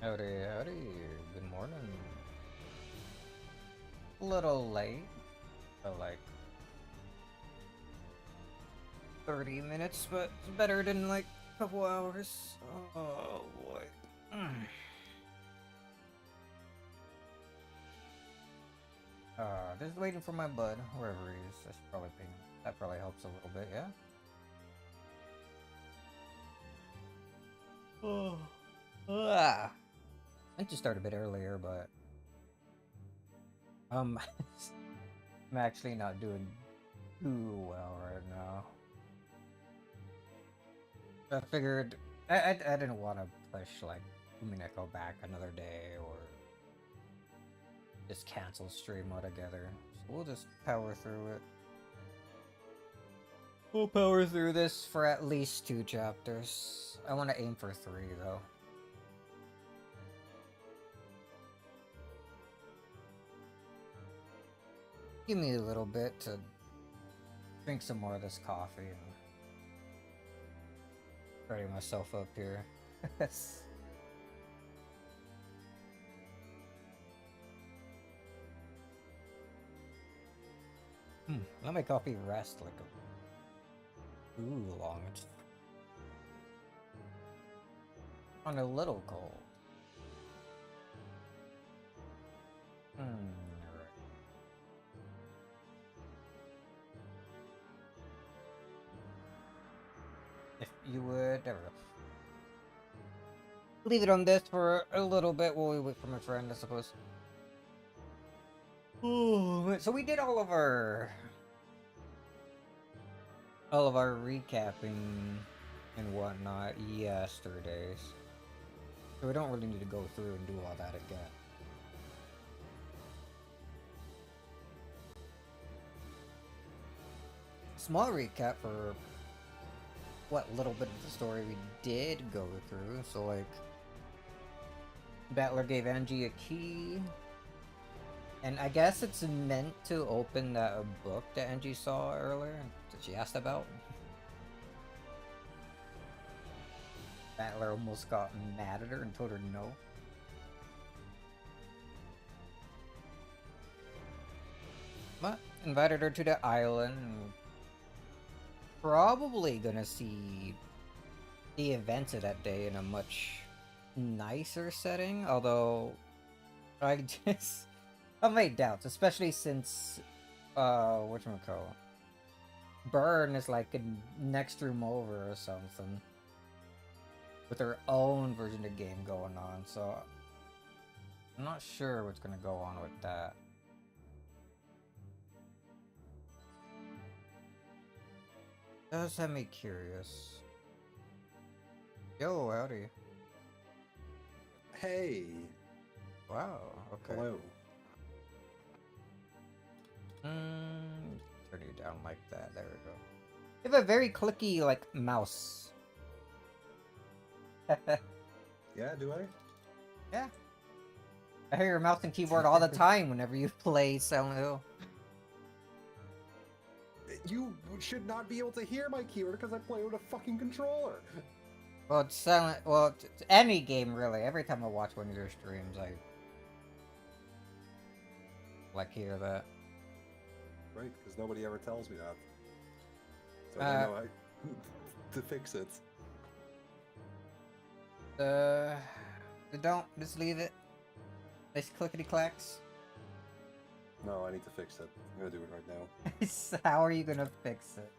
Howdy, howdy. Good morning. A little late, but like 30 minutes, but it's better than like a couple hours. Oh boy. Just waiting for my bud, wherever he is. I should probably ping him. That probably helps a little bit, yeah? Oh. I meant to start a bit earlier, but I'm actually not doing too well right now. I figured I didn't want to push like Umineko back another day or just cancel stream altogether. So we'll just power through it. We'll power through this for at least 2 chapters. I want to aim for 3 though. Give me a little bit to drink some more of this coffee and ready myself up here. Let my coffee rest like too long. It's on a little cold. Alright. If you would, there we go. Leave it on this for a little bit while we wait for my friend, I suppose. Oh, so we did all of our recapping and whatnot yesterdays. So we don't really need to go through and do all that again. Small recap for what little bit of the story we did go through. So like, Battler gave Angie a key. And I guess it's meant to open that book that Angie saw earlier that she asked about. Battler almost got mad at her and told her no. But invited her to the island. And probably gonna see the events of that day in a much nicer setting. Although I made doubts, especially since whatchamacallit, Burn is like a next room over or something with her own version of the game going on, so I'm not sure what's gonna go on with that. Does have me curious. Yo, howdy. Hey. Wow, okay. Hello. Turn you down like that. There we go. You have a very clicky, like, mouse. Yeah, do I? Yeah. I hear your mouse and keyboard all the time whenever you play Silent Hill. You should not be able to hear my keyboard because I play with a fucking controller. Well, it's Silent... Well, it's any game, really. Every time I watch one of your streams, I... like, hear that. Right, because nobody ever tells me that. So I don't know how to fix it. Don't. Just leave it. Just clickety-clacks. No, I need to fix it. I'm gonna do it right now. How are you gonna fix it?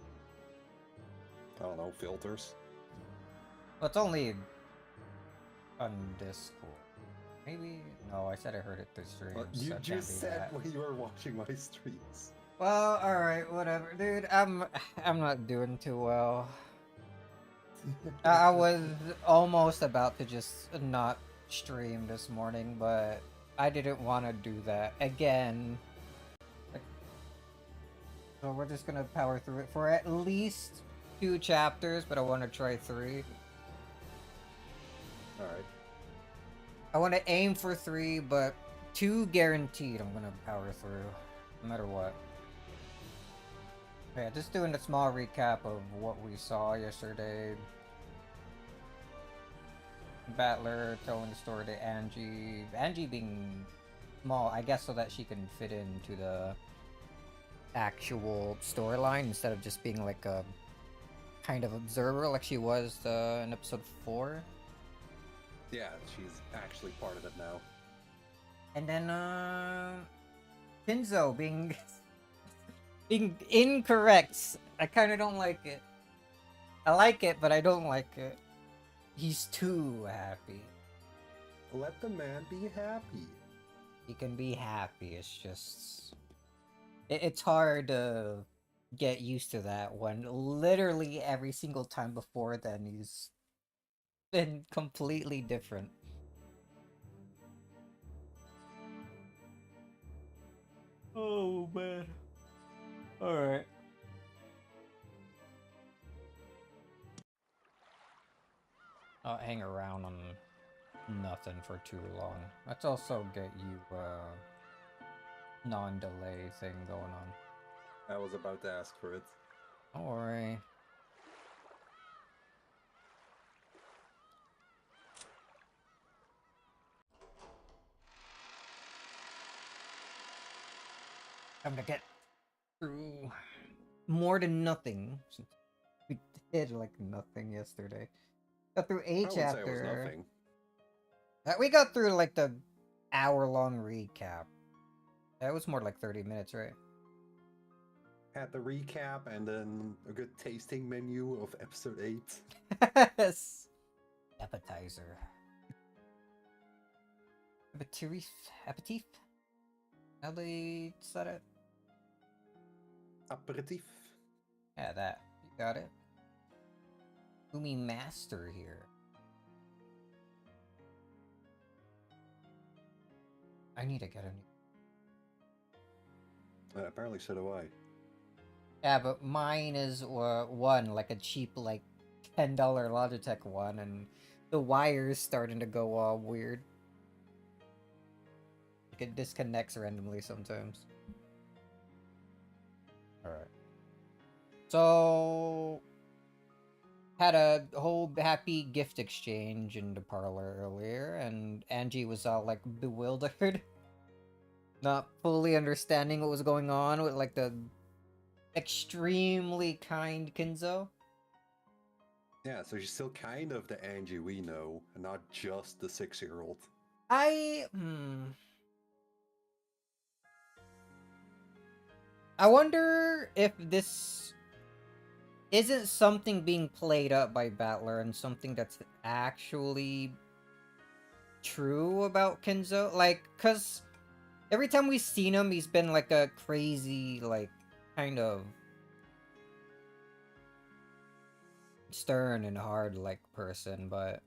I don't know, filters. Well, it's only on Discord. Maybe? No, I said I heard it through stream. Well, so you it can't just be said that. when you were watching my streams. Well, alright, whatever. Dude, I'm not doing too well. I was almost about to just not stream this morning, but I didn't want to do that again. So we're just gonna power through it for at least 2 chapters, but I want to try 3. Alright. I want to aim for 3, but 2 guaranteed I'm gonna power through, no matter what. Yeah, just doing a small recap of what we saw yesterday. Battler telling the story to Angie. Angie being small, I guess, so that she can fit into the actual storyline instead of just being like a kind of observer like she was in episode 4. Yeah, she's actually part of it now. And then Shinzo being being incorrect. I kind of don't like it. I like it, but I don't like it. He's too happy. Let the man be happy. He can be happy. It's just it's hard to get used to that when literally every single time before then he's been completely different. Oh man. Alright. I'll hang around on nothing for too long. Let's also get you non-delay thing going on. I was about to ask for it. Don't worry. I'm gonna get through more than nothing. We did like nothing yesterday. Got through a I wouldn't say it was chapter. nothing. We got through like the hour-long recap. That was more like 30 minutes, right? Had the recap and then a good tasting menu of episode 8. Yes. Appetizer. Aperitif? How they said it? Aperitif. Yeah, that. You got it. Umi Master here. I need to get a new... Apparently so do I. Yeah, but mine is one, like a cheap, like, $10 Logitech one, and the wire's starting to go all weird. Like, it disconnects randomly sometimes. Alright. So... had a whole happy gift exchange in the parlor earlier, and Angie was all, like, bewildered. Not fully understanding what was going on with, like, the extremely kind Kinzo. Yeah, so she's still kind of the Angie we know, and not just the 6-year-old. I wonder if this isn't something being played up by Battler and something that's actually true about Kinzo. Like, cause every time we've seen him, he's been like a crazy, like, kind of stern and hard, like, person, but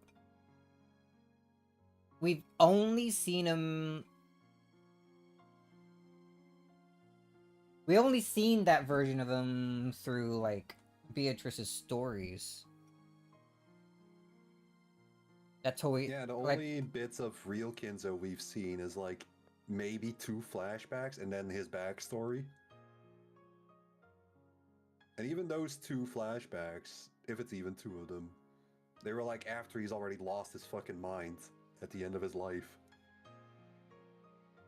we've only seen him... We only seen that version of him through, like, Beatrice's stories. That's how we... Yeah, the like, only bits of real Kinzo we've seen is like maybe 2 flashbacks and then his backstory. And even those 2 flashbacks, if it's even 2 of them, they were like after he's already lost his fucking mind at the end of his life.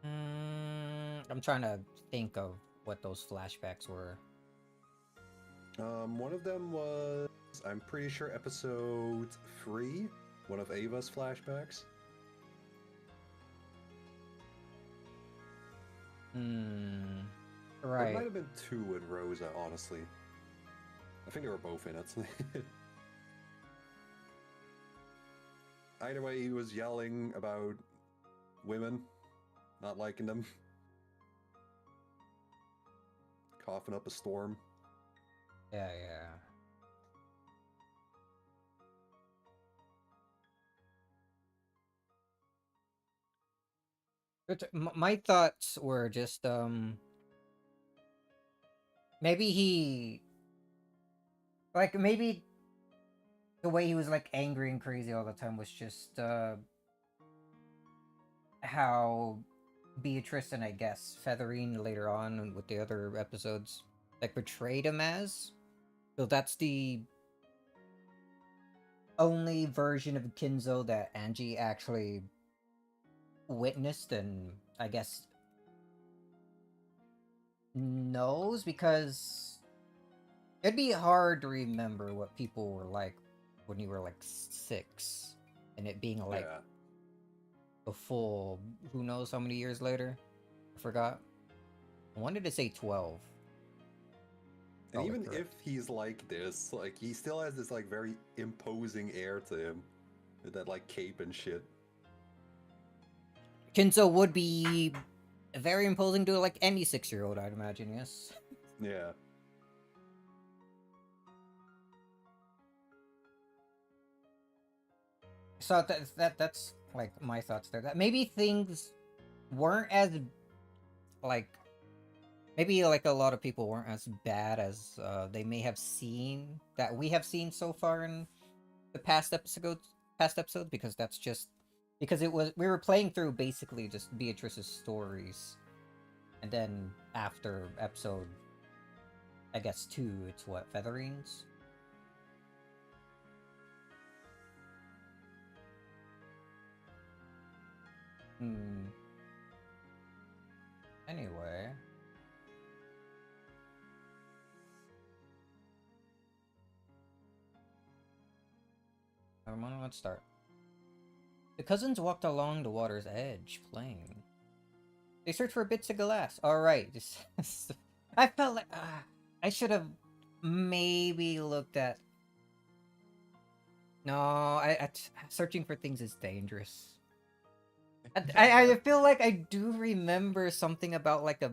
I'm trying to think of what those flashbacks were. One of them was, I'm pretty sure, episode 3, one of Ava's flashbacks. Right. It might have been 2 with Rosa, honestly. I think they were both in it. Either way, he was yelling about women, not liking them. Coughing up a storm. Yeah, yeah. But my thoughts were just, maybe he... Like, maybe the way he was, like, angry and crazy all the time was just, how Beatrice and, I guess, Featherine later on with the other episodes, like, portrayed him as. So that's the only version of Kinzo that Angie actually witnessed and I guess knows, because it'd be hard to remember what people were like when you were like 6 and it being like Yeah. a full who knows how many years later. I forgot. I wanted to say 12. And Probably even correct. if he's like this, like he still has this like very imposing air to him, with that like cape and shit. Kinzo would be very imposing to like any 6-year-old, I'd imagine, yes. Yeah. So that's like my thoughts there. That maybe things weren't as like maybe like a lot of people weren't as bad as they may have seen that we have seen so far in the past episodes, because that's just because it was we were playing through basically just Beatrice's stories, and then after episode I guess 2, it's what, Featherings. Hmm. Anyway, never mind, let's start. The cousins walked along the water's edge, playing. They searched for bits of glass. All right, I felt like I should have maybe looked at. No, searching for things is dangerous. I feel like I do remember something about like a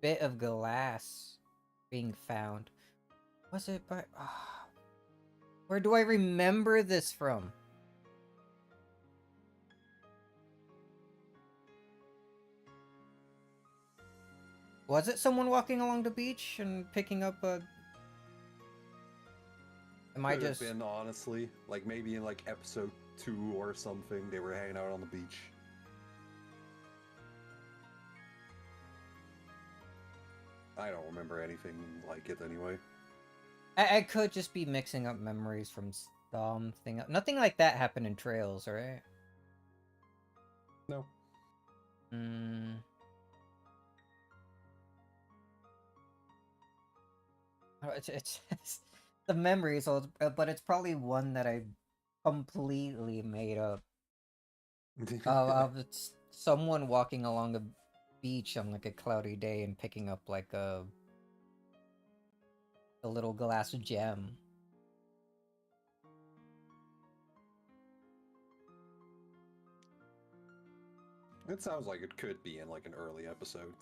bit of glass being found. Was it by? Where do I remember this from? Was it someone walking along the beach and picking up a? Am I Could have just? been, honestly. Like maybe in like episode 2 or something, they were hanging out on the beach. I don't remember anything like it anyway. I could just be mixing up memories from something. Nothing like that happened in Trails, right? No. Hmm. Oh, it's the memories, but it's probably one that I completely made up. It's someone walking along a beach on like a cloudy day and picking up like a little glass gem. It sounds like it could be in like an early episode.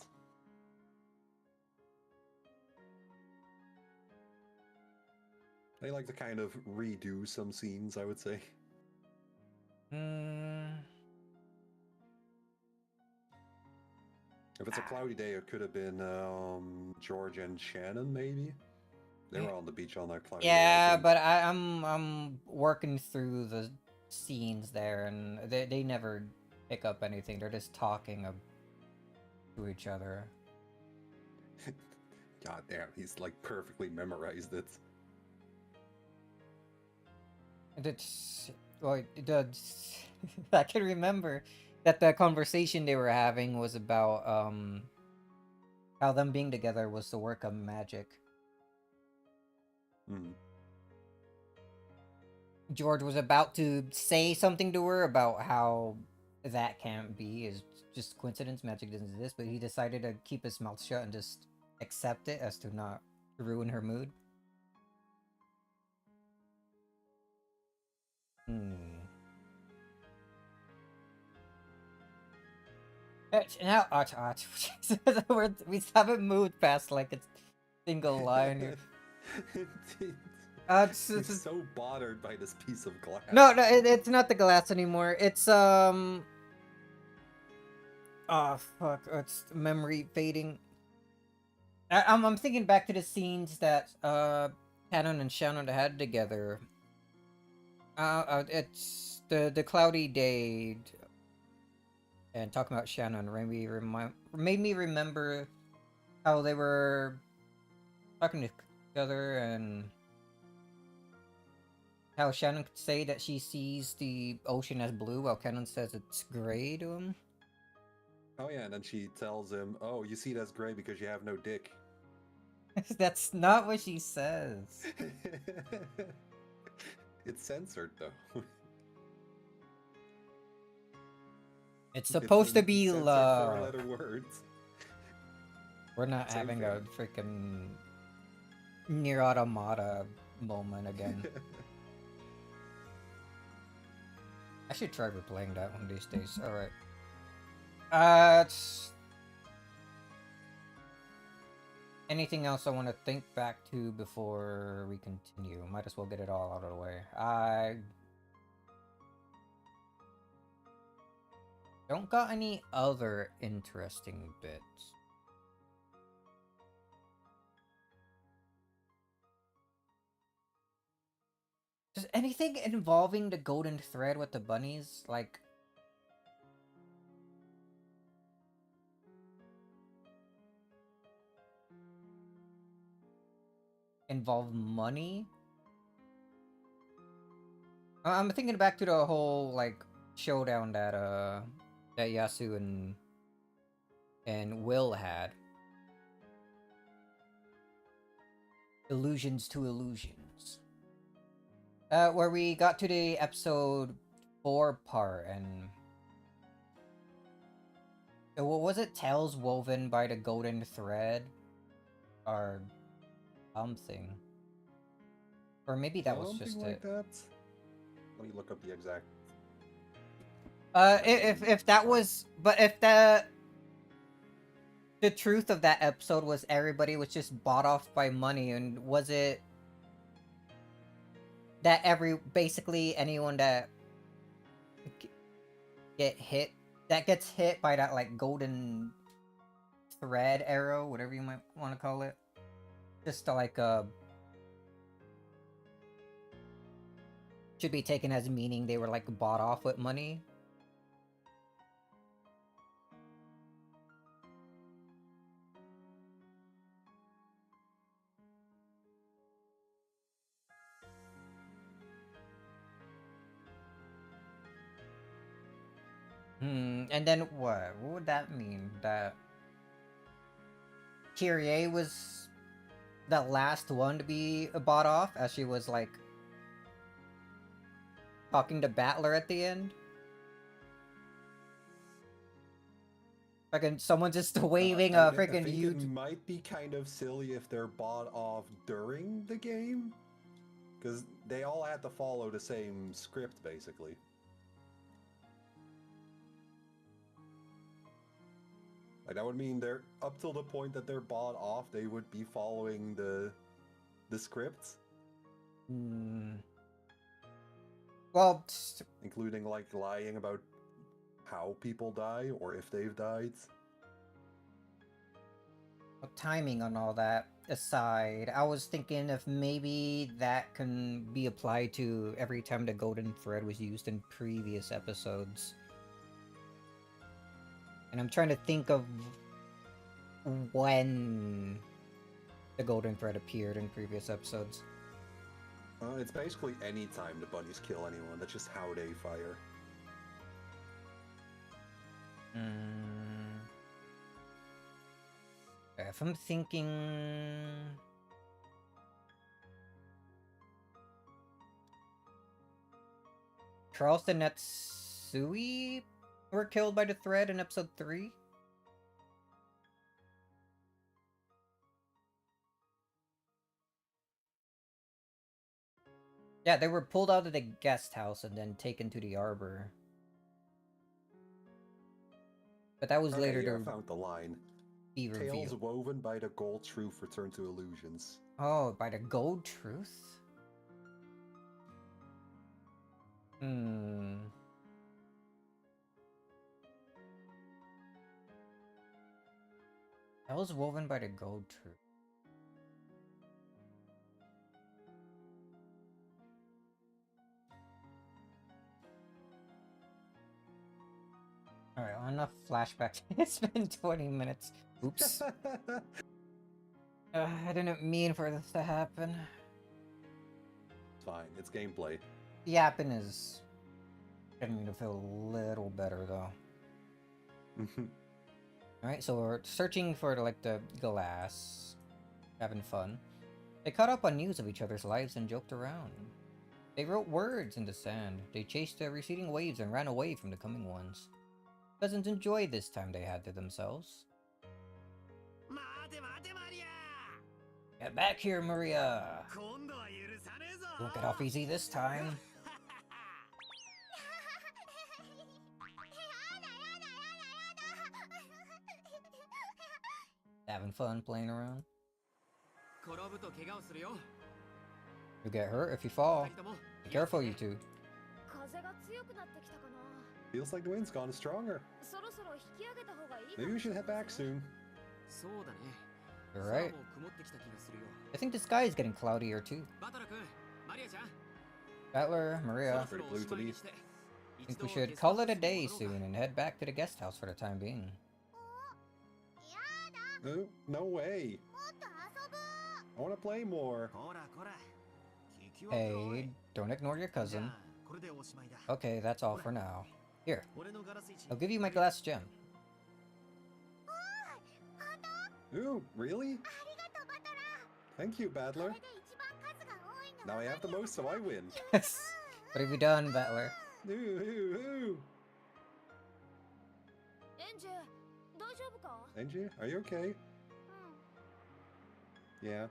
They like to kind of redo some scenes, I would say. Hmm. If it's a cloudy day, it could have been George and Shannon, maybe. They were on the beach on that cloudy day, I Yeah, think. but I'm working through the scenes there, and they never pick up anything. They're just talking to each other. God damn, he's like perfectly memorized it. It's well, I can remember that the conversation they were having was about how them being together was the work of magic. Mm. George was about to say something to her about how that can't be, is just coincidence, magic doesn't exist, but he decided to keep his mouth shut and just accept it as to not ruin her mood. Hmm. Now, we haven't moved past like a single line here. You're so bothered by this piece of glass. No, it's not the glass anymore. It's oh fuck, it's memory fading. I'm thinking back to the scenes that Canon and Shannon had together. It's the cloudy day, and talking about Shannon made me remember how they were talking together, and how Shannon could say that she sees the ocean as blue while Kenan says it's gray to him. Oh yeah, and then she tells him, "Oh, you see it as gray because you have no dick." That's not what she says. It's censored though. It's supposed to be censored love. four-letter words. We're not Same having thing. a freaking Nier Automata moment again. I should try replaying that one these days. Alright. Anything else I want to think back to before we continue? Might as well get it all out of the way. I don't got any other interesting bits. Does anything involving the golden thread with the bunnies, like... involve money? I'm thinking back to the whole, like, showdown that Yasu and Will had. Illusions to illusions. Where we got to the episode 4 part, and... what was it? Tales woven by the golden thread? Or something. Or maybe that was just like it. that. Let me look up the exact. If that was... But if the truth of that episode was everybody was just bought off by money, and was it that basically anyone that gets hit by that, like, golden thread arrow, whatever you might want to call it, just to, like, should be taken as meaning they were, like, bought off with money? And then what? What would that mean? That Kyrie was the last one to be bought off, as she was, like, talking to Battler at the end? Fucking someone just waving a freaking huge... It might be kind of silly if they're bought off during the game, because they all had to follow the same script, basically. Like, that would mean they're up till the point that they're bought off, they would be following the scripts. Well, including, like, lying about how people die or if they've died. Timing on all that aside, I was thinking if maybe that can be applied to every time the golden thread was used in previous episodes. And I'm trying to think of when the golden thread appeared in previous episodes. It's basically any time the bunnies kill anyone. That's just how they fire. If I'm thinking... Charleston Natsui were killed by the thread in episode 3? Yeah, they were pulled out of the guest house and then taken to the arbor. But that was later to... I found the line. Be revealed. Tales woven by the gold truth return to illusions. Oh, by the gold truth? Tales woven by the gold truth. Alright, enough flashbacks. It's been 20 minutes. Oops. I didn't mean for this to happen. It's fine, it's gameplay. yapping is getting me to feel a little better though. Alright, so we're searching for like the glass. Having fun. They caught up on news of each other's lives and joked around. They wrote words in the sand. They chased the receding waves and ran away from the coming ones. Cousins enjoyed this time they had to themselves. Get back here, Maria! Won't get off easy this time. Having fun playing around. You'll get hurt if you fall. Be careful, you two. Feels like the wind's gone stronger. Maybe we should head back soon. You're right. I think the sky is getting cloudier too. Battler, Maria. Pretty blue to me. I think we should call it a day soon and head back to the guest house for the time being. No way. I want to play more. Hey, don't ignore your cousin. Okay, that's all for now. Here, I'll give you my glass gem. Ooh, really? Thank you, Battler. Now I have the most, so I win. Yes. What have you done, Battler? Ooh. Angie, are you okay? Yeah.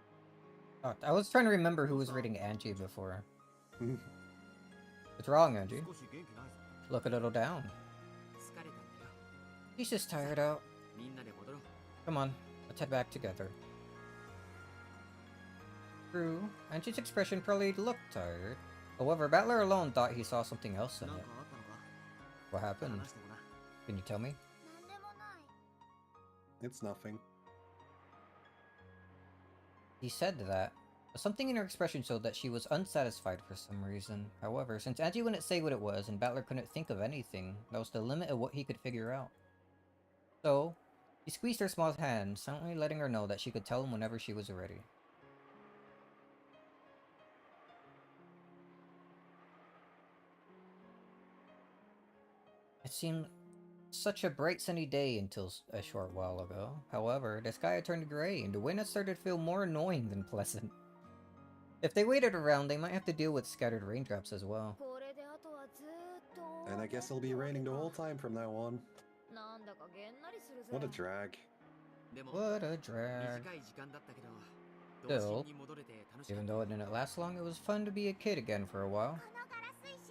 Oh, I was trying to remember who was reading Angie before. What's wrong, Angie? Look a little down. He's just tired out. Come on, let's head back together. True, Angie's expression probably looked tired. However, Battler alone thought he saw something else in it. What happened? Can you tell me? It's nothing. He said that, but something in her expression showed that she was unsatisfied for some reason. However, since Angie wouldn't say what it was and Battler couldn't think of anything, that was the limit of what he could figure out. So, he squeezed her small hand, silently letting her know that she could tell him whenever she was ready. It seemed such a bright sunny day until a short while ago. However, the sky had turned gray and the wind had started to feel more annoying than pleasant. If they waited around, they might have to deal with scattered raindrops as well. And I guess it'll be raining the whole time from now on. What a drag. What a drag. Still, even though it didn't last long, it was fun to be a kid again for a while.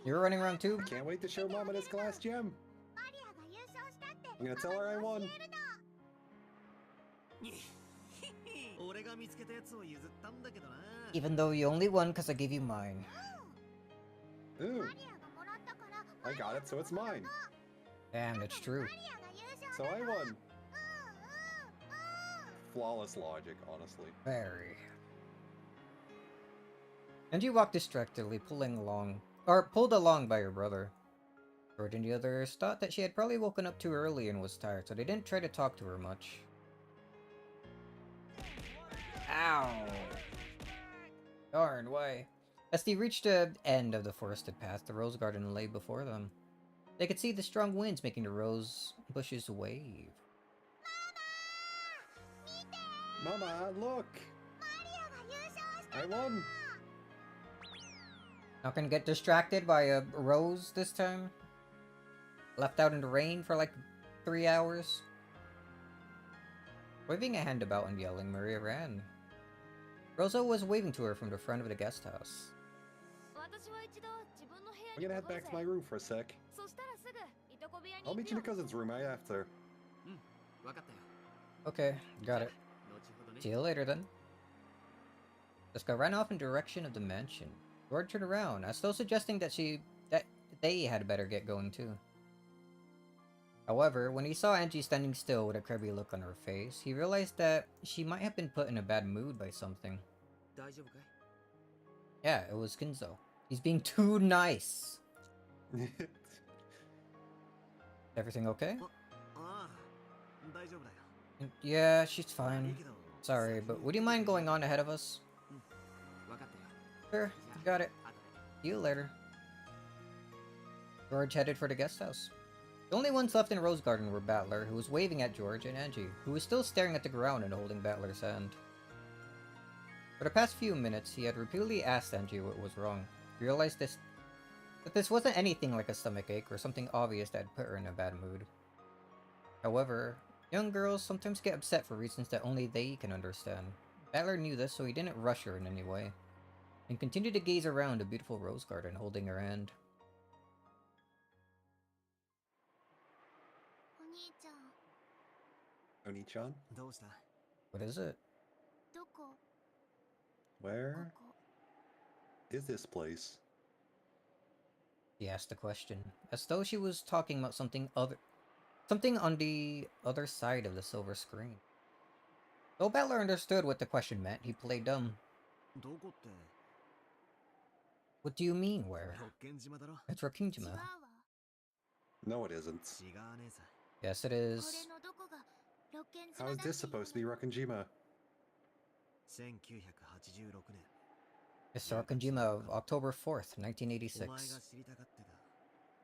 You're running around too? I can't wait to show Mama this glass gem. I'm gonna tell her I won. Even though you only won because I gave you mine. Ooh. I got it, so it's mine. Damn, it's true. So I won. Flawless logic, honestly. Very. And you walked distractedly, pulled along by your brother. George and the others thought that she had probably woken up too early and was tired, so they didn't try to talk to her much. Ow! Darn, why? As they reached the end of the forested path, the rose garden lay before them. They could see the strong winds making the rose bushes wave. Mama, look! I won! Not gonna get distracted by a rose this time? Left out in the rain for like 3 hours? Waving a hand about and yelling, Maria ran. Rosa was waving to her from the front of the guest house. I'm gonna head back to my room for a sec. I'll meet you in the cousin's room right after. Okay, got it. See you later then. Jessica ran off in direction of the mansion. George turned around, as though suggesting that they had better get going too. However, when he saw Angie standing still with a crabby look on her face, he realized that she might have been put in a bad mood by something. Yeah, it was Kinzo. He's being too nice. Everything okay? Yeah, she's fine. Sorry, but would you mind going on ahead of us? Sure, got it. See you later. George headed for the guest house. The only ones left in Rose Garden were Battler, who was waving at George, and Angie, who was still staring at the ground and holding Battler's hand. For the past few minutes, he had repeatedly asked Angie what was wrong. He realized that this wasn't anything like a stomachache or something obvious that had put her in a bad mood. However, young girls sometimes get upset for reasons that only they can understand. Battler knew this, so he didn't rush her in any way, and continued to gaze around the beautiful rose garden, holding her hand. お兄ちゃん Oni-chan? どうした？ What is it? どこ Where ここ is this place? He asked the question, as though she was talking about something on the other side of the silver screen. Though Battler understood what the question meant, he played dumb. どこって What do you mean, where? 六軒島だろ。 It's 違う Rokkinjima. わ No, it isn't. 違わねえさ。 Yes, it こ is. れのどこが六軒 How 島 is だって this いう supposed to be の Rokkinjima? 1986年。 It's the Rokkinjima of October 4th, お前が 1986. 知りたがって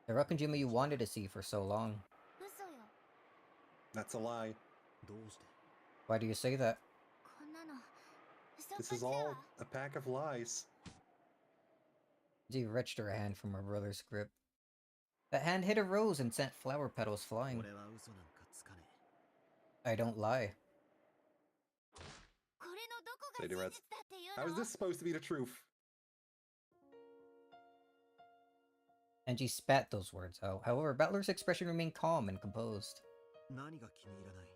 た。 The Rokkinjima you wanted to see for so long. 嘘よ That's a lie. どうして？ Why do you say that? こんなの嘘っ This ぱ is ちだ all わ a pack of lies. She wrenched her hand from her brother's grip. That hand hit a rose and sent flower petals flying. 俺は嘘なんかつかね I don't lie. これのどこが Lady 真 Red, 実だっていう how is の this supposed to be the truth? And she spat those words out. However, Battler's expression remained calm and composed. え。何が気に入らない？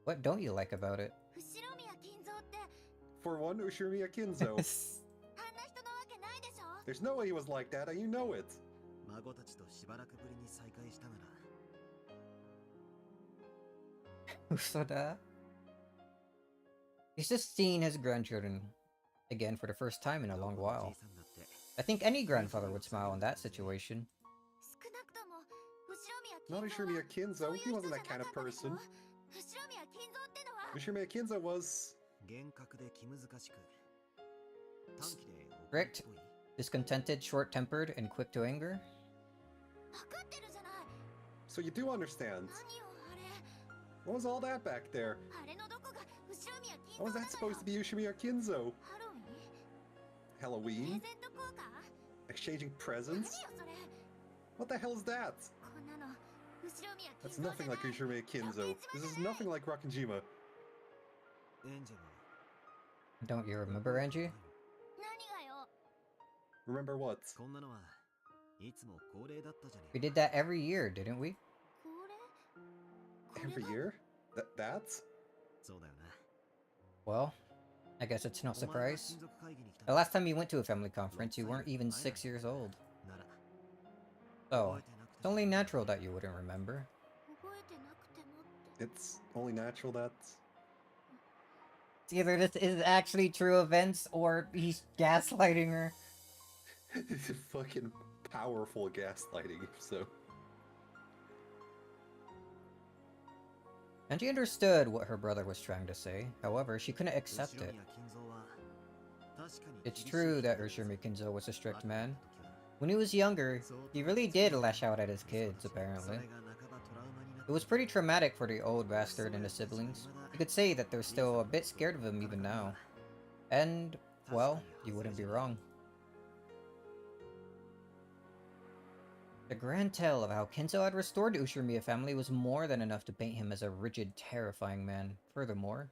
What don't you like about it? 後宮金蔵って For one, Ushirimiya Kinzo. あんな人のわけないでしょ There's no way he was like that, and you know it. 孫たちとしばらくぶりに再会したなら。 Usoda? He's just seen his grandchildren again for the first time in a long どこの while. じいさんだって I think any grandfather would smile in that situation. 少なくとも後 Not 宮金蔵 Ushirimiya は Kinzo. そういう He 人 wasn't じゃ that な kind か of ったでしょ person. 後宮金蔵ってのは Ushirimiya Kinzo was 厳格で気難しく。短期で怒りっ Strict, ぽい。 discontented, short-tempered, and quick to anger. 分かってるじゃない so you do understand. 何よあれ What was all that back there? あれのどこが後宮金 How 蔵 was な that の supposed よ to be Ushirimiya Kinzo? ハロウィン Halloween? プレゼント交換 Exchanging 何 presents? よそれ What the hell is that? こんなの後宮 That's 金蔵 nothing じゃ like ない Ushirimiya Kinzo. This is nothing like Rokkinjima. エンジェルは Don't you remember, Angie? 何がよ Remember what? こんなのはいつも恒例だったじゃね We え did that every year, didn't we? これ Every これが year? That? そうだよな。 Well, I guess it's no お前が surprise. 親族会議に来た The last time you went to a family conference, you weren't even 6 years old. なら So, 覚えてなく it's ても only natural that you wouldn't remember. 覚えてなくてもって It's only natural that It's either this is actually true events or he's gaslighting her. it's fucking powerful gaslighting, so. And she understood what her brother was trying to say. However, she couldn't accept 後 it. 宮金蔵は確かに It's 厳しい true 人 that だった Urshimi Kinzo was a 若 strict かった man. 時は When he was younger, そう he really did lash out at his kids, そ apparently. れが半ばトラウマになっ It was pretty traumatic for the old bastard and his siblings. You could say that they're still a bit scared of him even now. And, well, you wouldn't be wrong. The grand tale of how Kinzo had restored the Ushirimiya family was more than enough to paint him as a rigid, terrifying man. Furthermore,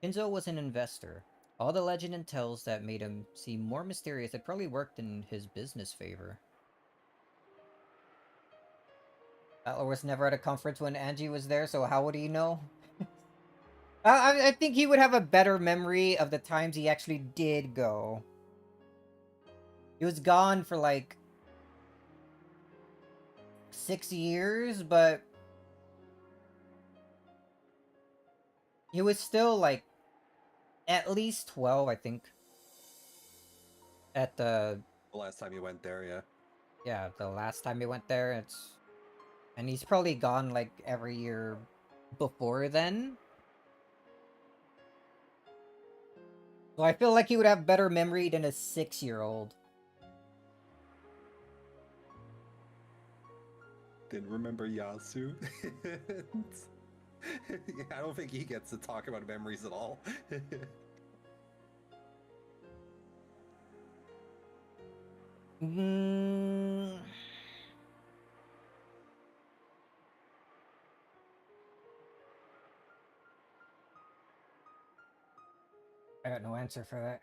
Kinzo was an investor. All the legend and tales that made him seem more mysterious had probably worked in his business favor. Atler was never at a conference when Angie was there, so how would he know? I think he would have a better memory of the times he actually did go. He was gone for like 6 years, but he was still like at least 12, I think. At the The last time you went there, yeah. the last time he went there, and he's probably gone like every year before then. So I feel like he would have better memory than a 6-year-old. Didn't remember Yasu. Yeah, I don't think he gets to talk about memories at all. Mm, I got no answer for that.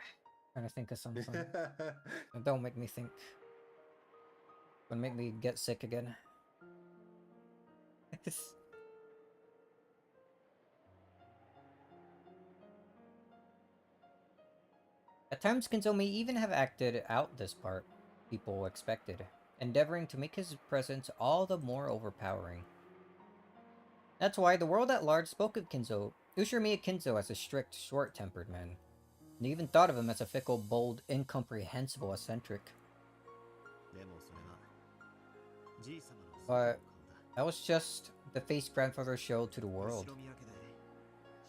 Trying to think of something. Don't make me think. Don't make me get sick again. At times, Kenzo may even have acted out this part people expected, endeavoring to make his presence all the more overpowering. That's why the world at large spoke of Ushiromiya Kinzo as a strict, short-tempered man, and even thought of him as a fickle, bold, incomprehensible eccentric. でもそれはじいさまの素 But 顔だ that was just the face grandfather showed to the 後 world. ろ宮家で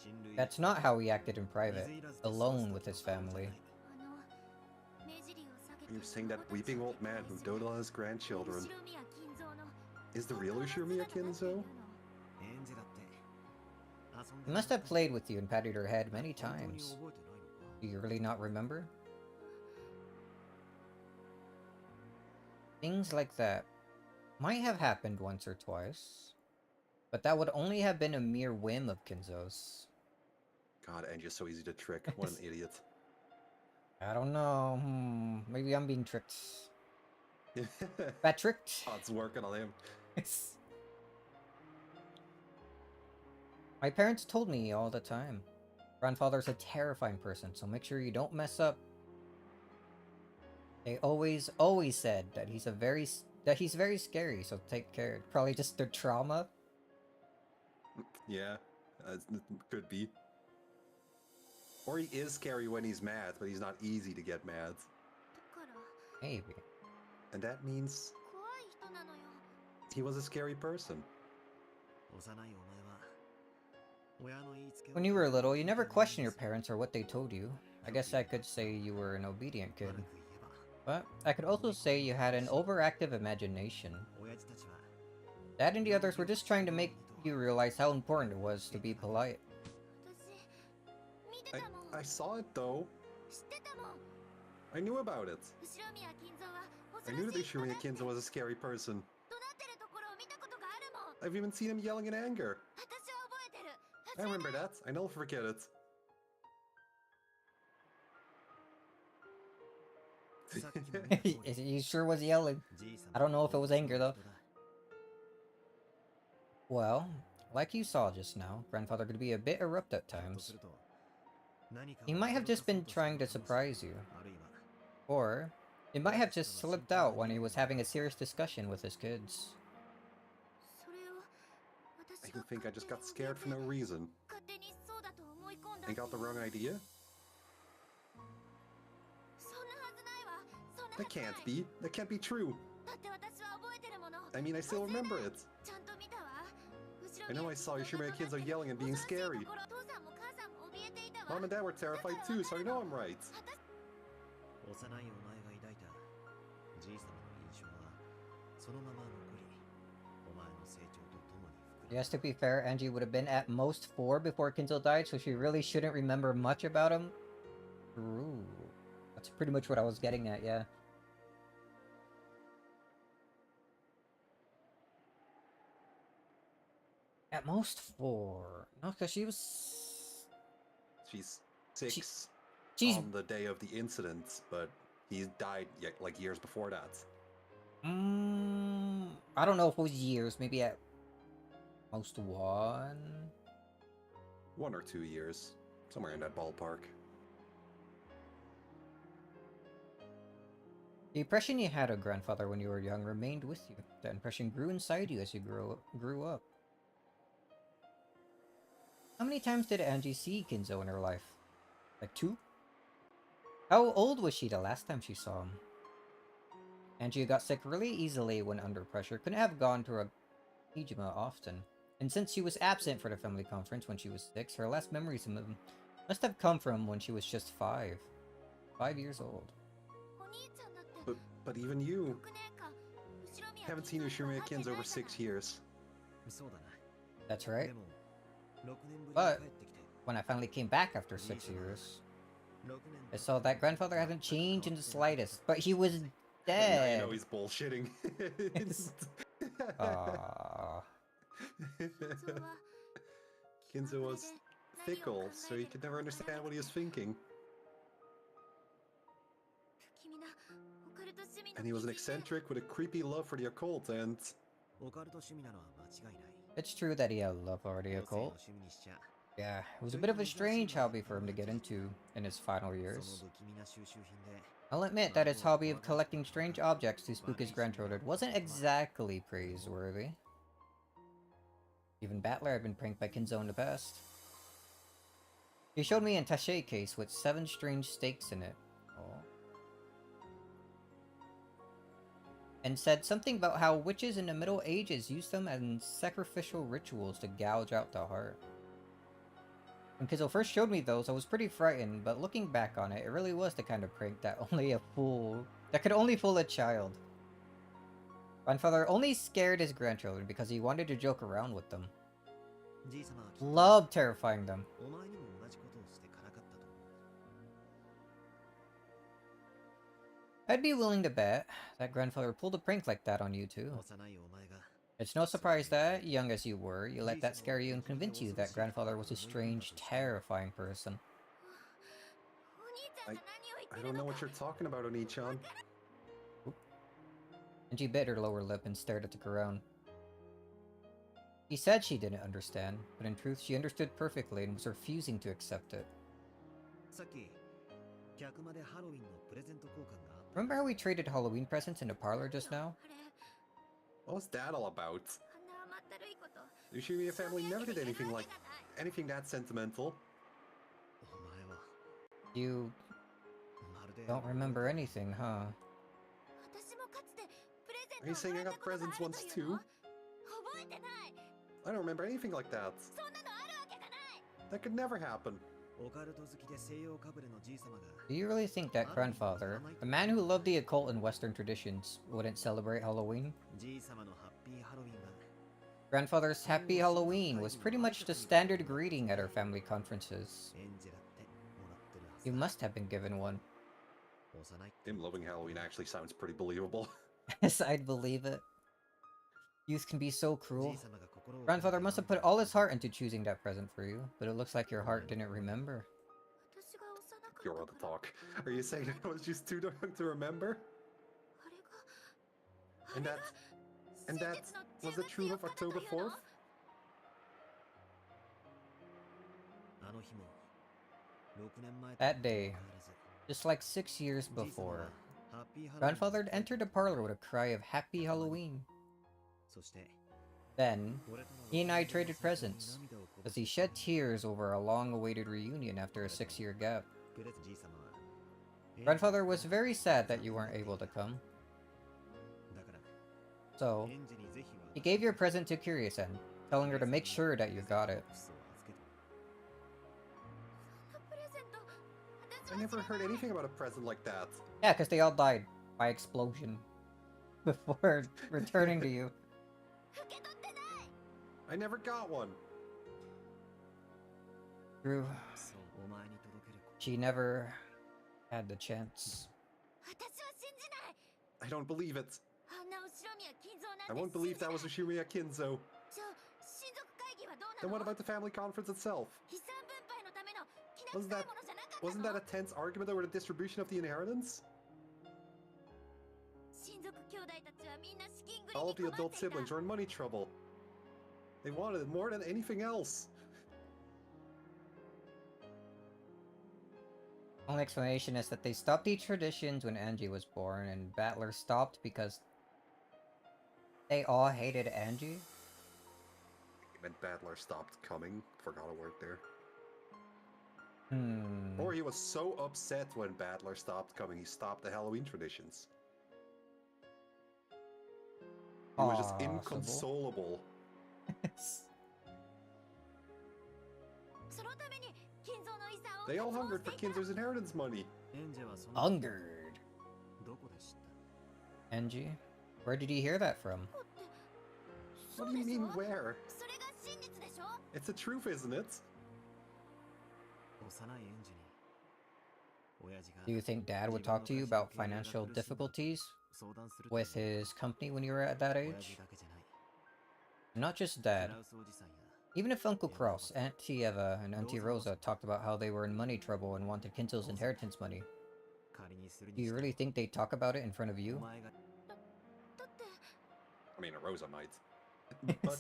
親類 That's not how he acted in 水 private, 入らずと過ごす alone と with his そうじゃない family. 目尻を下げて You're saying that weeping old man who doted on his grandchildren 後ろ宮金蔵の is the real Ushirimiya 本当の姿だっていう Kinzo? の。エンジェラって遊ん He で must have played with you and patted your head many 本当に times. 覚えてないのか Do you really not remember? Things like that might have happened once or twice, but that would only have been a mere whim of Kinzo's. God, and just so easy to trick. What an idiot. I don't know. Maybe I'm being tricked. Got tricked. Odds working on him. My parents told me all the time. Grandfather's a terrifying person, so make sure you don't mess up. They always said that he's very scary, so take care. Probably just the trauma. Yeah, could be. Or he is scary when he's mad, but he's not easy to get mad. だから Maybe. And that means 怖い人なのよ。 he was a scary person. 幼いお前は親の言いつけを When you were little, you never questioned your parents or what they told you. I guess I could say you were an obedient kid. 悪く言えば But I could also say you had an overactive imagination. 親父たちは Dad and the others were just trying to make you realize how important it was to be polite. 私見てたもん。 I saw it though. 知ってたもん。 I knew about it. 後ろ宮金蔵は I 恐 knew ろ that しい人だ Ushirimiya って Kinzo was a scary person. 怒鳴ってるところを見たことがあるもん。 I've even seen him yelling in anger. 私は覚えてる。 I remember that. I never forget it. さっきも言った通り he sure was yelling. じいさま I don't know if it was anger though. 人だ Well, like you saw just now, Grandfather could be a bit abrupt at と times. すると何か He might have just been trying to surprise you. あるいは Or it might have just slipped out when he was having a serious discussion with his kids. それを I 私が think I just got scared for no reason 勝手にそうだと思い込んだ and got the wrong idea. そんなはずないわ。そんなは That ずない can't be. That can't be true. だって私は覚えてるもの。 I mean, I still remember it. ちゃんと見たわ。 I know I saw Ushirimiya Kinzo yelling and being scary. 父さんも母さんも怯えていたわ。 Mom and Dad were terrified too, so I know I'm right. 幼いお前が抱いたじいさまの印象はそのまま残りお前の成長とともに膨ら Yes, to be fair, Angie would have been at most 4 before Kinzo died, so she really shouldn't remember much about him. True. That's pretty much what I was getting at, yeah. At most 4. No, because she was... She's 6 She's... on the day of the incident, but he died like years before that. I don't know if it was years. Maybe at most 1? 1 or 2 years. Somewhere in that ballpark. The impression you had of Grandfather when you were young remained with you. That impression grew inside you as you grew up. How many times did Angie see Kinzo in her life? Like 2? How old was she the last time she saw him? Angie got sick really easily when under pressure, couldn't have gone to a Hijima often. And since she was absent for the family conference when she was 6, her last memories of him must have come from when she was just 5. 5 years old. お兄ちゃんだって But even you, 6年間後ろ宮 haven't seen Yoshimiya Kin's over 6 years. そうだな。 That's right. でも、6年ぶりに But 帰ってきて、 when I finally came back after 6 years, 6 I 年 saw that grandfather hasn't changed in the slightest. But he was Now you dead. know he's bullshitting. Aww. 金蔵は Kinzo was fickle, so you could never understand what he was thinking. 不気味なオカルト趣味の And he was an 美人で eccentric with a creepy love for the occult, and オカルト趣味なのは間違いない。 It's true that he had a love for the 個性の occult. 趣味にしちゃ、 Yeah, it was a bit of a strange hobby for him to get into in his final その years. 不気味な収集品で、 I'll admit that his hobby of collecting strange objects to spook his grandchildren wasn't exactly praiseworthy. Even Battler had been pranked by Kinzo in the past. He showed me a tache case with 7 strange stakes in it. Oh. And said something about how witches in the Middle Ages used them in sacrificial rituals to gouge out the heart. When Kinzo first showed me those, I was pretty frightened, but looking back on it, it really was the kind of prank that could only fool a child. Grandfather only scared his grandchildren because he wanted to joke around with them. じいさまはきっと Loved terrifying them. お前にも同じことをしてからかったと思う。 I'd be willing to bet that grandfather pulled a prank like that on you too. 幼いお前が It's no surprise that, young as you were, you let that scare you and convince you that grandfather was a strange, terrifying person. お兄ちゃんが何を言っ I て don't る know の what か you're talking about, Oni-chan. And she bit her lower lip and stared at the ground. He said she didn't understand, but in truth she understood perfectly and was refusing to accept it. さっき、客までハロウィンのプレゼント交換があった。 Remember how we traded Halloween presents in the parlor just now? あれ What was that all about? あんな甘ったるいこと The Yoshimiya そう family いうわ never け did でやる anything わ like けがない anything that sentimental. お前は You まるで don't remember anything, huh? 私もかつてプレゼ Are you ントを saying も I らっ got たことがあ presents ると once いうの too? 覚えてない I don't remember anything like that. そんなのあるわけがない That could never happen. オカルト好きで西洋かぶれのじいさまが Do you really think that grandfather, the man who loved the occult and Western traditions, wouldn't celebrate Halloween? じいさまのハッピーハロウィンは Grandfather's Happy Halloween was pretty much the standard greeting at our family conferences. エンジェラってもらってるはず You だ。 must have been given one. 幼い Him loving Halloween actually sounds pretty believable. Yes, I'd believe it. Youth can be so じ cruel. いさまが心を Grandfather must have put all his heart into choosing that present for you, but it looks like your heart didn't remember. 私が幼か You're っ on た the から talk. Are you saying I was just too young to remember? あれが And that 真 and that 実の was 10 the 月 truth 4 of 日だと October いうの 4th? あの日も6年前と That day, 変わらず just like 6 years じいさまは before, ハッピーハロウィン Grandfather had entered the parlor with a cry of Happy Halloween. そして Then, 俺との he and I 6年ぶり traded の再会に presents, 涙をこぼ as す he shed tears over a long-awaited reunion after a 6-year gap. プレゼンじいさまは Grandfather was very sad that you weren't able to come, だから so エンジにぜひは he gave your present to Curiousen, telling her to make sure that you got it. そんなプレゼント I never heard anything about a present like that. Yeah, because they all died by explosion before returning to you. 受け取ってない I never got one. True, そうお前に届ける she never had the chance. 私は信じない I don't believe it. あんな後ろ宮金蔵なんて I won't believe that was 信じない Yoshimiya Kinzo. じゃあ親族会議はどう Then な what の about the family conference itself? 遺産分配のためのきな Wasn't 臭い that ものじゃなかった wasn't の that a tense argument over the distribution of the inheritance? 親族兄弟たちはみんな資金繰り All に of the 困 adult っていた siblings were in money trouble. They wanted it more than anything else. Only explanation is that they stopped the traditions when Angie was born, and Battler stopped because they all hated Angie. And Battler stopped coming. Forgot a word there. Hmm. Or he was so upset when Battler stopped coming, he stopped the Halloween traditions. He was just Possible. inconsolable. そのために金蔵の遺産を They all 渇望 hungered し for ていた Kinzo's inheritance money. エンジェはその Hungered. どこで知った Angie? Where did he hear that from? 子って What do you そうでし mean ょ where? それが真実でしょ It's the truth, isn't it? 幼い園児に親父が Do you think Dad would 自分 talk の to you 会社の about 経営が financial 苦しいんだと difficulties 相談すると with his company when you were at that 親 age? 父だけじゃない Not just ク Dad. ラウスおじさんや Even if Uncle 山田おば Kraus, さん Auntie Eva, and Auntie Rosa talked about how they were in money trouble and wanted Kinzo's inheritance money, 仮にする do に you して really think they'd talk about it in front of お you? 前が だって I mean, Rosa might. But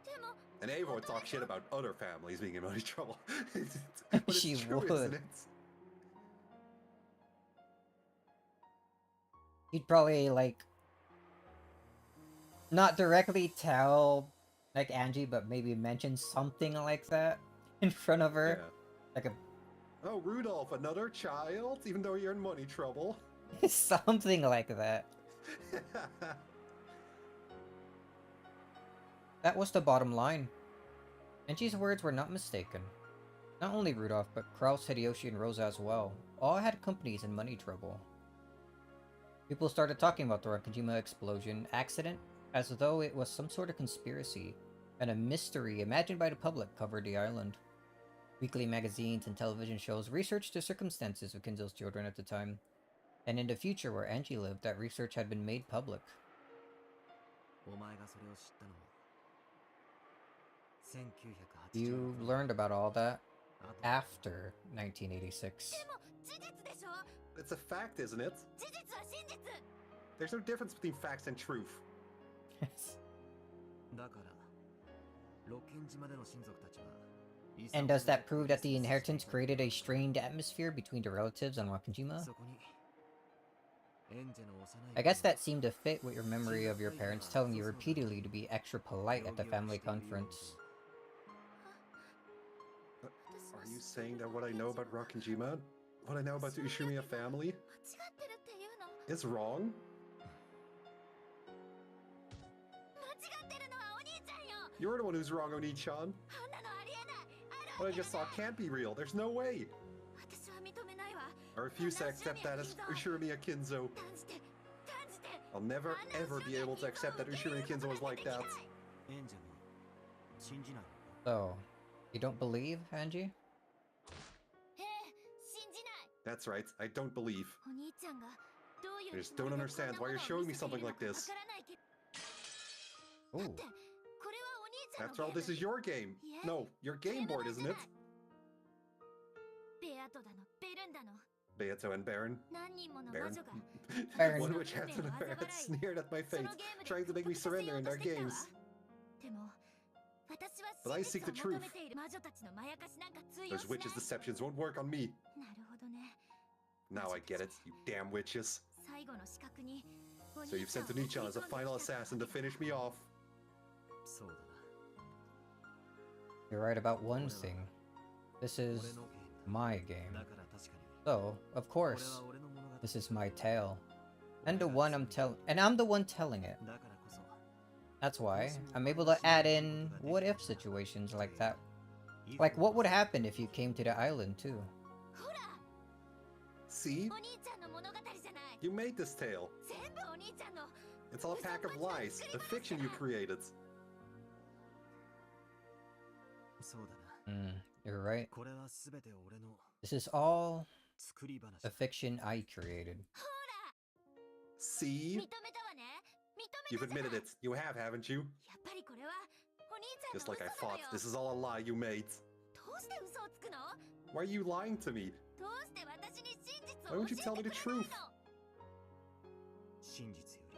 でも and Ava would talk shit about other families being in money trouble. But it's She true, would. isn't it? He'd probably, like, not directly tell, like, Angie, but maybe mention something like that in front of her. Yeah. Like Oh, Rudolph, another child? Even though you're in money trouble? a... something like that. That was the bottom line. Angie's words were not mistaken. Not only Rudolph, but Kraus, Hideyoshi, and Rosa as well. All had companies in money trouble. People started talking about the Rakajima explosion accident as though it was some sort of conspiracy, and a mystery imagined by the public covered the island. Weekly magazines and television shows researched the circumstances of Kinzo's children at the time, and in the future where Angie lived, that research had been made public. お前がそれを知ったのも You 1986 learned about all that あと after 1986. でも事実でしょ It's a fact, isn't it? 事実は真実 There's no difference between facts and truth. だからロッケン島での親族たちは And does that prove that the inheritance created a strained atmosphere between the relatives on Wakajima? そこに園児の幼い I guess that seemed to fit with your memory of your parents telling you repeatedly to be extra polite at the family conference. Are you saying that what I know about Rakanjima, what I know about the Ushumiya family, 間違ってるっていうの is wrong? 間違ってるのはお兄ちゃんよ You're the one who's wrong, Oni-chan. あんなのありえないある What I わけ just が saw ない can't be real. There's no way. 私は認めないわ I refuse to accept that as Ushumiya Kinzo. 断じて断じて I'll never ever be able to accept that Ushumiya Kinzo is like that. 園児が信じない So, you don't believe, Angie? ええ信じない That's right, I don't believe. お兄ちゃんがどういう I just don't understand why you're showing me something like this. わからないけど Ooh. だってこれはお兄ちゃんの After all, this is your game. No, your game board, isn't it? ベアトだのベルンだの Beato and Baron. 何人もの魔 Baron. 女が Baron. One of which had sneered at my そ fate, のゲームで trying to make me 復活させ surrender よう in と their してきたわ games. でも私は But I 真 seek 実 the を truth. 求めている魔女たちのまやかしなんか通用 Those しない witches' deceptions won't work on me. なるほどね Now I get it, you damn witches. 最後の資格に So you've sent Oni-chan as a final assassin to finish me off. そうだな You're right about one thing. This 俺 is のゲーム my だ game. だから確かに So, of これ course, は俺の物語 this is my tale. And I'm the one telling it. だからこそ That's why I'm able to add in what if situations like that. Like what would happen if you came to the island too? ほら See? お兄ちゃんの物語じゃない You made this tale. 全部お兄ちゃんの It's all a pack of lies, a fiction you created. そうだな You're right. これは全て俺の This is all 作り話 a fiction I created. ほら See? 認めたわね認 You've めたじゃ admitted ない it. You have, haven't you? やっぱりこれはお兄ちゃん Just の like I 嘘な thought, のよ this is all a lie you made. どうして嘘をつくの Why are you lying to me? どうして私に真実 Why を won't 教 you え tell me て the くれない truth? の 真実より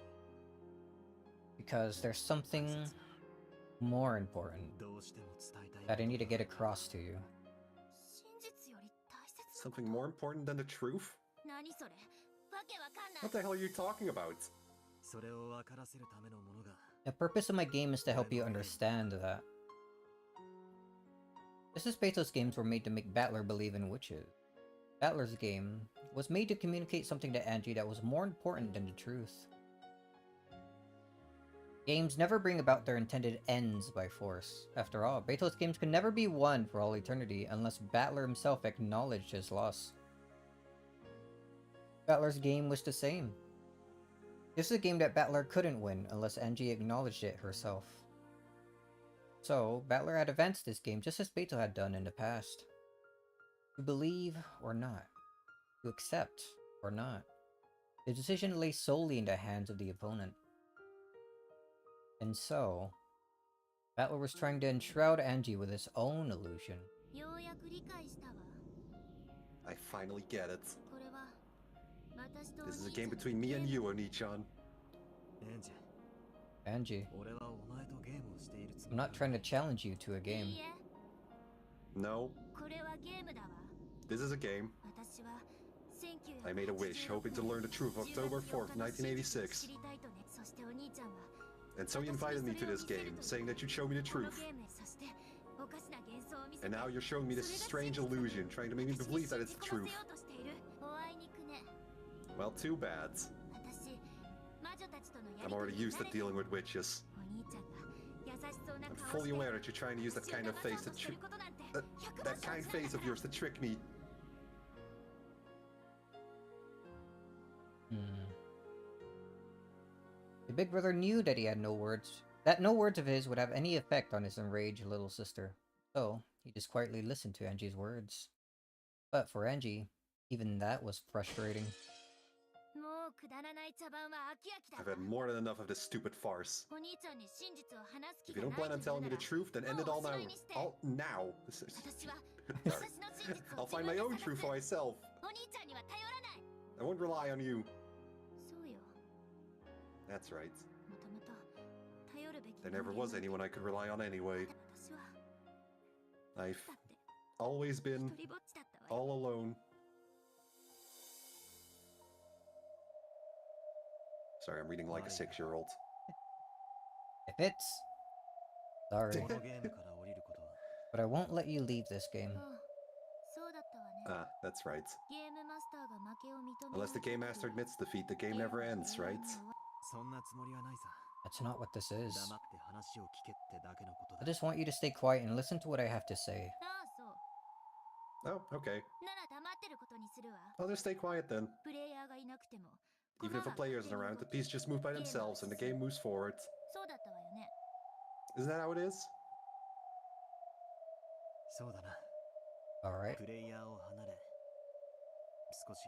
Because there's something more important どうしても伝えたい that I need to get across to you. 真実より大切な Something more important than the truth? 何それわけわかんない What the hell are you talking about? それを分からせるためのものが The purpose of my game is to help you understand that. This is Beto's games were made to make Battler believe in witches. Battler's game was made to communicate something to Angie that was more important than the truth. Games never bring about their intended ends by force. After all, Beto's games could never be won for all eternity unless Battler himself acknowledged his loss. Battler's game was the same. This is a game that Battler couldn't win unless Angie acknowledged it herself. So, Battler had advanced this game just as Beto had done in the past. To believe or not. To accept or not. The decision lay solely in the hands of the opponent. And so, Battler was trying to enshroud Angie with his own illusion. ようやく理解したわ。 I finally get it. これは私とお This is a 兄ちゃ game んの between me and ゲー you, ム Oni-chan. エンジ Angie, 俺はお前とゲームをしているつ I'm も not り trying to challenge you to a い game. いえ、 No, これはゲームだわ。 this is a game. 私は I made a wish, hoping to learn the truth of October 4th, 1986. 知りたいとね。そしてお兄ちゃんは And so you invited me to this game, saying that you'd show me the この truth. ゲームへ、そしておかしな幻想を見せて And now you're showing me this それが strange 真実 illusion, trying to make me 私に believe that 信 it's じ the 込ま truth. せようとしている。おあいにくね。 Well, too bad. 私、魔女たちとのや I'm り already とりに used to 慣れて dealing with witches. お兄ちゃんが優しそうな I'm 顔を fully して aware that you're trying to use that 私を kind of 騙 face そう to とする trick ことなんて that, 100 that kind face of yours to trick me. The big brother knew that he had no words, that no words of his would have any effect on his enraged little sister. So, he just quietly listened to Angie's words. But for Angie, even that was frustrating. もうくだらない茶番は飽き飽きだ I've わ had more than enough of this stupid farce. お兄ちゃんに真実を話す気 If が you な don't い plan on という telling な me ら the truth, then end it all now. All now. 私は Sorry. 私の真実を I'll 自 find 分 my で own 探 truth す for myself. お兄ちゃんには頼らない I won't rely on you. そうよ That's right. もともと頼るべき There never was anyone I could rely on anyway. 私は I've だって always 一 been 人ぼっちだったわよ all alone. Sorry, I'm reading like a 6-year-old. If it's... Sorry, このゲームから降りることは but I won't let you leave this game. ああそうだったわね Ah, that's right. ゲームマスターが負けを認め Unless the game master admits defeat, the game never ends, right? そんなつもりはないさ That's not what this is. 黙って話を聞けってだけのこと I だ just want you to stay quiet and listen to what I have to say. ああそう Oh, okay. なら黙ってることにするわ I'll just stay quiet then. プレイヤーがいなくても Even if a player isn't around, the pieces just move by themselves and the game moves forward. そうだったわよね Isn't that how it is? そうだな Alright. プレイヤーを離れ少し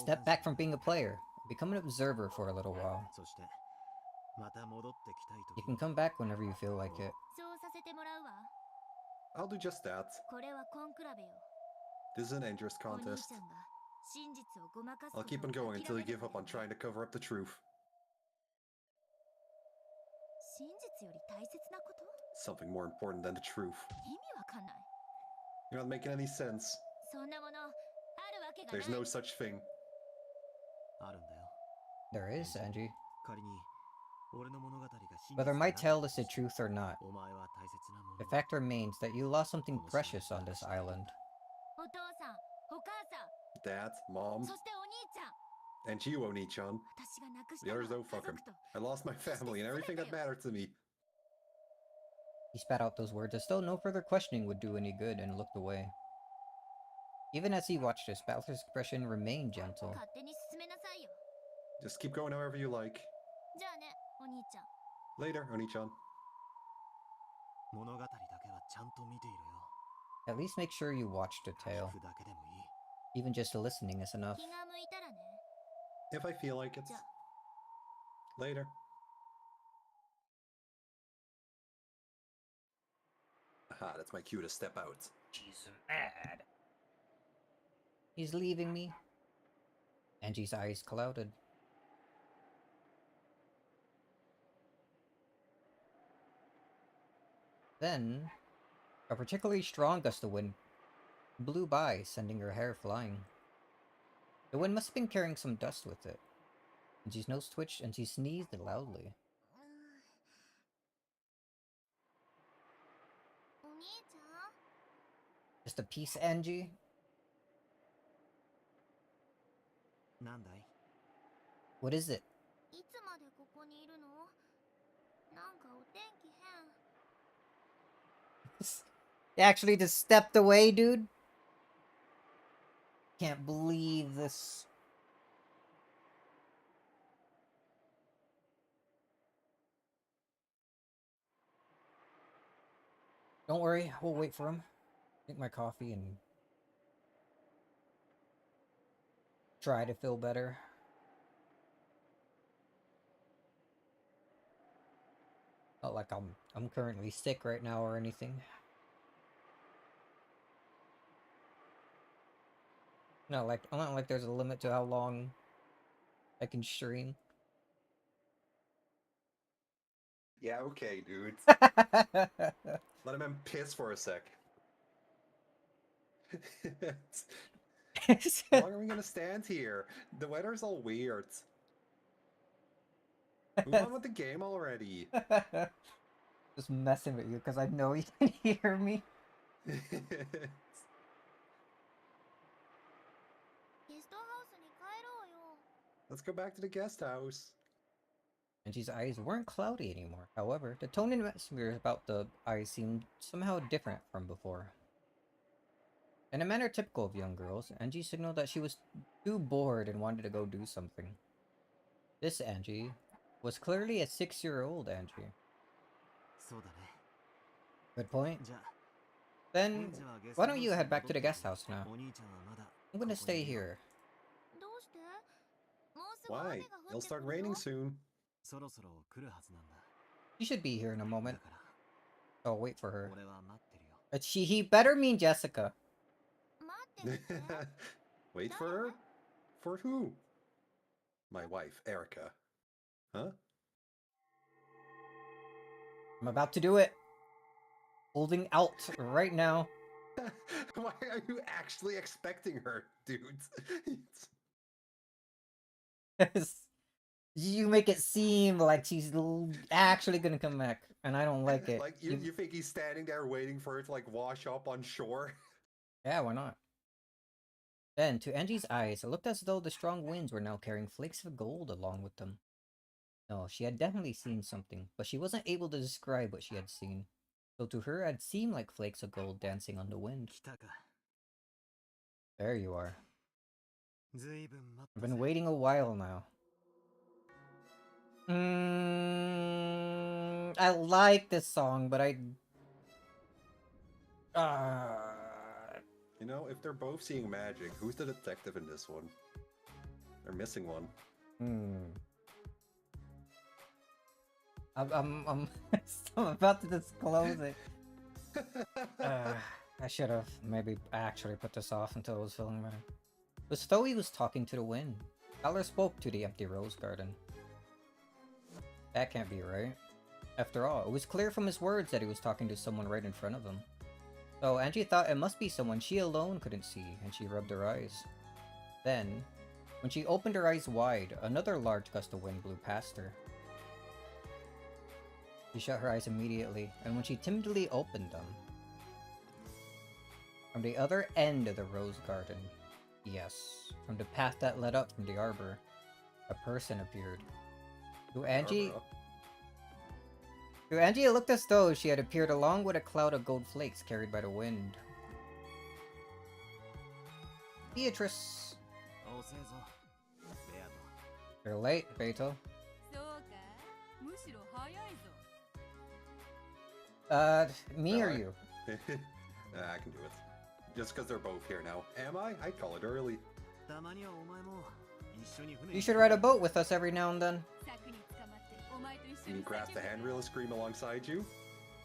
Step back from being a player. Become an observer for a little while. そしてまた戻ってきたい You 時 can come back whenever you feel like it. そうさせてもらうわ I'll do just that. これはコンクラベよ This is an endless お兄 contest. ちゃんが真実をごまかす I'll ことを keep on going until you 諦め give up on たわよ trying to cover up the truth. 真実より大切なこと Something more important than the truth. 意味わかんない You're not making any sense. そんなものあるわけがない There's no such thing. あるんだよ There is, Angie. 仮に俺の物語が真実 Whether だ my な tale is the truth or not, お前は大切なも the の fact remains that you lost something precious on this island. お父さんお母さん Dad, Mom, そしてお兄ちゃん and you, Oni-chan. 私がなくし The たの others は don't 家 fuck 'em. 族と I lost my family and everything that mattered to me. He spat out those words as though no further questioning would do any good and looked away. Even as he watched us, Battler's expression remained gentle. 勝手に進めなさいよ Just keep going however you like. じゃあねお兄ちゃん Later, Oni-chan. 物語だけはちゃんと見ていろよ At least make sure you watch the tale. 聞くだけでもいい Even just listening is enough. 気が向いたらね If I feel like it. Ja. Later. Aha, that's my cue to step out. She's mad. He's leaving me. Angie's eyes clouded. Then, a particularly strong gust of wind blew by, sending her hair flying. The wind must have been carrying some dust with it. Angie's nose twitched and she sneezed loudly. お兄ちゃん Just a piece, Angie? なんだい What is it? いつまでここにいるのなんかお天気変 They actually just stepped away, dude? Can't believe this. Don't worry, we'll wait for him. Drink my coffee and try to feel better. Not like I'm currently sick right now or anything. Not like there's a limit to how long I can stream. Yeah, okay, dude. Let him piss for a sec. How long are we gonna stand here? The weather's all weird. Move on with the game already. Just messing with you because I know you can hear me. ゲストハウスに帰ろうよ。 Let's go back to the guest house. Angie's eyes weren't cloudy anymore. However, the tone and atmosphere about the eyes seemed somehow different from before. In a manner typical of young girls, Angie signaled that she was too bored and wanted to go do something. This Angie was clearly a 6-year-old Angie. そうだね。 Good point. じゃあ、 Then, 現地はゲス why トハウ don't ス you に head back to 戻 the って guest house now? お兄ちゃんはまだ I'm ここ gonna に stay いるよ。 here. どうしてもうすぐ雨 Why? が降 It'll ってく start る raining よ。 soon. そろそろ来るはずなんだ。 You should be here in a だ moment. から Oh, wait for her. 俺は待ってるよ。 But he better mean Jessica. 待ってるって Wait for her? For who? My wife, Erica. Huh? I'm about to do it. Holding out right now. Why are you actually expecting her, dude? You make it seem like she's actually gonna come back, and I don't like it. Like you think he's standing there waiting for her to like wash up on shore? Yeah, why not? Then, to Angie's eyes, it looked as though the strong winds were now carrying flakes of gold along with them. No, she had definitely seen something, but she wasn't able to describe what she had seen. So to her, it seemed like flakes of gold dancing on the wind. 来たか。 There you are. ずいぶん待っ I've たぜ。 been waiting a while now. I like this song, but You know, if they're both seeing magic, who's the detective in this one? They're missing one. I'm about to disclose it. I should have maybe actually put this off until I was feeling better. But Stowe was talking to the wind. Tyler spoke to the empty rose garden. That can't be right. After all, it was clear from his words that he was talking to someone right in front of him. So Angie thought it must be someone she alone couldn't see, and she rubbed her eyes. Then, when she opened her eyes wide, another large gust of wind blew past her. She shut her eyes immediately, and when she timidly opened them, from the other end of the rose garden, yes, from the path that led up from the arbor, a person appeared. To Angie, it looked as though she had appeared along with a cloud of gold flakes carried by the wind. Beatrice. 遅いぞ。ベアト。 You're late, Beto. そうかむしろ早いぞ。 Me or you? I can do it. Just because they're both here now. Am I? I'd call it early. たまにはお前も一緒に船 You に should ride a boat with us every now and then. 柵に捕まってお前と一緒 You に grasp the handrail and scream alongside you?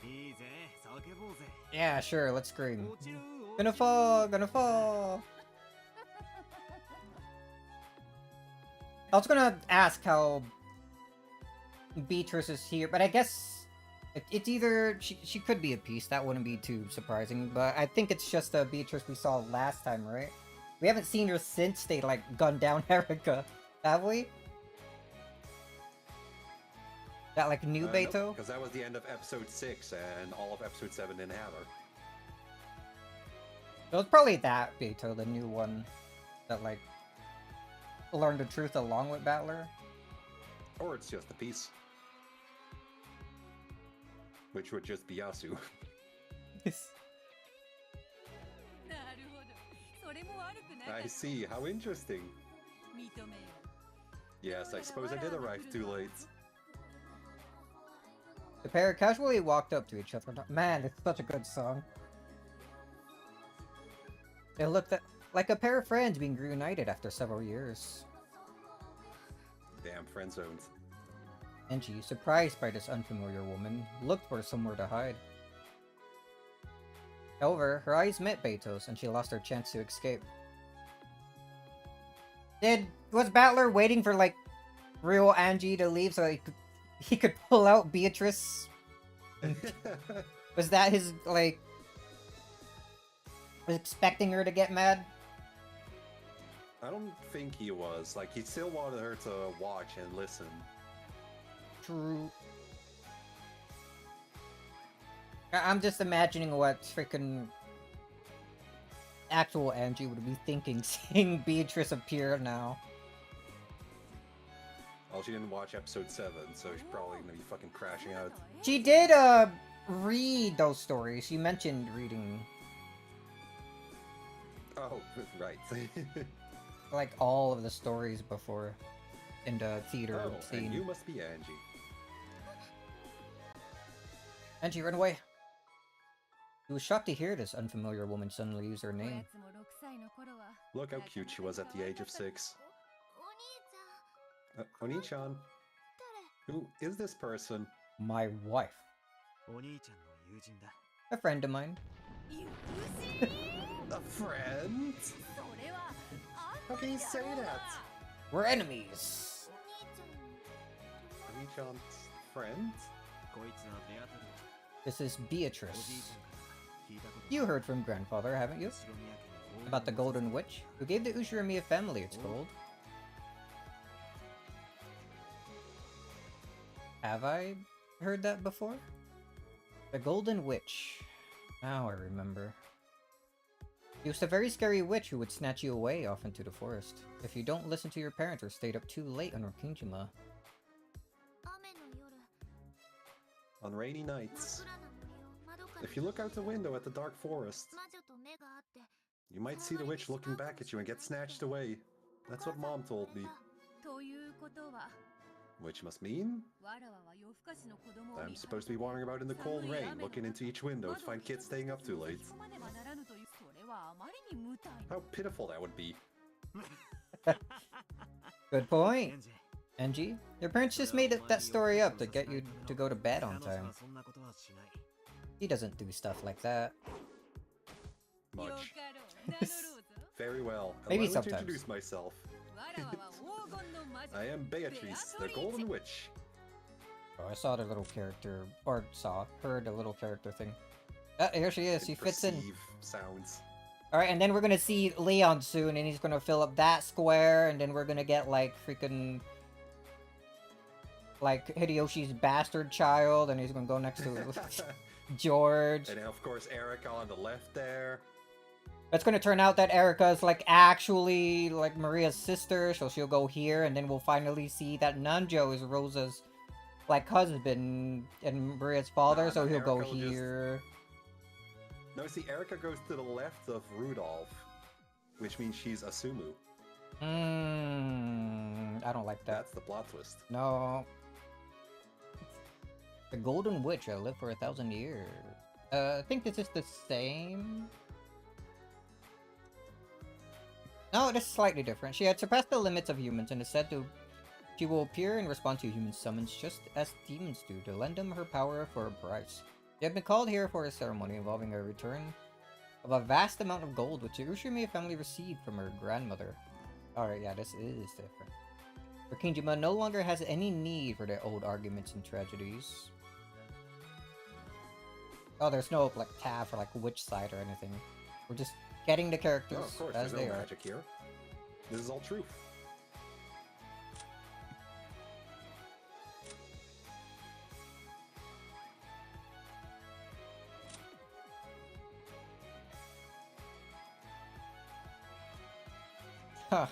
いいぜ、叫ぼうぜ。 Yeah, sure, let's scream. 落ちる Gonna fall, gonna fall. I was gonna ask how Beatrice is here, but I guess it's either she could be a piece. That wouldn't be too surprising, but I think it's just the Beatrice we saw last time, right? We haven't seen her since they like gunned down Erica, have we? That like new Beto? Because that was the end of episode 6, and all of episode 7 didn't have her. It was probably that Beto, the new one, that like learned the truth along with Battler. Or it's just a piece. Which would just be Yasu. なるほどそれも悪くなかった I see, how interesting. 認めよ Yes, I suppose I did arrive too late. The pair casually walked up to each other. Man, it's such a good song. It looked like a pair of friends being reunited after several years. Damn, friend zones. Angie, surprised by this unfamiliar woman, looked for somewhere to hide. However, her eyes met Beto's and she lost her chance to escape. Was Battler waiting for, like, real Angie to leave so he could pull out Beatrice? Was that his, like... Was expecting her to get mad? I don't think he was. Like, he still wanted her to watch and listen. True. I'm just imagining what freaking actual Angie would be thinking seeing Beatrice appear now. Well, she didn't watch episode 7, so she's probably gonna be fucking crashing out. She did, read those stories. You mentioned reading, Oh, right. like, all of the stories before in the theater Oh, scene. and you must be Angie. Angie, run away! He was shocked to hear this unfamiliar woman suddenly use her name. Look how cute she was at the age of 6. お兄ちゃん Oni-chan, who is this person? My wife. お兄ちゃんの友人だ。 A friend of mine. 友人 A friend? それはあ How can you say that? We're enemies! お兄ちゃん Oni-chan's friend? こいつはベアトル。 This is おじい Beatrice. ちゃんから聞いたこと You heard from grandfather, haven't you? 後ろ宮家の About the Golden Witch, who gave the Ushiramiya family its gold. Have I heard that before? The Golden Witch. Now I remember. She was a very scary witch who would snatch you away off into the forest if you don't listen to your parents or stayed up too late on Rokijima. 雨の夜 On rainy 真っ nights, 暗な森を窓から if you look out the window at the dark forest, 魔女と目が合って you might see the witch looking back at you and get snatched away. That's what Mom told me. ということは Which must mean わらわは夜更かしの子供を I'm supposed to be wandering about in the cold rain, looking into each window to find kids staying up too late. それはあまりに無体 How pitiful that would be. Good point, エンジ Angie. Your parents just made that story up to get you to go to bed on 彼女 time. はそんなことはしない。 He doesn't do stuff like that. Much. よかろう名乗ろうぞ Very well. Maybe Allow me to sometimes. introduce myself. わらわは黄金の魔女 I am Beatrice, the Golden Witch. Oh, I saw the little character, or heard a little character thing. Here she is. She fits in. Perceive sounds. All right, and then we're gonna see Leon soon, and he's gonna fill up that square, and then we're gonna get like freaking like Hideyoshi's bastard child, and he's gonna go next to George. And of course, Erica on the left there. It's gonna turn out that Erica is like actually like Maria's sister, so she'll go here, and then we'll finally see that Nanjo is Rosa's like husband and Maria's father, Nah, so nah, he'll go Erica will just- here. No, see, Erica goes to the left of Rudolph, which means she's Asumu. I don't like that. That's the plot twist. No. The Golden Witch that lived for 1,000 years. I think this is the same. No, it is slightly different. She had surpassed the limits of humans and is said to... She will appear and respond to human summons just as demons do to lend them her power for a price. She had been called here for a ceremony involving a return of a vast amount of gold which the Ushirimiya family received from her grandmother. Alright, yeah, this is different. Rokijima no longer has any need for the old arguments and tragedies. Oh, there's no like tab for like which side or anything. We're just getting the characters No, of course, as there's they no are. magic here. This is all truth. Huh.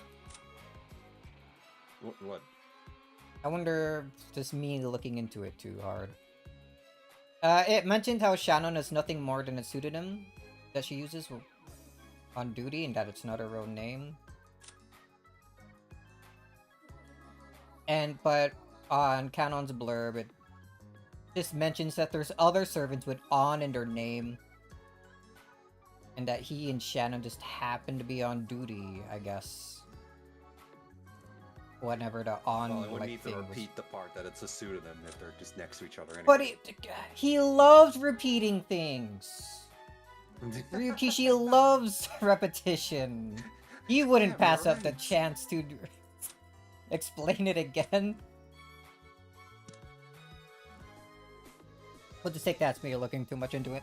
What? I wonder if this me looking into it too hard. It mentioned how Shannon is nothing more than a pseudonym that she uses on duty and that it's not her own name. But on Canon's blurb, This mentions that there's other servants with on in their name. And that he and Shannon just happened to be on duty, I guess. Whenever the on Well, we like need to thing was. repeat the part that it's a pseudonym if they're just next to each other anyway. But he loves repeating things. Ryukishi loves repetition. He wouldn't Yeah, pass you're up the right. chance to explain it again. We'll just take that as me looking too much into it.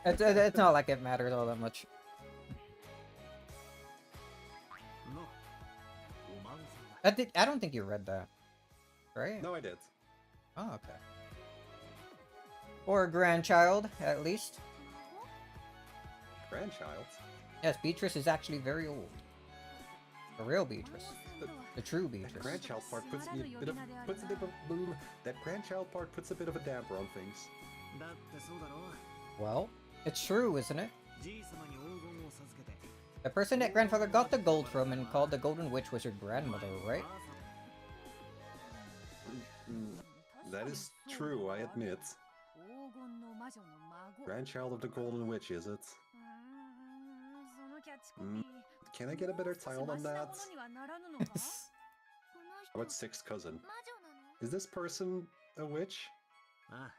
It's not like it matters all that much. のお孫さんだ I don't think you read that, right? No, I did. Oh, okay. Or a grandchild, at least. Grandchild? Yes, Beatrice is actually very old. The real Beatrice. The true That Beatrice. grandchild part puts me a bit of that grandchild part puts a bit of a damper on things. だってそうだろ Well, it's true, isn't it? じい様に黄金を授けて The person that grandfather got the gold from and called the Golden Witch was your grandmother, right? That is true, I admit. Grandchild of the Golden Witch, is it? Can I get a better title on that? How about sixth cousin? Is this person a witch? ああ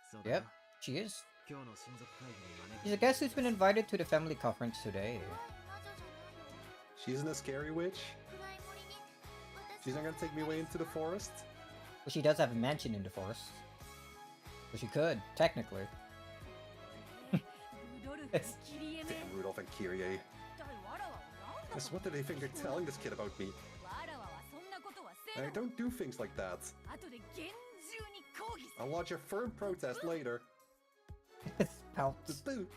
そうだな Yep, she is. 今日の親族会議に招 She's a guest who's been invited to the family conference today. She's a scary witch? She's not gonna take me away into the forest? Well, she does have a mansion in the forest. So she could, technically. Damn Rudolph and Kyrie. Yes, what do they think they're telling this kid about me? I don't do things like that. I'll lodge a firm protest later. Pout. Boo.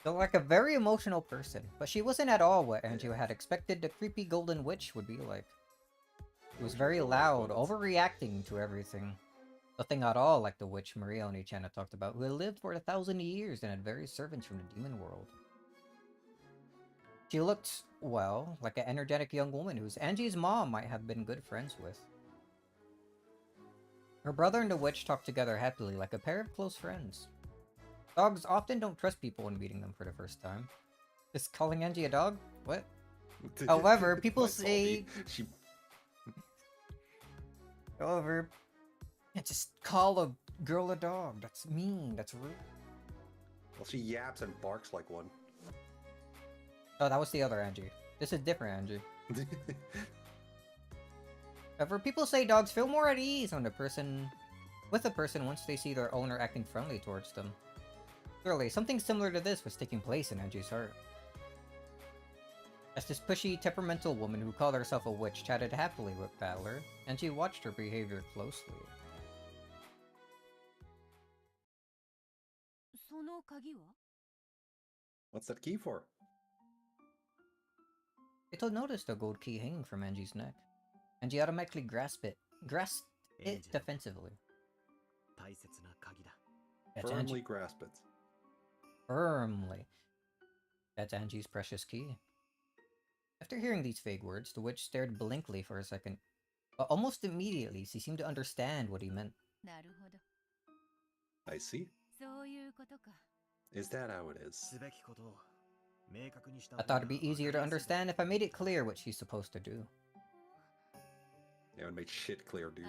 So like a very emotional person, but she wasn't at all what Andrew had expected the creepy golden witch would be like. She was very loud, overreacting to everything. Nothing at all like the witch Maria Oni-chan had talked about, who had lived for 1,000 years and had various servants from the demon world. She looked, well, like an energetic young woman whose Angie's mom might have been good friends with. Her brother and the witch talked together happily like a pair of close friends. Dogs often don't trust people when meeting them for the first time. Just calling Angie a dog? What? However, people My say... Salty. However... Yeah, just call a girl a dog. That's mean. That's rude. Well, she yaps and barks like one. Oh, that was the other Angie. This is different Angie. However, people say dogs feel more at ease when with a person once they see their owner acting friendly towards them. Clearly, something similar to this was taking place in Angie's heart. As this pushy, temperamental woman who called herself a witch chatted happily with Battler, Angie watched her behavior closely. What's that key for? Ito noticed a gold key hanging from Angie's neck. Angie automatically grasped it defensively. 大切な鍵だ That's Firmly Angie. grasp it. Firmly. That's Angie's precious key. After hearing these vague words, the witch stared blankly for a second. But almost immediately, she seemed to understand what he meant. I see. Is that how it is? すべきことを明確にした I thought it'd be easier to understand if I made it clear what she's supposed to do. You haven't made shit clear, dude.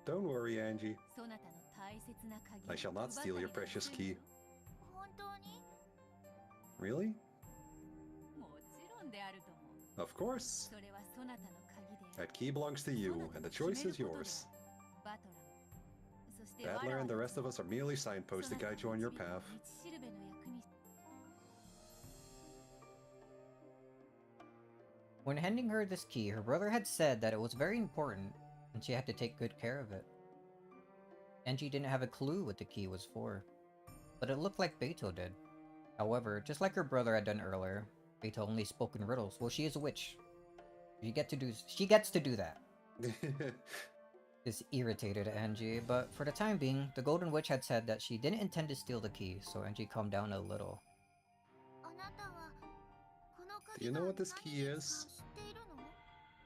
Don't worry, Angie. I shall not steal your precious key. Really? Of course. That key belongs to you, and the choice is yours. Battler and the rest of us are merely signposts to guide you on your path. When handing her this key, her brother had said that it was very important, and she had to take good care of it. Angie didn't have a clue what the key was for, but it looked like Beto did. However, just like her brother had done earlier, Beto only spoke in riddles. Well, she is a witch. She gets to do that. This irritated Angie, but for the time being, the Golden Witch had said that she didn't intend to steal the key, so Angie calmed down a little. Do you know what this key is?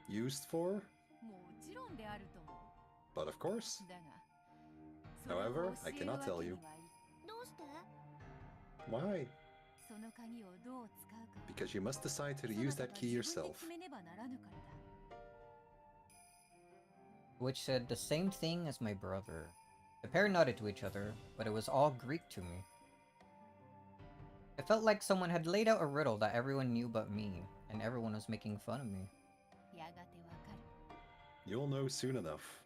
Used for? であると思う。 But of course. だが、それを However, 教 I える cannot わ tell けに you. はいか どうして？ Why? その鍵をどう使うかは Because you must decide to そ use なた that が key 自分で yourself. 決めねばならぬからだ。 Which said the same thing as my brother. The pair nodded to each other, but it was all Greek to me. It felt like someone had laid out a riddle that everyone knew but me, and everyone was making fun of me. やがてわかる。 You'll know soon enough.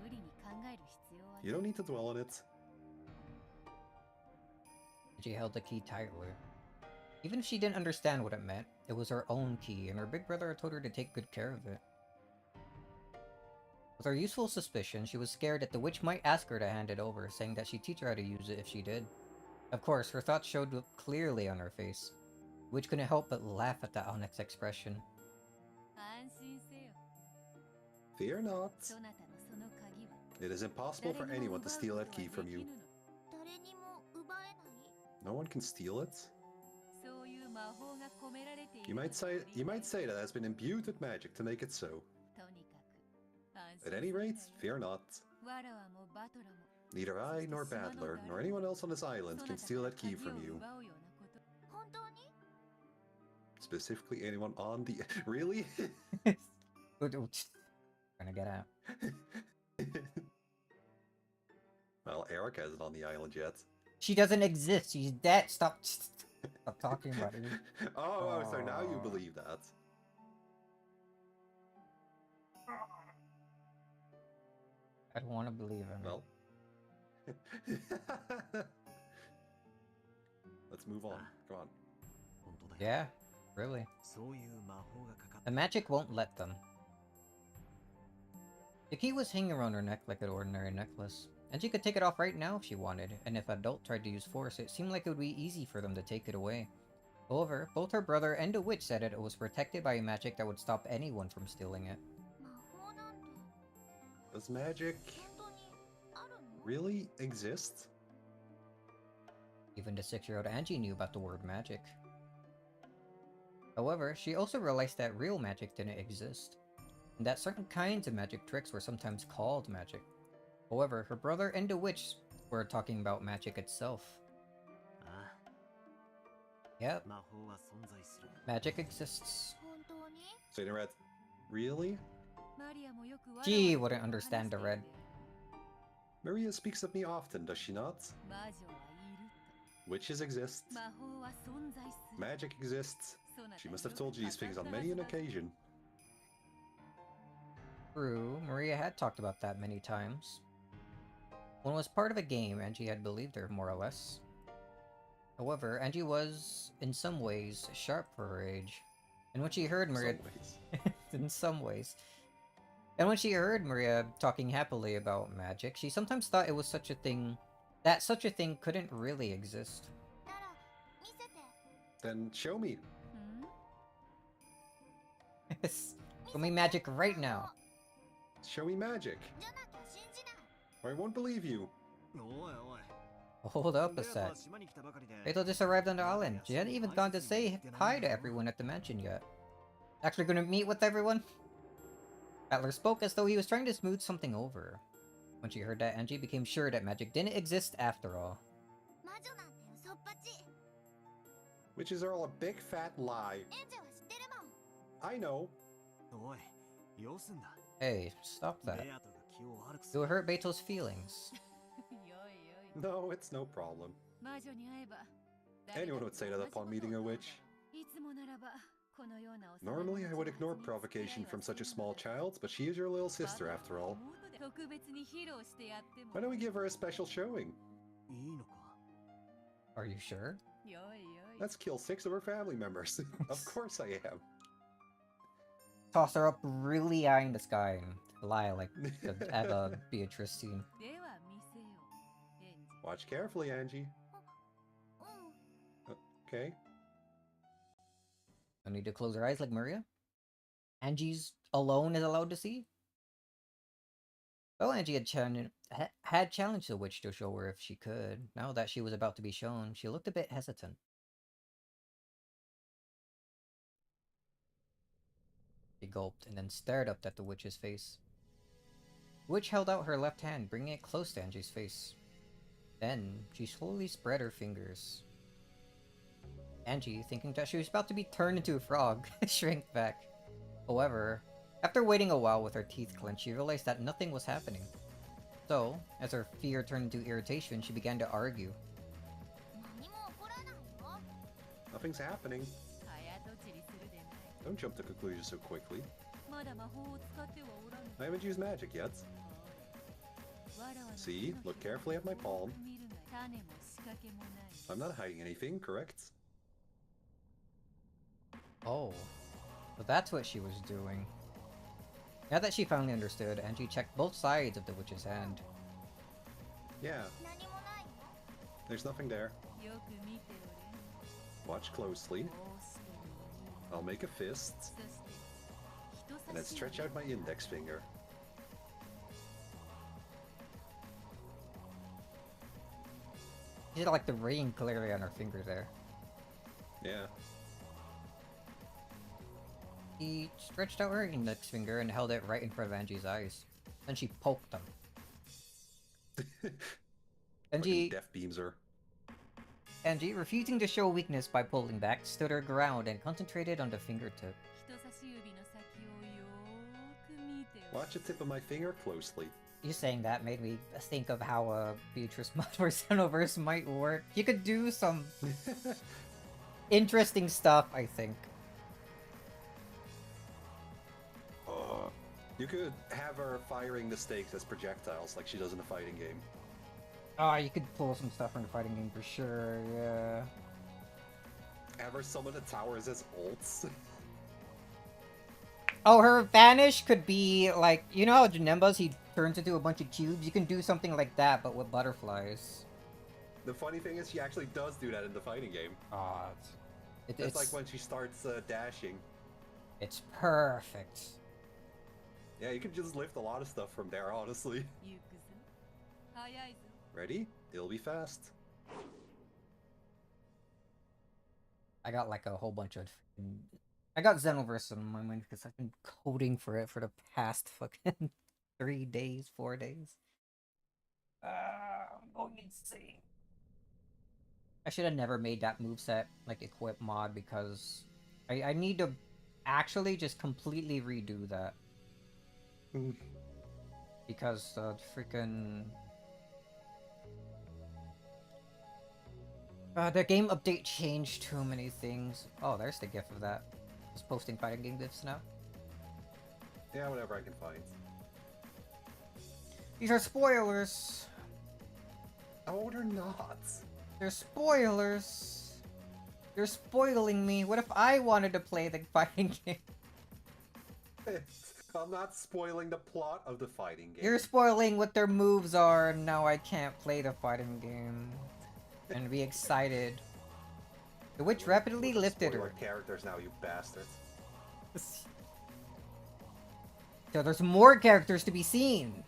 無理に考える必要はない。 You don't need to dwell on it. She held the key tightly. Even if she didn't understand what it meant, it was her own key, and her big brother told her to take good care of it. With her useful suspicion, she was scared that the witch might ask her to hand it over, saying that she'd teach her how to use it if she did. Of course, her thoughts showed clearly on her face. The witch couldn't help but laugh at the Onyx expression. 安心せよ。 Fear not. そなたのその鍵は It is impossible 誰 for にも anyone 奪 to う steal ことは that で key き from ぬ you. の。 誰にも奪えない？ No one can steal it. そういう魔法が込められている You の might で say あり you might say that it has been imbued with magic to make it so. とにかく安 At 心 any せ rate, よ。 fear not. わらわもバトラも Neither I nor Badler nor anyone else on this island そ can なた steal から that key 鍵を from you. 奪うようなこと。 本当に？ Specifically, anyone on the really? Trying to get out. Well, Eric hasn't on the island yet. She doesn't exist. She's dead. Stop talking about it. Oh, so now you Aw. believe that. I don't want to believe him. Well. Let's move on. Come on. 本当だよ。 Yeah, really. そういう魔法がかかっ The magic won't let them. The key was hanging around her neck like an ordinary necklace, and she could take it off right now if she wanted, and if an adult tried to use force, it seemed like it would be easy for them to take it away. However, both her brother and the witch said it was protected by a magic that would stop anyone from stealing it. 魔法なんて Does magic 本当にあるの？ really exist? Even the 6-year-old Angie knew about the word magic. However, she also realized that real magic didn't exist, and that certain kinds of magic tricks were sometimes called magic. However, her brother and the witch were talking about magic itself. あ Yep, あ、魔法は存在する。 magic exists. 本当に？ So you read, really? マリアもよくわらわら She と wouldn't 話して understand the い red. て Maria speaks of me often, does she not? 魔女はいる Witches exist. と。魔法は存在する。 Magic exists. そなた She に must have よ told く you these things 語 on ったは many ず an だ。 occasion. True, Maria had talked about that many times. When it was part of a game, Angie had believed her, more or less. However, Angie was, in some ways, sharp for her age. And when she heard Maria... Some ways. in some ways. And when she heard Maria talking happily about magic, she sometimes thought it was such a thing... that such a thing couldn't really exist. なら見せて。 Then show me. うん Show me magic right now. Show me magic. じゃなきゃ信じない。 Or I won't believe you. おいおい。 Hold up a ベアとは sec. 島に来たばかりで Beto just arrived on the island. She hadn't even gone to say hi to everyone at the mansion yet. Actually gonna meet with everyone? Battler spoke as though he was trying to smooth something over. When she heard that, Angie became sure that magic didn't exist after all. 魔女なんて嘘っぱち。 Witches are all a big fat lie. エンジェは知ってるもん。 I know. おい、よすんだ。 Hey, stop that. ベアとが気を悪くす It る will hurt Beto's feelings. よいよい。 No, it's no problem. 魔女に会えば Anyone would say that upon meeting a witch. いつもならばこのような幼 Normally, I would 馴染 ignore に provocation 付き合いは from such a せん small が child, but she is your little sister after all. 特別に披露してやっても Why don't we give her a special showing? いいのか Are you sure? よいよい。 Let's kill 6 of her family members. Of course I am. Toss her up really high in the sky and fly like the Eva Beatrice scene. では見せよう。エンジ Watch carefully, Angie. うん。 Okay. No need to close her eyes like Maria. Angie's alone is allowed to see. Well, Angie had challenged the witch to show her if she could. Now that she was about to be shown, she looked a bit hesitant. She gulped and then stared up at the witch's face. Witch held out her left hand, bringing it close to Angie's face. Then, she slowly spread her fingers. Angie, thinking that she was about to be turned into a frog, shrank back. However, after waiting a while with her teeth clenched, she realized that nothing was happening. So, as her fear turned into irritation, she began to argue. 何も起こらないよ。 Nothing's happening. 早とちりするでない Don't jump to conclusions so quickly. まだ魔法を使ってはおらぬ I haven't used magic yet. わらわの See? Look carefully at my palm. 見るが種も仕掛けもない I'm not hiding anything, correct? Oh, so that's what she was doing. Now that she finally understood, Angie checked both sides of the witch's hand. Yeah, 何もないよ。 there's nothing there. よく見ておれ Watch closely. こうして右 I'll make a fist, そして人 and then 差し stretch out my index finger. She had like the ring clearly on her finger there. Yeah. She stretched out her index finger and held it right in front of Angie's eyes. Then she poked them. Angie, Death beams her. Angie, refusing to show weakness by pulling back, stood her ground and concentrated on the fingertip. 人差し指の先をよーく見ておれ Watch the tip of my finger closely. You saying that made me think of how Beatrice mod or Xenoverse might work. You could do some interesting stuff, I think. You could have her firing the stakes as projectiles like she does in a fighting game. Oh, you could pull some stuff from the fighting game for sure, yeah. Have her summon the towers as ults. Oh, her vanish could be like, you know how Janemba's he turns into a bunch of cubes? You can do something like that, but with butterflies. The funny thing is she actually does do that in the fighting game. Ah, It's like when she starts dashing. It's perfect. Yeah, you can just lift a lot of stuff from there, honestly. 行くぞ早いぞ Ready? It'll be fast. I got like a whole bunch of... I got Xenoverse on my mind because I've been coding for it for the past fucking 3 days, 4 days. I'm going insane. I should have never made that moveset, like, equip mod because I need to actually just completely redo that. Because freaking... the game update changed too many things. Oh, there's the gif of that. Just posting fighting game gifs now. Yeah, whatever I can find. These are spoilers. Oh, they're not. They're spoilers. You're spoiling me. What if I wanted to play the fighting game? I'm not spoiling the plot of the fighting game. You're spoiling what their moves are, and now I can't play the fighting game. And be excited. The witch rapidly lifted her. Characters now, you bastards. So there's more characters to be seen.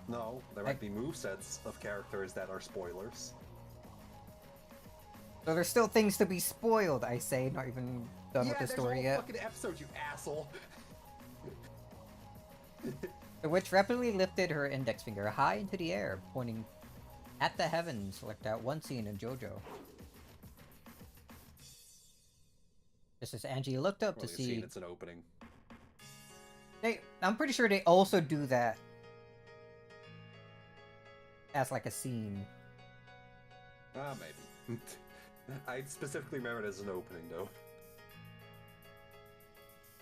No, there might be movesets of characters that are spoilers. So there's still things to be spoiled, I say, not even done with the story there's a whole yet. fucking episode, you asshole. The witch rapidly lifted her index finger high into the air, pointing at the heavens like that one scene in JoJo. Just as Angie looked up to see... It's an opening. I'm pretty sure they also do that as like a scene. Ah, maybe. I specifically remember it as an opening, though.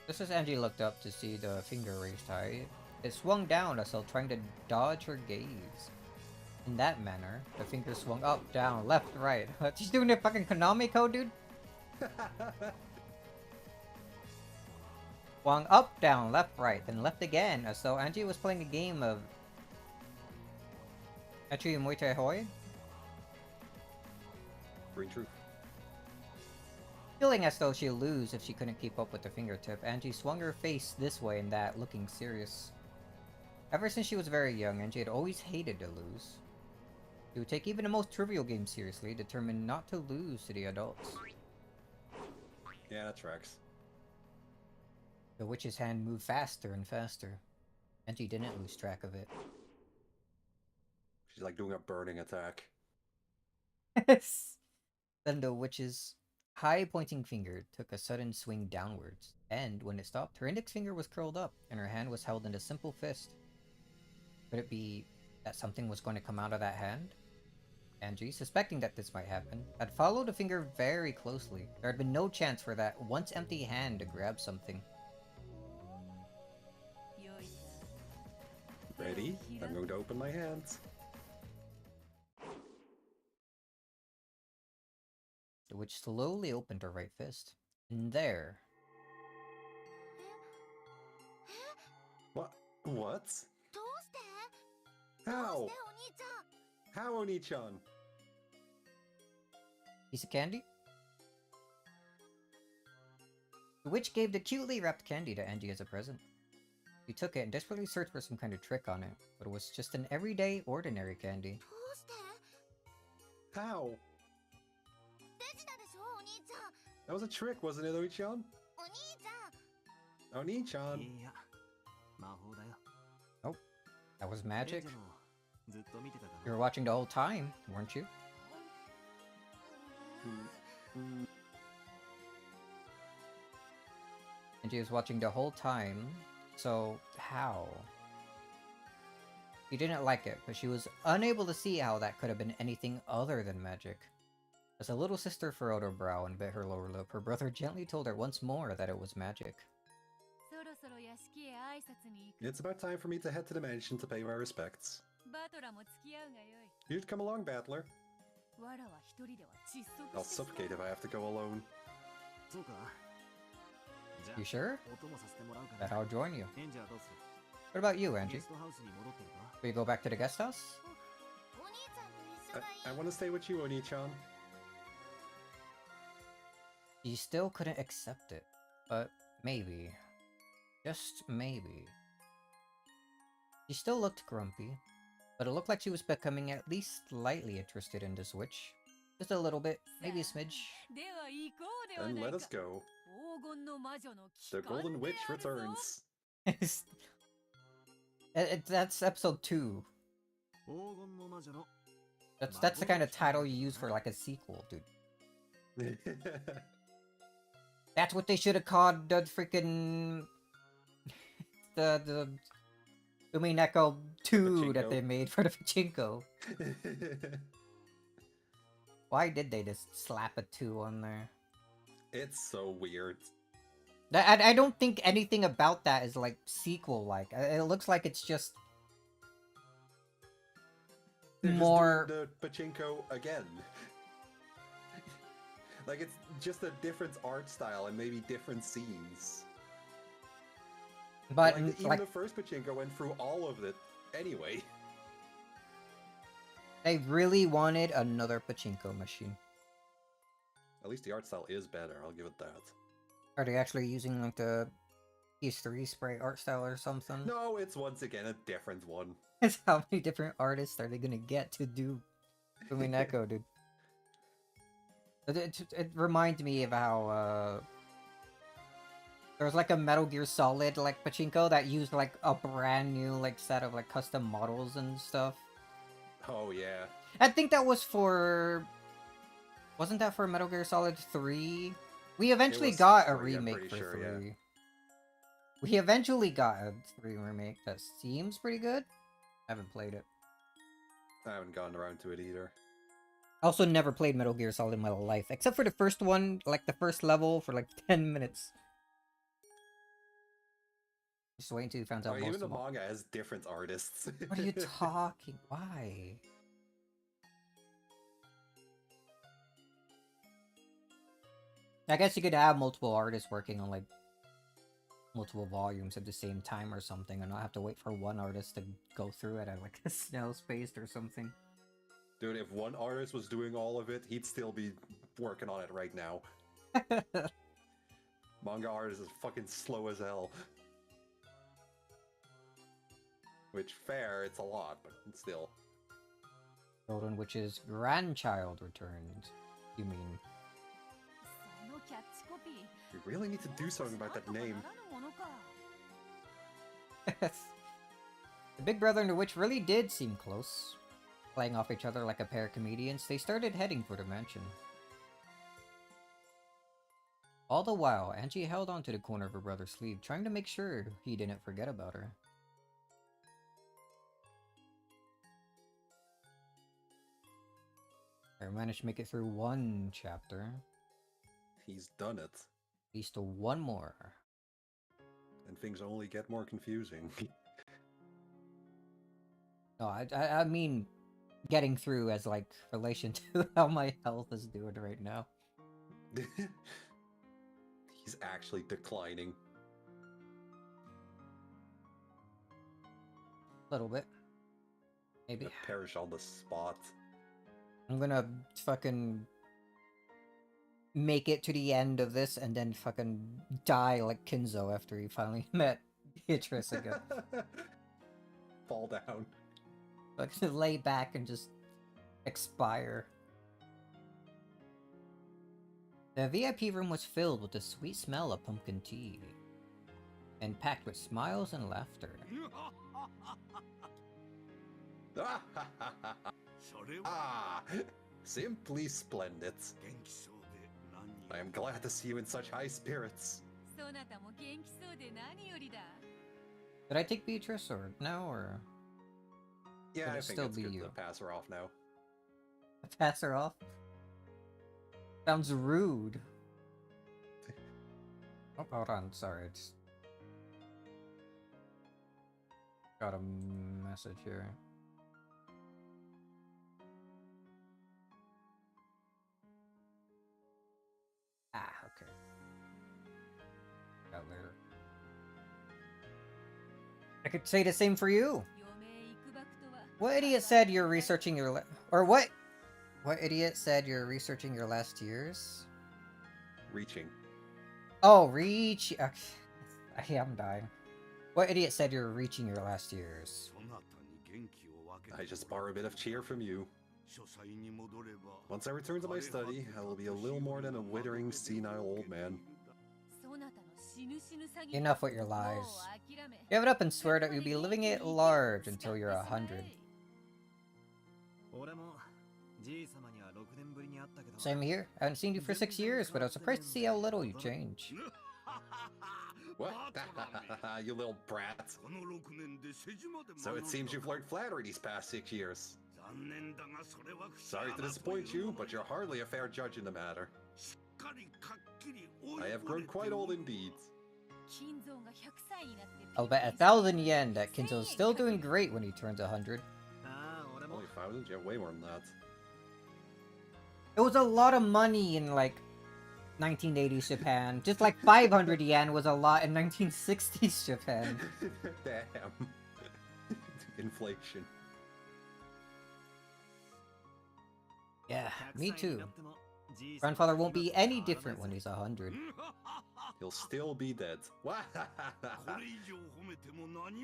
Just as Angie looked up to see the finger raised high, it swung down as though trying to dodge her gaze. In that manner, the finger swung up, down, left, right. She's doing a fucking Konami code, dude? Swung up, down, left, right, then left again, as though Angie was playing a game of... Achi Muay Thai Hoi? Green truth. Feeling as though she'd lose if she couldn't keep up with the fingertip, Angie swung her face this way and that, looking serious. Ever since she was very young, Angie had always hated to lose. She would take even the most trivial game seriously, determined not to lose to the adults. Yeah, that tracks. The witch's hand moved faster and faster. And she didn't lose track of it. She's like doing a burning attack. Then the witch's high pointing finger took a sudden swing downwards, and when it stopped, her index finger was curled up, and her hand was held in a simple fist. Could it be that something was going to come out of that hand? Angie, suspecting that this might happen, had followed the finger very closely. There had been no chance for that once empty hand to grab something. Ready? I'm going to open my hands. The witch slowly opened her right fist, and there, What? What? どうして How? お兄ちゃん How, Oni-chan? piece of candy? The witch gave the cutely wrapped candy to Angie as a present. She took it and desperately searched for some kind of trick on it, but it was just an everyday, ordinary candy. どうして How? デジタでしょお兄ちゃん That was a trick, wasn't it, Oni-chan? お兄ちゃん Oni-chan. いや魔法だよ That was レン magic. ジャーもずっと見てたか You ら were watching the whole time, weren't you? Mm. Angie was watching the whole time, so how? She didn't like it, but she was unable to see how that could have been anything other than magic. As a little sister furrowed her brow and bit her lower lip, her brother gently told her once more that it was magic. そろそろ屋敷へ挨拶に行く It's about time for me to head to the mansion to pay my respects. バトラも付き合うがよい You'd come along, Battler. わらは一人では窒息 I'll してしまう suffocate if I have to go alone. そうかじゃ You sure? あお供させてもらうか That な I'll join you. レンジャーどうする What about you, ゲ Angie? ストハウスに戻ってるか Will you go back to the guest house? お兄ちゃんと一緒がいい I want to stay with you, Oni-chan. She still couldn't accept it, but maybe. Just maybe. She still looked grumpy, but it looked like she was becoming at least slightly interested in this witch. Just a little bit, maybe a smidge. では行こうでは Then ない let か us go. 黄金の魔女の帰 The 還 Golden で Witch あるぞ returns. That's episode 2. 黄金の魔女の That's the kind of title you use for like a sequel, dude. That's what they should have called the freaking the Umineko 2 that Pachinko. they made for the pachinko. Why did they just slap a 2 on there? It's so weird. I don't think anything about that is like sequel like. It looks like it's just They're just more. doing the pachinko again. Like it's just a different art style and maybe different scenes. But like, even like the first pachinko went through all of it anyway. they really wanted another pachinko machine. At least the art style is better, I'll give it that. Are they actually using like the PS3 spray art style or something? No, it's once again a different one. How many different artists are they gonna get to do Umineko, dude? It reminds me of how there was like a Metal Gear Solid like pachinko that used like a brand new like set of like custom models and stuff. Oh yeah. I think that was for. Wasn't that for Metal Gear Solid 3? We eventually was got a 3, I'm remake pretty for sure, 3. yeah. We eventually got a 3 remake that seems pretty good. Haven't played it. I haven't gotten around to it either. Also never played Metal Gear Solid in my life, except for the first one, like the first level for like 10 minutes. Just wait until you found out Oh, most even the of them. manga has different artists. What are you talking? Why? I guess you could have multiple artists working on like multiple volumes at the same time or something, and not have to wait for one artist to go through it at like a snail's pace or something. Dude, if one artist was doing all of it, he'd still be working on it right now. Manga artist is fucking slow as hell. Which, fair, it's a lot, but still. Golden Witch's grandchild returned. You mean? そのキャッチコピー We really need to do something about that name. ならぬものか The big brother and the witch really did seem close. Playing off each other like a pair of comedians, they started heading for the mansion. All the while, Angie held onto the corner of her brother's sleeve, trying to make sure he didn't forget about her. I managed to make it through one chapter. He's done it. At least one more. And things only get more confusing. No, I mean getting through as like relation to how my health is doing right now. He's actually declining. A little bit. Maybe. Gonna perish on the spot. I'm gonna fucking make it to the end of this and then fucking die like Kinzo after he finally met Beatrice again. Fall down. Like lay back and just expire. The VIP room was filled with the sweet smell of pumpkin tea and packed with smiles and laughter. Ah, simply splendid. I am glad to see you in such high spirits. そなたも元気そうで何よりだ。 Did I take Beatrice or no or Yeah, Could I it think still it's be good you? to pass her off now. pass her off? Sounds rude. Oh, hold on, sorry, it's got a message here. Ah, okay. Got later. I could say the same for you. 余命いくばくとは。 What idiot said you're researching your or what? What idiot said you're researching your last years? Reaching. Oh, reach. Okay. I am dying. What idiot said you're reaching your last years? I just borrow a bit of cheer from you. Once I return to my study, I will be a little more than a withering, senile old man. そなたの死ぬ死ぬ詐欺。 Enough with your lies. もう諦め。 Give it up and swear that you'll be living it large until you're 100. 俺もじい様には6年ぶりに会ったけど Same here. I haven't seen you for 6 years, but I was surprised to see how little you changed. What? You little brat. So it seems you've learned flattery these past 6 years. Sorry to disappoint you, but you're hardly a fair judge in the matter. I have grown quite old indeed. 金蔵が100歳になって I'll bet 1,000 yen that Kinzo's still doing great when he turns 100. ああ俺も Only 1,000? You have way more than that. It was a lot of money in like 1980s Japan. Just like 500 yen was a lot in 1960s Japan. Damn. Inflation. Yeah, 100 me 歳に too. なってもじい様 Grandfather won't be any different when he's 100. He'll still be dead.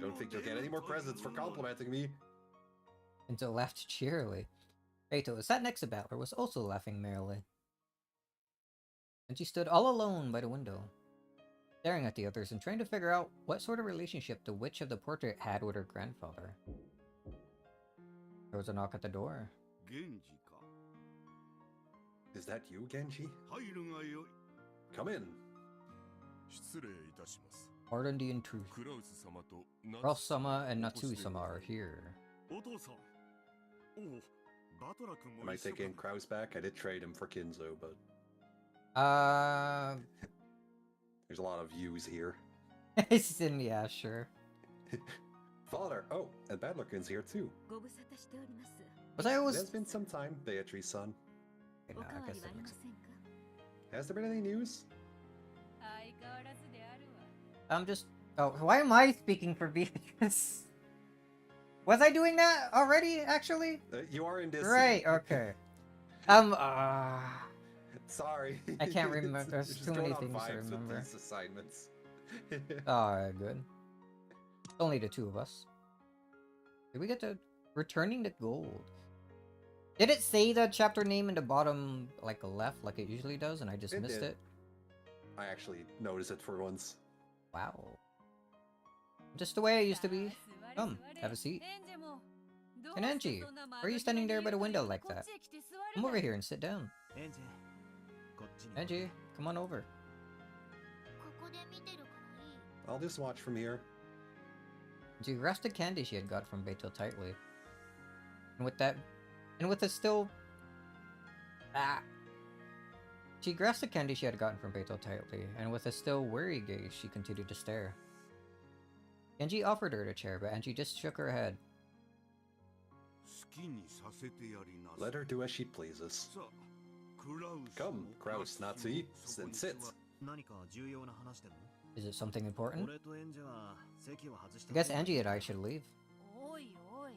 Don't think you'll get any more presents for complimenting me. Kinzo laughed cheerily. Beito, who sat next to Battler, was also laughing merrily. And she stood all alone by the window, staring at the others and trying to figure out what sort of relationship the witch of the portrait had with her grandfather. There was a knock at the door. Is that you, Genji? Come in. Pardon the intrusion. Ross-sama and Natsui-sama are here. Am I taking Kraus back? I did trade him for Kinzo, but there's a lot of views here. Yeah, sure. Father! Oh, and Badlerkin's here too. ご無沙汰しております Was I It always... has been some time, Beatrice-san. お No, か I わ guess りは that あり makes ませんか Has there been any news? 相変わらずであるわ。 I'm just... Oh, why am I speaking for Beatrice? Was I doing that already, actually? You are in this. Right, scene. okay. Sorry. I can't remember. It's There's just too many going on things to vibes with remember. these assignments. Alright, good. Only the two of us. Did we get to returning the gold? Did it say the chapter name in the bottom, like left, like it usually does, and I just It missed did. it? I actually noticed it for once. Wow. Just the way I used to be. さあ Come, have a seat. And Angie, why are you standing there by the window like that? Come over here and sit down. エンジェこっちに Angie, come on over. ここで見てるからいい。 I'll just watch from here. She grasped the candy she had got from Beto tightly. And with a still... She grasped the candy she had gotten from Beto tightly, and with a still weary gaze, she continued to stare. Angie offered her the chair, but Angie just shook her head. Let her do as she pleases. Come, Kraus, Natsui, and sit. 何か重要な話でも Is it something important? 俺とエンジェは席を外した I guess Angie and I should leave. おいおい、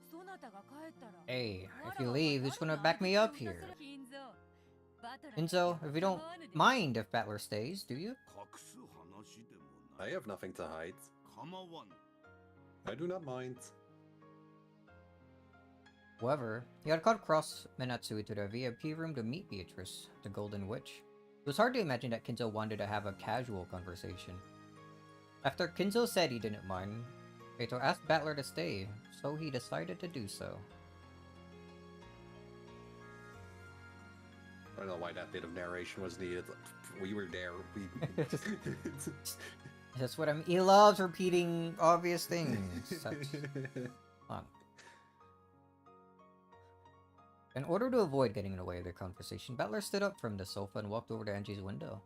そなたが帰ったら Hey, if you leave, who's gonna back me up here? 金蔵バトラー Enzo, if you don't mind if Battler stays, do you? I have nothing to hide. I do not mind. However, he had called across Minatsui to the VIP room to meet Beatrice, the Golden Witch. It was hard to imagine that Kinzo wanted to have a casual conversation. After Kinzo said he didn't mind, Beto asked Battler to stay, so he decided to do so. I don't know why that bit of narration was needed. We were there. That's what he loves repeating obvious things. On. In order to avoid getting in the way of their conversation, Battler stood up from the sofa and walked over to Angie's window.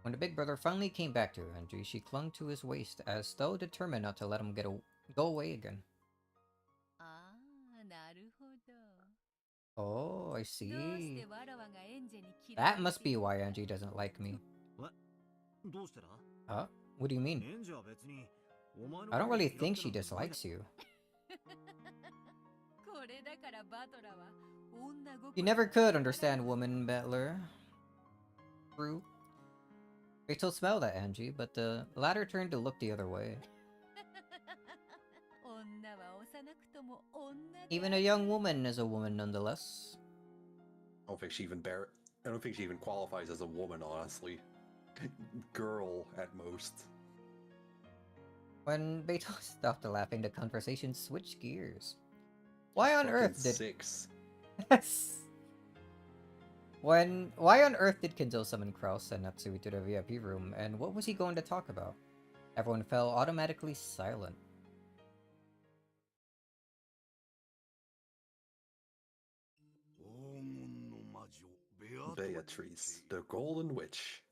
When the big brother finally came back to Angie, she clung to his waist as though determined not to let him go away again. ああ、なるほど。 Oh, I どうして see. わらわがエンジェに嫌われ That て must be why Angie doesn't like me. どうしてだ Huh? What do you mean? エンジェは別にお前の I don't こと really 嫌って think なん she かない dislikes you. これだからバトラーは女心 You never could understand woman, Battler. True. Rachel smiled at Angie, but the latter turned to look the other way. 女は幼くとも女で Even a young woman is a woman nonetheless. I don't think she even qualifies as a woman, honestly. Girl at most. When Beto stopped laughing, the conversation switched gears. Why on earth did 6. Why on earth did Kinzo summon Kraus and Natsui to the VIP room, and what was he going to talk about? Everyone fell automatically silent. Beatrice, the Golden Witch.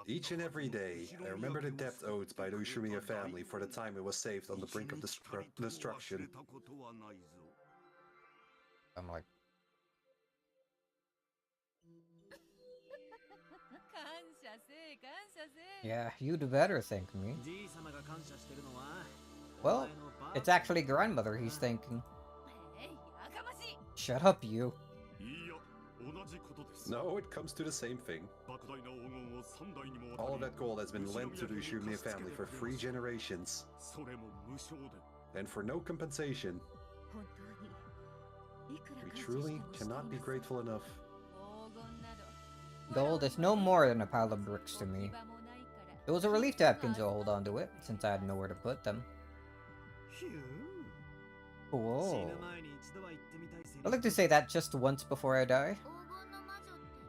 Each and every day, I remember the debt owed by the Ushumiya family for the time it was saved on the brink of destruction. I'm like, 感謝せえ感謝せえ yeah, you'd better thank me. じいさまが感謝してるのは Well, it's actually grandmother he's thanking. えいやかましい Shut up, you. No, it comes to the same thing. All of that gold has been lent to the Ushumiya family for 3 generations. And for no compensation. 本当にいくら We 感謝して truly も cannot be grateful enough. 黄金など Gold is no more than a pile of bricks to 置 me. き場もないから It was a relief to have Kinzo hold on to it, since I had nowhere to put them. ヒュー Whoa. 死ぬ前に一度は言ってみたいセリフ I'd like to say that just once before I die. 黄金の魔女って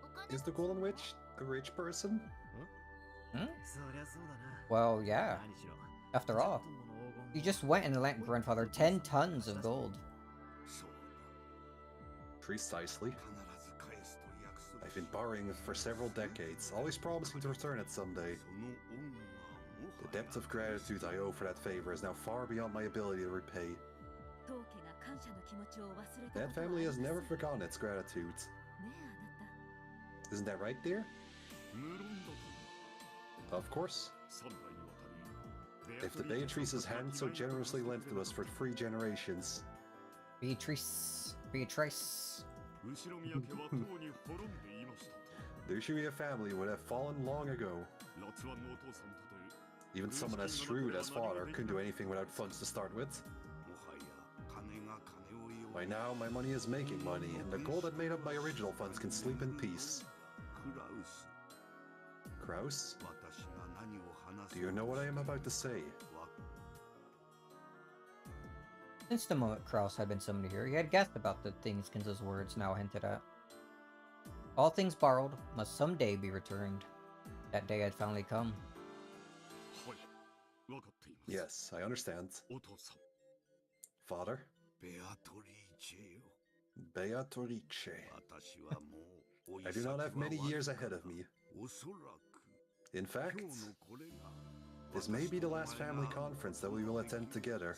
お金 Is the Golden Witch a rich person? Hmm? そりゃそうだな Well, yeah. 何しろ After all, 10トンもの黄金 you just went and lent grandfather 10 tons of gold. Precisely. I've been borrowing for several decades, always promising to return it someday. The depth of gratitude I owe for that favor is now far beyond my ability to repay. 当家が感謝の気持ちを忘れた That ことは family あ has りません never forgotten its gratitude. ねえあなた Isn't that right, dear? Of course. If the Beatrice's hand so generously lent to us for 3 generations, Beatrice. Beatrice. the Ushumiya family would have fallen long ago. Even someone as shrewd as father couldn't do anything without funds to start with. By now, my money is making money, and the gold that made up my original funds can sleep in peace. Kraus? Do you know what I am about to say? Since the moment Kraus had been summoned here, he had guessed about the things Kinzo's words now hinted at. All things borrowed must someday be returned. That day had finally come. Yes, I understand. Father? Beatrice. I do not have many years ahead of me. In fact, this may be the last family conference that we will attend together.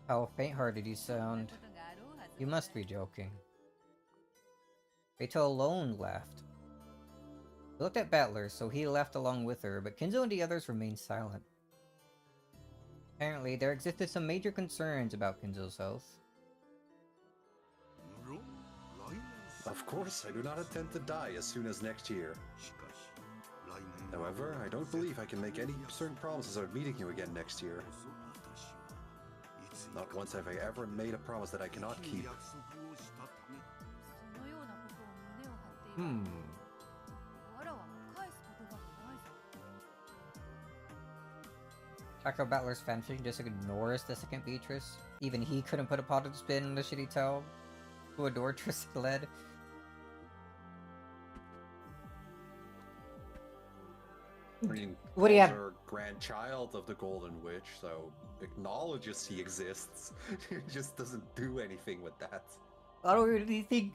How faint-hearted you sound. You must be joking. Beito alone laughed. He looked at Battler, so he left along with her, but Kinzo and the others remained silent. Apparently, there existed some major concerns about Kinzo's health. Of course, I do not intend to die as soon as next year. However, I don't believe I can make any certain promises of meeting you again next year. Not once have I ever made a promise that I cannot keep. Taco Battler's fanfic just ignores the second Beatrice. Even he couldn't put a positive spin on the shitty tale who adored Tristan led. I mean, What do you have? Her grandchild of the Golden Witch, so acknowledges he exists. He just doesn't do anything with that. I don't really think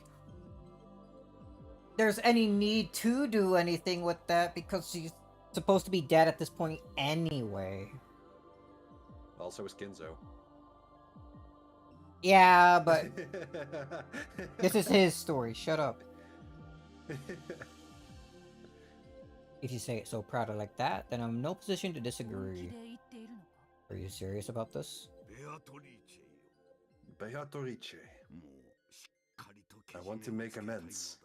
there's any need to do anything with that because she's supposed to be dead at this point anyway. Also is Kinzo. Yeah, but this is his story. Shut up. If you say it so proud like that, then I'm in no position to disagree. Are you serious about this? Beatrice. I want to make amends.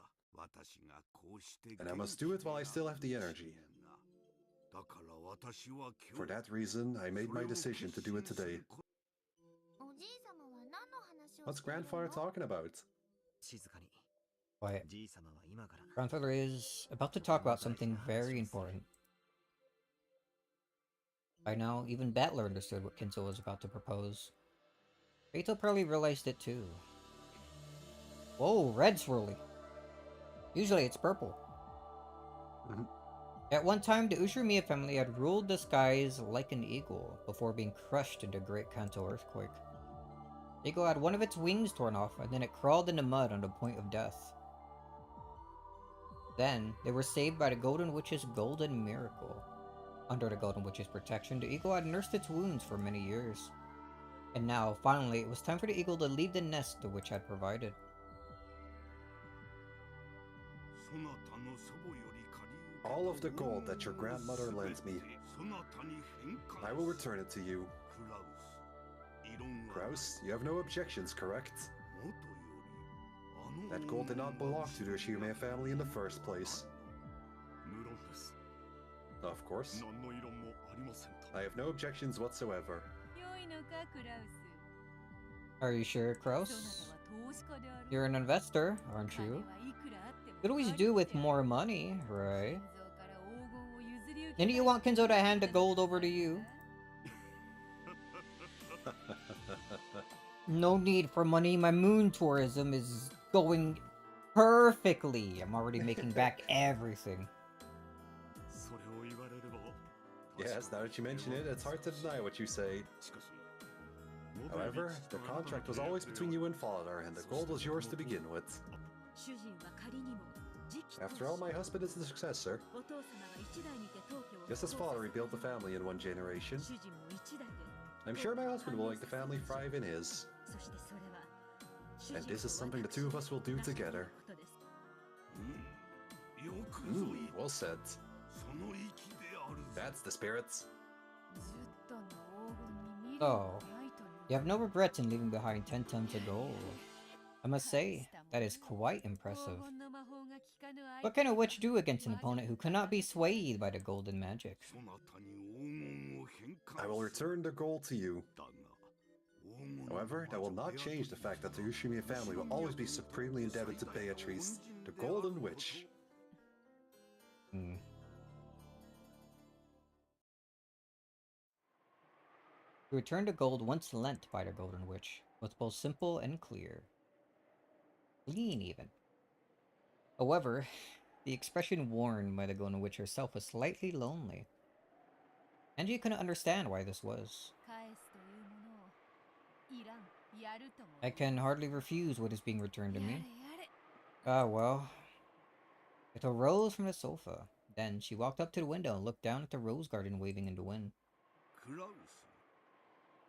And I must do it while I still have the energy. For that reason, I made my decision to do it today. What's grandfather talking about? Quiet. Grandfather is about to talk about something very important. By now, even Battler understood what Kinzo was about to propose. Beito probably realized it too. Whoa, red swirly. Usually it's purple. At one time, the Ushumiya family had ruled the skies like an eagle before being crushed in the Great Kanto earthquake. The eagle had one of its wings torn off, and then it crawled in the mud on the point of death. Then, they were saved by the Golden Witch's golden miracle. Under the Golden Witch's protection, the eagle had nursed its wounds for many years. And now, finally, it was time for the eagle to leave the nest the witch had provided. All of the gold that your grandmother lent me, I will return it to you. Kraus, you have no objections, correct? That gold did not belong to the Umineko family in the first place. Of course. I have no objections whatsoever. Are you sure, Kraus? You're an investor, aren't you? Could always do with more money, right? And do you want Kinzo to hand the gold over to you? No need for money, my moon tourism is going perfectly. I'm already making back everything. Yes, now that you mention it, it's hard to deny what you say. However, the contract was always between you and father, and the gold was yours to begin with. After all, my husband is the successor. Just as father rebuilt the family in one generation, I'm sure my husband will make the family thrive in his. And this is something the two of us will do together. Well said. That's the spirits. Oh, you have no regrets in leaving behind 10 tons of gold. I must say, that is quite impressive. What can a witch do against an opponent who cannot be swayed by the golden magic? I will return the gold to you. However, that will not change the fact that the Umineko family will always be supremely indebted to Beatrice, the Golden Witch. To return the gold once lent by the Golden Witch was both simple and clear. Clean, even. However, the expression worn by the Golden Witch herself was slightly lonely. Angie couldn't understand why this was. 返すというものをいらんやるとも I 言う can hardly refuse what is being returned to やれ me. やれ Ah, well. It arose from the sofa. Then she walked up to the window and looked down at the rose garden waving in the wind.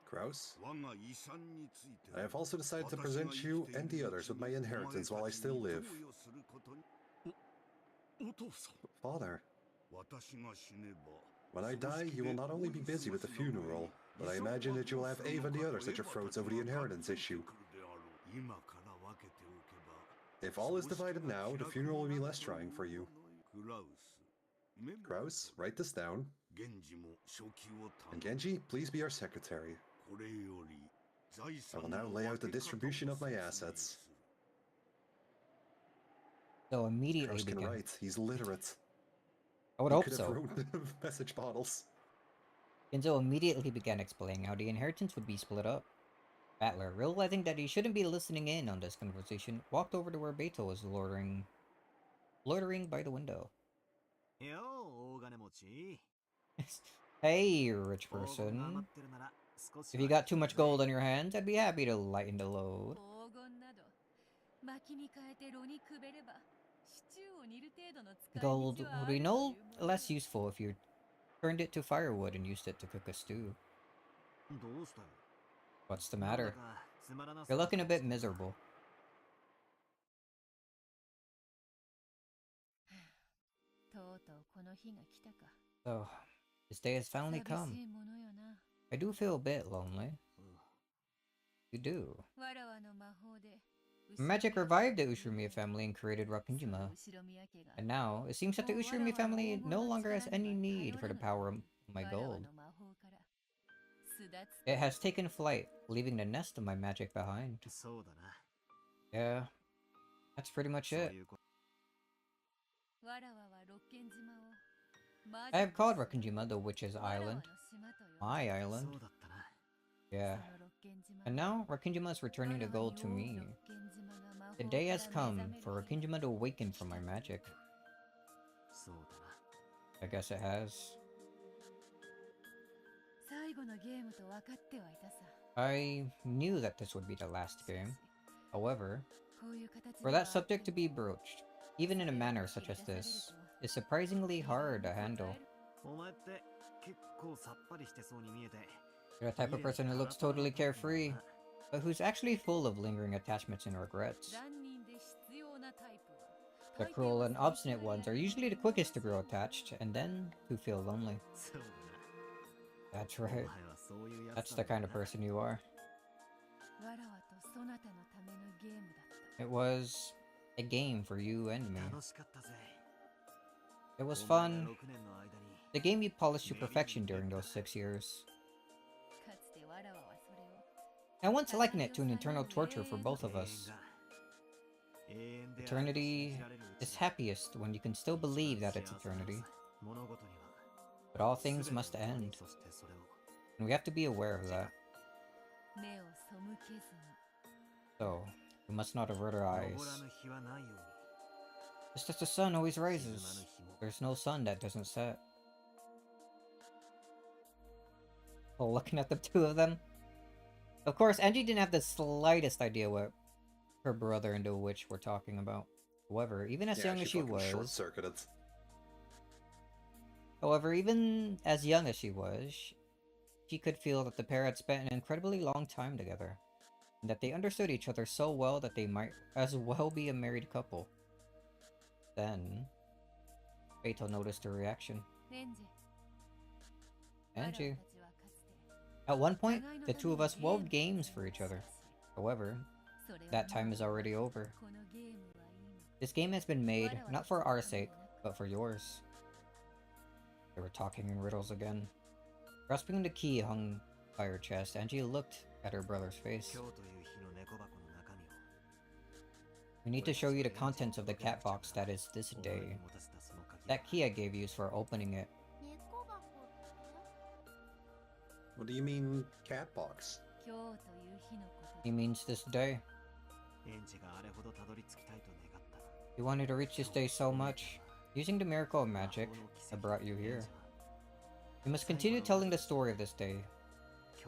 Kraus? I have also decided to present you and the others with my inheritance while I still live. Father, when I die, you will not only be busy with the funeral, but I imagine that you will have Ava and the others at your throats over the inheritance issue. If all is divided now, the funeral will be less trying for you. Kraus, write this down. And Genji, please be our secretary. I will now lay out the distribution of my assets. So immediately Kraus can began. write. He's literate. I would He hope could have so. wrote message bottles. Genzo immediately began explaining how the inheritance would be split up. Battler, realizing that he shouldn't be listening in on this conversation, walked over to where Beto was loitering by the window. Hey, rich person. If you got too much gold on your hands, I'd be happy to lighten the load. 黄金など薪に変えて炉にくべればシチューを煮る程度の使い Gold 道は would あ be るという no もの less useful if you turned it to firewood and used it to cook a stew. What's the matter? You're looking a bit miserable. とうとうこの日が来たか So, this day has finally 寂 come. しいものよな I do feel a bit lonely. You do. わらわの魔法で Magic revived the Ushiromiya family and created Rakunjima. 後ろ宮家が And now, it seems that the Ushiromiya family no longer has any need for the power of my わらわ gold. の魔法から巣立つ It has taken flight, leaving the nest of my magic behind. Yeah, that's pretty much it. わらわは六軒島を I have called Rakunjima the Witch's わらわの Island. 島と呼ぶ My island. Yeah. その六軒島 And now, Rakunjima is returning the gold to me. The day has come for Rakunjima to awaken from my magic. I guess it has. 最後のゲームと分かってはいたさ I knew that this would be the last game. However, こういう形 for で that は subject to be broached, even in a manner such as this, is surprisingly hard to handle. You're the type of person who looks totally carefree, but who's actually full of lingering attachments and regrets. 残忍で必要なタイプは The cruel and obstinate ones are usually the quickest to grow attached, and then to feel lonely. That's right. That's the kind of person you are. わらわとそなたのためのゲームだった It was a game for you and me. It was fun. The game you polished to perfection during those 6 years. かつてわらわはそれを I once likened it to an eternal torture for both of us. Eternity is happiest when you can still believe that it's eternity. But all things must end, and we have to be aware of that. 目を背けずに So, we must not avert our eyes. Just as the sun always rises, there's no sun that doesn't set. Oh, looking at the two of them. Of course, Angie didn't have the slightest idea what her brother and the witch were talking about. However, even as young as she was, she could feel that the pair had spent an incredibly long time together, and that they understood each other so well that they might as well be a married couple. Then, Beito noticed her reaction. レンジ Angie. わらわたちはかつて At one point, 互いの the た two め of に us ゲームを wove games for each other. そ However, れは that も time う is already over. このゲームはいいの This game has been わ made らわ not たち for の our ため sake, もなく but for yours. They were talking in riddles again. Grasping the key hung by her chest, Angie looked at her brother's face. We need to show you the contents of the cat box that is this day. That key I gave you is for opening it. 猫箱って What do you mean, cat box? 今日という日のこと He means this day. エンジがあれほどたどり着きたいと願った He wanted to reach this day so much. Using the miracle of magic, I brought you here. You must continue telling the story of this day.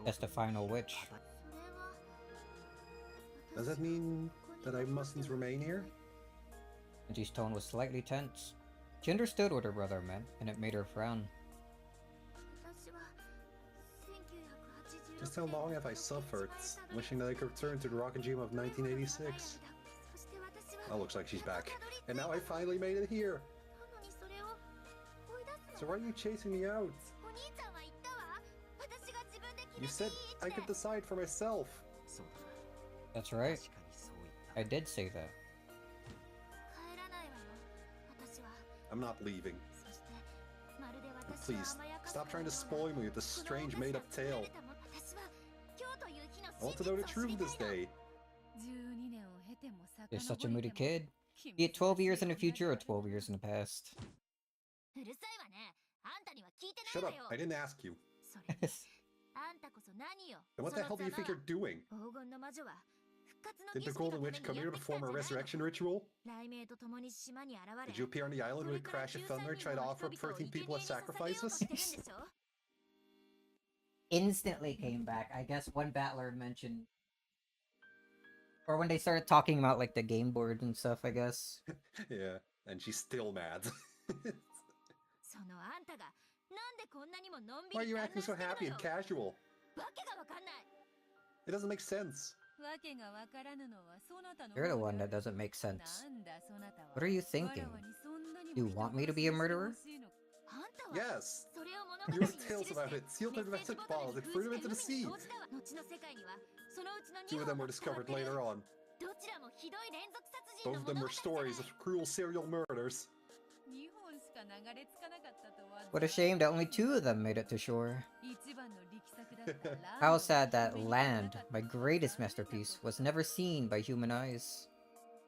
As the final witch. それは Does that mean that I mustn't remain here? Anji's tone was slightly tense. She understood what her brother meant, and it made her frown. 私は Just how long have I suffered, wishing that I could return to the rock and dream of 1986? Oh, looks like she's back. And now I finally made it here! So why are you chasing me out? You said I could decide for myself! そうだ That's な right. 確かにそう言った I did say that. 帰らないわよ私は I'm not leaving. そしてまるで But 私を please, 甘やかす stop trying to spoil me with this strange made-up tale. 私は今日という日の I want 真 to know the 実 truth を知 of り this たいの day. 12年を経ても You're such a 遡 moody れても kid. Be it 12 years in the future or 12 years in the past. うるさいわねあんたには聞いて Shut ない up, わ I よ didn't ask you. それにあんたこそ何よ Then what the hell do you think you're doing? 黄金の魔女は復活の Did 儀 the 式の Golden ため Witch に come や here っ to てきたん perform じ a ゃない resurrection の ritual? 雷鳴と共に島に現れ Did you appear on the island with a crash of thunder and try to offer up 13 people as sacrifices? Instantly came back. I guess one battler mentioned, or when they started talking about like the game board and stuff. I guess. Yeah, and she's still mad. そのあんたがなんでこんなにものんび Why are り you 観覧 acting して so るの happy よ and casual? わけがわかんない It doesn't make sense. わけがわからぬのはそなたの You're the 方 one で that doesn't make ある sense. なんだそなたは What are you わ thinking? らわにそんなにも You want me to be a 人 murderer? 殺しをしてほしいのかあんたは Yes! それを物 You 語に wrote 記 tales して about it, sealed メ in ッセージ plastic ボトル bottles, に and 封 threw じ them て into the 海に sea. 投じたわ後の世界にはそのうちの Two 2 of 本 them が were 使われ discovered てる later on. どちらもひどい連続殺人 Both の of them 物語 were じゃ stories ない of cruel serial murders. 2本しか流れ着かなかったとは What a shame that only 2 of them made it to shore. 一番の力作だったラ How ンド sad that を land, 止 my めに行かなかった greatest masterpiece, was never seen by human eyes.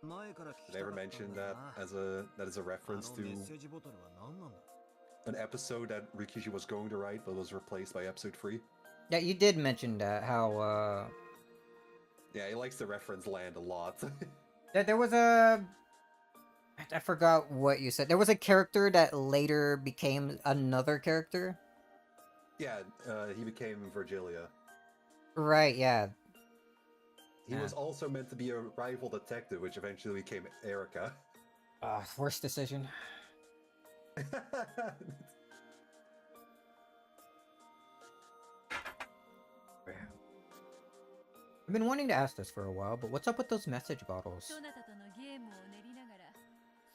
前から聞き Did た I か ever ったん mention だよ that な is a あ reference の to メッセージボトルは何なんだ an episode that Rikishi was going to write but was replaced by episode 3? Yeah, you did mention that, how, Yeah, he likes to reference land a lot. that there was a... I forgot what you said. There was a character that later became another character? Yeah, he became Virgilia. Right, yeah. He was also meant to be a rival detective, which eventually became Erica. Worst decision. I've been wanting to ask this for a while, but what's up with those message bottles? そなたとのゲームを練りながら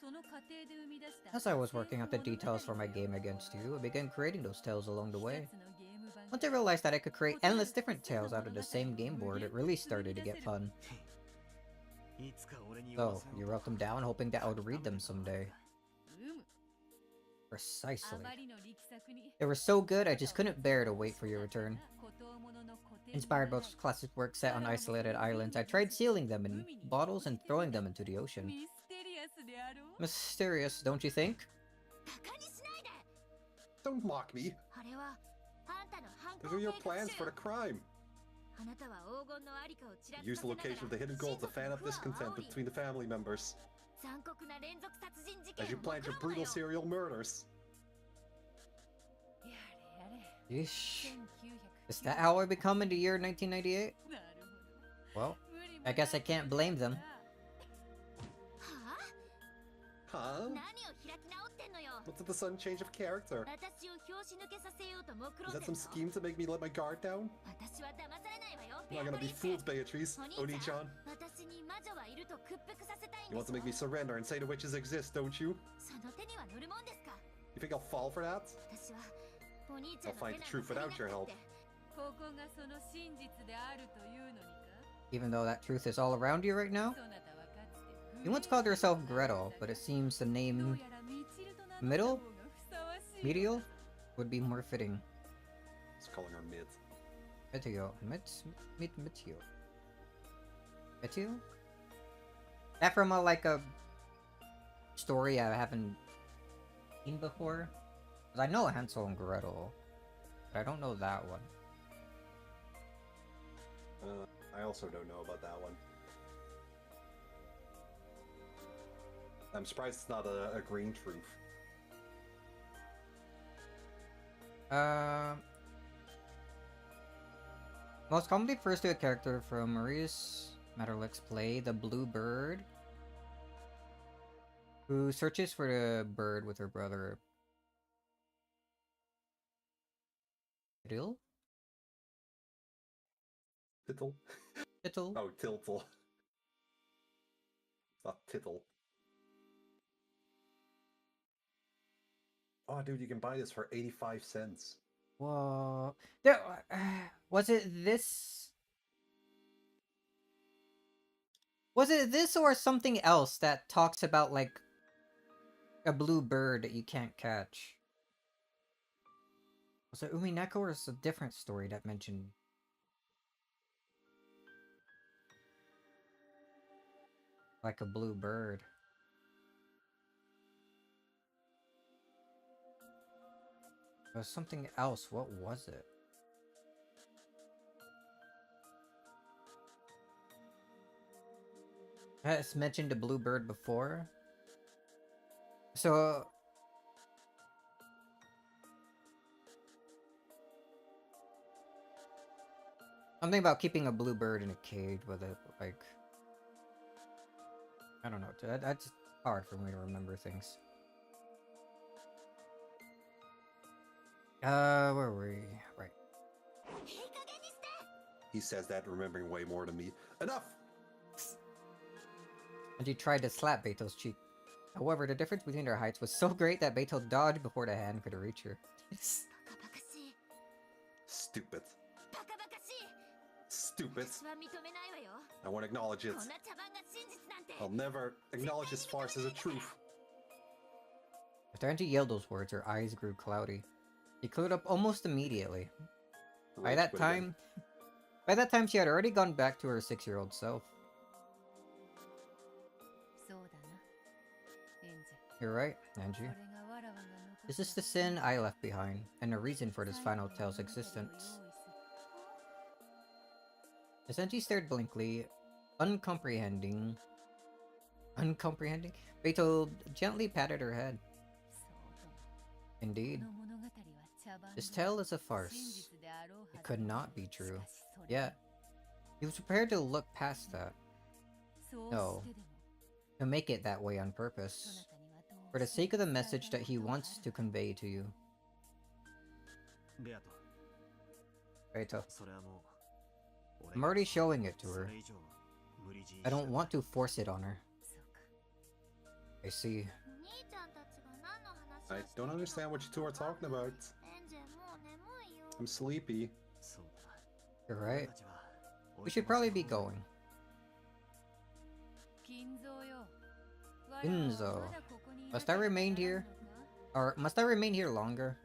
その過程で生み出した As I was working out the details for my game against you, I began creating those tales along the way. 一つのゲーム版 Once I realized that I could create endless different tales out of the same game board, it really started to get fun. いつか俺に読ま So, せろ you と wrote them down hoping that I would read them someday. うむ Precisely. あまりの力作に They were so good, I just couldn't bear to wait for your return. 孤島ものの固定に Inspired by classic works set on isolated islands, I tried sealing them in bottles and throwing them into the ocean. ミステリアスであろう Mysterious, don't you think? バカにしないで Don't mock me. あれはあんたの犯 Those 行 are your 計画 plans 書 for よ the crime. あなたは黄金のありかをちらつか Use せ the ながら location of the hidden gold to fan up discontent between the family members 残酷な連続殺人事 as 件 you を plan your 目論む brutal なよ serial murders. やれやれ Yeesh. 1900 Is that how I become in the year 1998? なるほど Well, 無理も I guess I ない can't blame them. は Huh? あ何を開き直ってんのよ What's with the sudden change of character? 私を拍子抜けさせようと目 Is 論ん that で some る scheme to make me let my guard down? 私は騙されないわよ I'm not gonna be ベアトリッ fooled, シュ Beatrice. お兄ちゃん Oni-chan. 私に魔女はいると屈服させたいん You で want し to ょ make me surrender and say the witches exist, don't you? その手には乗るもんですか You think I'll fall for that? 私はお兄ちゃん I'll の find 手 the なん truth か借り without な your く help. ってここがその真実であるというのにか Even though that truth is all around you right now? そなたはかつて You once called yourself Gretel, but it seems the どう name やらミチルと名乗った Middle? 方がふさわしい Medial would be more fitting. Just calling her mid. Metio. Metio. Metio? That from a story I haven't seen before? 'Cause I know Hansel and Gretel, but I don't know that one. I also don't know about that one. I'm surprised it's not a green truth. Most commonly refers to a character from Maurice Maeterlinck's play, The Blue Bird, who searches for the bird with her brother. Tittle? Tittle? Tittle? Oh, Tiltle. It's not Tittle. Oh, dude, you can buy this for 85 cents. Whoa. There, was it this? Was it this or something else that talks about, like, a blue bird that you can't catch? Was it Umineko or is it a different story that mentioned... like a blue bird? It was something else. What was it? Has mentioned the blue bird before. So something about keeping a blue bird in a cage with it, like, I don't know. That's hard for me to remember things. Where were we? Right. He says that remembering way more than me. Enough! And he tried to slap Beto's cheek. However, the difference between their heights was so great that Beto dodged before the hand could reach her. Stupid. Stupid. I won't acknowledge it. I'll never acknowledge this farce as a truth. After Angie yelled those words, her eyes grew cloudy. She cleared up almost immediately. By that time, she had already gone back to her 6-year-old self. You're right, Angie. This is the sin I left behind, and the reason for this final tale's existence. As Angie stared blankly, uncomprehending, Beto gently patted her head. Indeed. This tale is a farce. It could not be true. Yet, he was prepared to look past that. No, to make it that way on purpose. For the sake of the message that he wants to convey to you. Beto. I'm already showing it to her. I don't want to force it on her. I see. I don't understand what you two are talking about. I'm sleepy. You're right. We should probably be going. Ginzo. Must I remain here? Or must I remain here longer?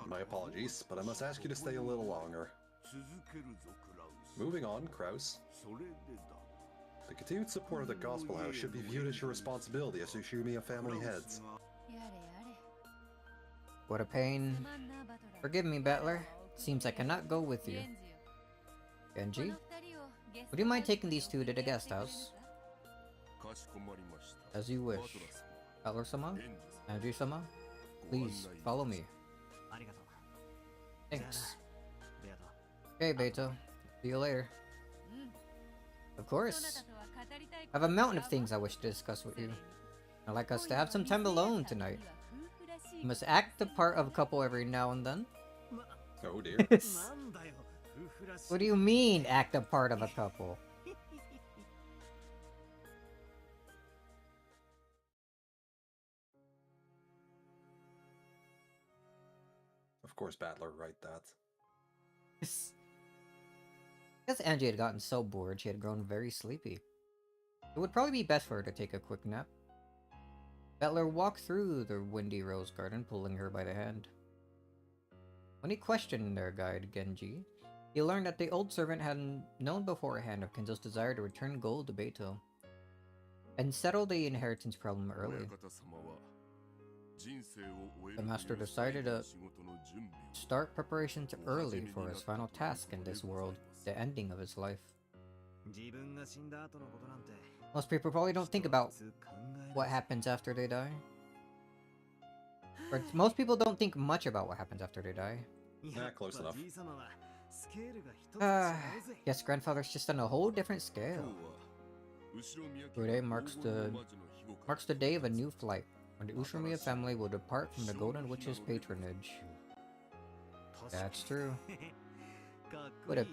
My apologies, but I must ask you to stay a little longer. Moving on, Kraus. The continued support of the Gospel House should be viewed as your responsibility as Ushumiya family heads. What a pain. Forgive me, Battler. Seems I cannot go with you. Genji? Would you mind taking these two to the guest house? As you wish. Battler-sama? Angie-sama? Please, follow me. Thanks. Okay, Beto. See you later. Of course. I have a mountain of things I wish to discuss with you. I'd like us to have some time alone tonight. You must act the part of a couple every now and then. Oh dear. What do you mean, act the part of a couple? Of course, Battler, write that. Because Angie had gotten so bored, she had grown very sleepy. It would probably be best for her to take a quick nap. Battler walked through the windy rose garden, pulling her by the hand. When he questioned their guide, Genji, he learned that the old servant had known beforehand of Kenzo's desire to return gold to Beto, and settle the inheritance problem early. The master decided to start preparations early for his final task in this world, the ending of his life. Most people probably don't think about what happens after they die. Or most people don't think much about what happens after they die. Yeah, close enough. Yes, grandfather's just on a whole different scale. Today marks the day of a new flight, when the Ushumiya family will depart from the Golden Witch's patronage. That's true. What a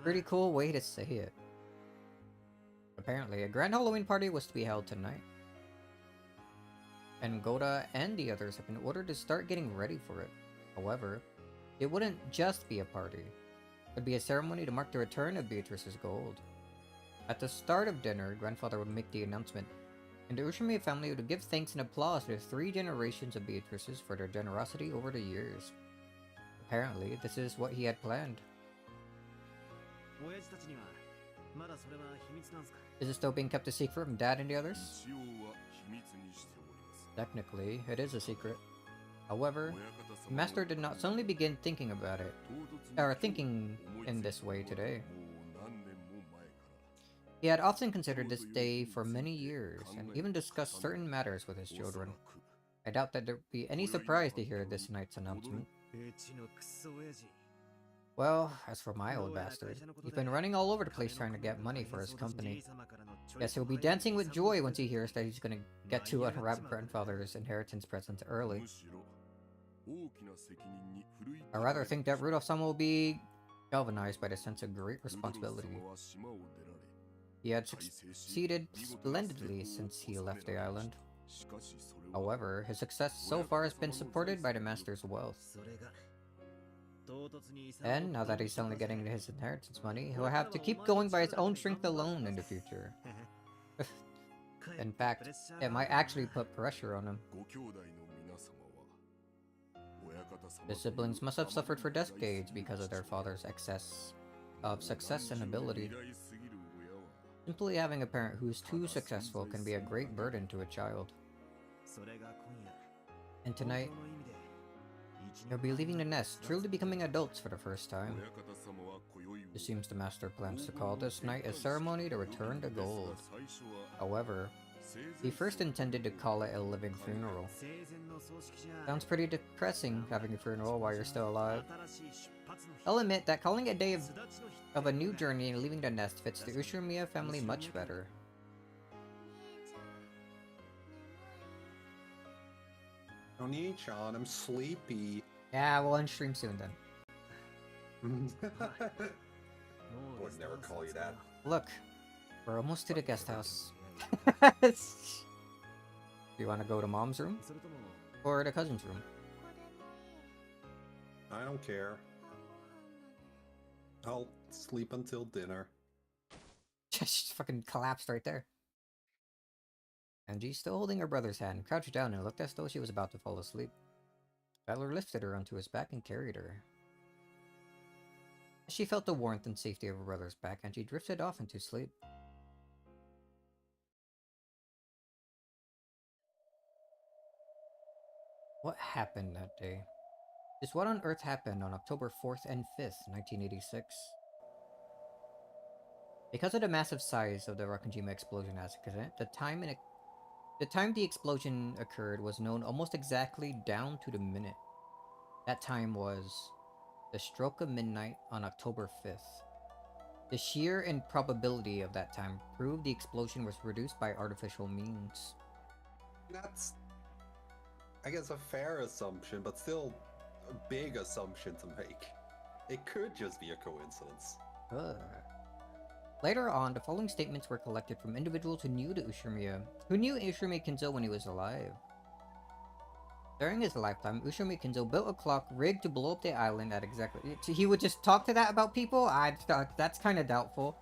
pretty cool way to say it. Apparently, a grand Halloween party was to be held tonight, and Goda and the others have been ordered to start getting ready for it. However, it wouldn't just be a party. It would be a ceremony to mark the return of Beatrice's gold. At the start of dinner, grandfather would make the announcement, and the Ushumiya family would give thanks and applause to the 3 generations of Beatrices for their generosity over the years. Apparently, this is what he had planned. Is it still being kept a secret from Dad and the others? Technically, it is a secret. However, the Master did not suddenly begin thinking about it, or thinking in this way today. He had often considered this day for many years, and even discussed certain matters with his children. I doubt that there would be any surprise to hear this night's announcement. Well, as for my old bastard, he's been running all over the place trying to get money for his company. Yes, he'll be dancing with joy once he hears that he's gonna get to unwrap grandfather's inheritance present early. I rather think that Rudolph-sama will be galvanized by the sense of great responsibility. He had succeeded splendidly since he left the island. However, his success so far has been supported by the Master's wealth. And now that he's suddenly getting his inheritance money, he'll have to keep going by his own strength alone in the future. In fact, it might actually put pressure on him. The siblings must have suffered for decades because of their father's excess of success and ability. Simply having a parent who's too successful can be a great burden to a child. And tonight, they'll be leaving the nest, truly becoming adults for the first time. It seems the Master plans to call this night a ceremony to return to gold. However, he first intended to call it a living funeral. Sounds pretty depressing, having a funeral while you're still alive. I'll admit that calling it a day of a new journey and leaving the nest fits the Ushumiya family much better. Oni-chan, I'm sleepy. Yeah, we'll end stream soon then. Would never call you that. Look, we're almost to the guest house. Do you want to go to Mom's room? Or the cousin's room? I don't care. I'll sleep until dinner. Just fucking collapsed right there. Angie, still holding her brother's hand, crouched down and looked as though she was about to fall asleep. Tyler lifted her onto his back and carried her. As she felt the warmth and safety of her brother's back, Angie drifted off into sleep. What happened that day? Just what on earth happened on October 4th and 5th, 1986? Because of the massive size of the Rakanjima explosion accident, the time the explosion occurred was known almost exactly down to the minute. That time was the stroke of midnight on October 5th. The sheer improbability of that time proved the explosion was produced by artificial means. That's, I guess, a fair assumption, but still a big assumption to make. It could just be a coincidence. Later on, the following statements were collected from individuals who knew Ushumiya Kinzo when he was alive. During his lifetime, Ushumiya Kinzo built a clock rigged to blow up the island at exactly... He would just talk to that about people? That's kind of doubtful.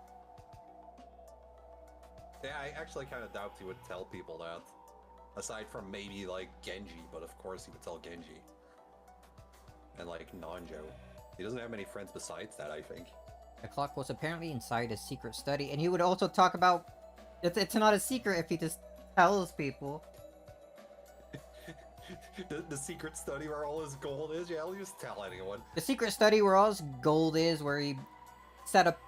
Yeah, I actually kind of doubt he would tell people that. Aside from maybe, like, Genji, but of course he would tell Genji. And, like, Nanjo. He doesn't have many friends besides that, I think. The clock was apparently inside his secret study, and he would also talk about... It's not a secret if he just tells people. The secret study where all his gold is? Yeah, I'll just tell anyone. The secret study where all his gold is, where he set up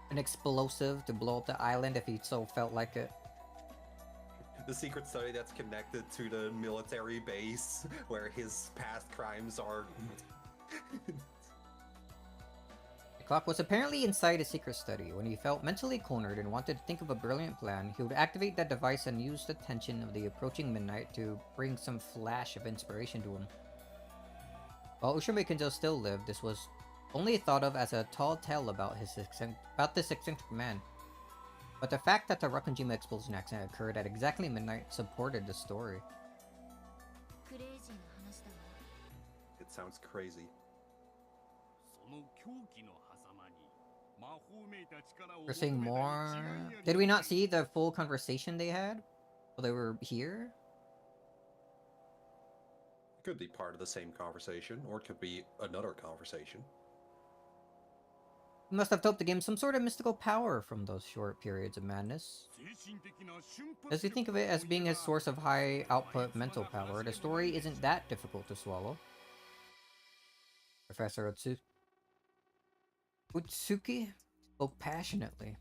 an explosive to blow up the island if he so felt like it. The secret study that's connected to the military base where his past crimes are. The clock was apparently inside a secret study. When he felt mentally cornered and wanted to think of a brilliant plan, he would activate that device and use the tension of the approaching midnight to bring some flash of inspiration to him. While Ushime Kinjo still lived, this was only thought of as a tall tale about this eccentric man. But the fact that the Rakunjima explosion accident occurred at exactly midnight supported the story. クレイジーな話だわ。 It sounds crazy. その狂気の狭間に魔法めいた力を We're seeing 求めた more. に違いあり Did we not see the full conversation they had while they were here? It could be part of the same conversation, or it could be another conversation. He must have hoped to gain some sort of mystical power from those short periods of madness. 精神的な瞬発 As we think of it as being his source of high output mental power, the story isn't that difficult to swallow. Professor Utsuki spoke passionately.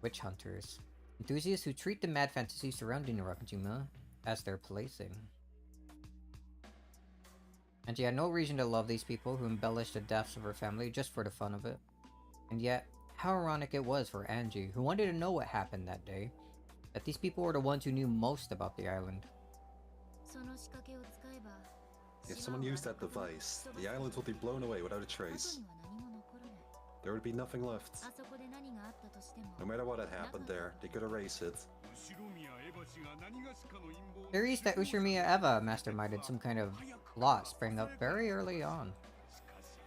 Witch hunters, enthusiasts who treat the mad fantasy surrounding Rakujima as their plaything. And she had no reason to love these people who embellished the deaths of her family just for the fun of it. And yet, how ironic it was for Angie, who wanted to know what happened that day, that these people were the ones who knew most about the island. その仕掛けを使えば If someone used that device, the islands would be blown away without a 後 trace. には何も残らない。 There would be nothing left. あそこで何があったとしても No matter what had happened there, they could erase it. 後ろ宮エヴァ氏が何がしかの陰謀を Theories that Ushimiya Eva masterminded some kind of plot sprang up very early on. しかし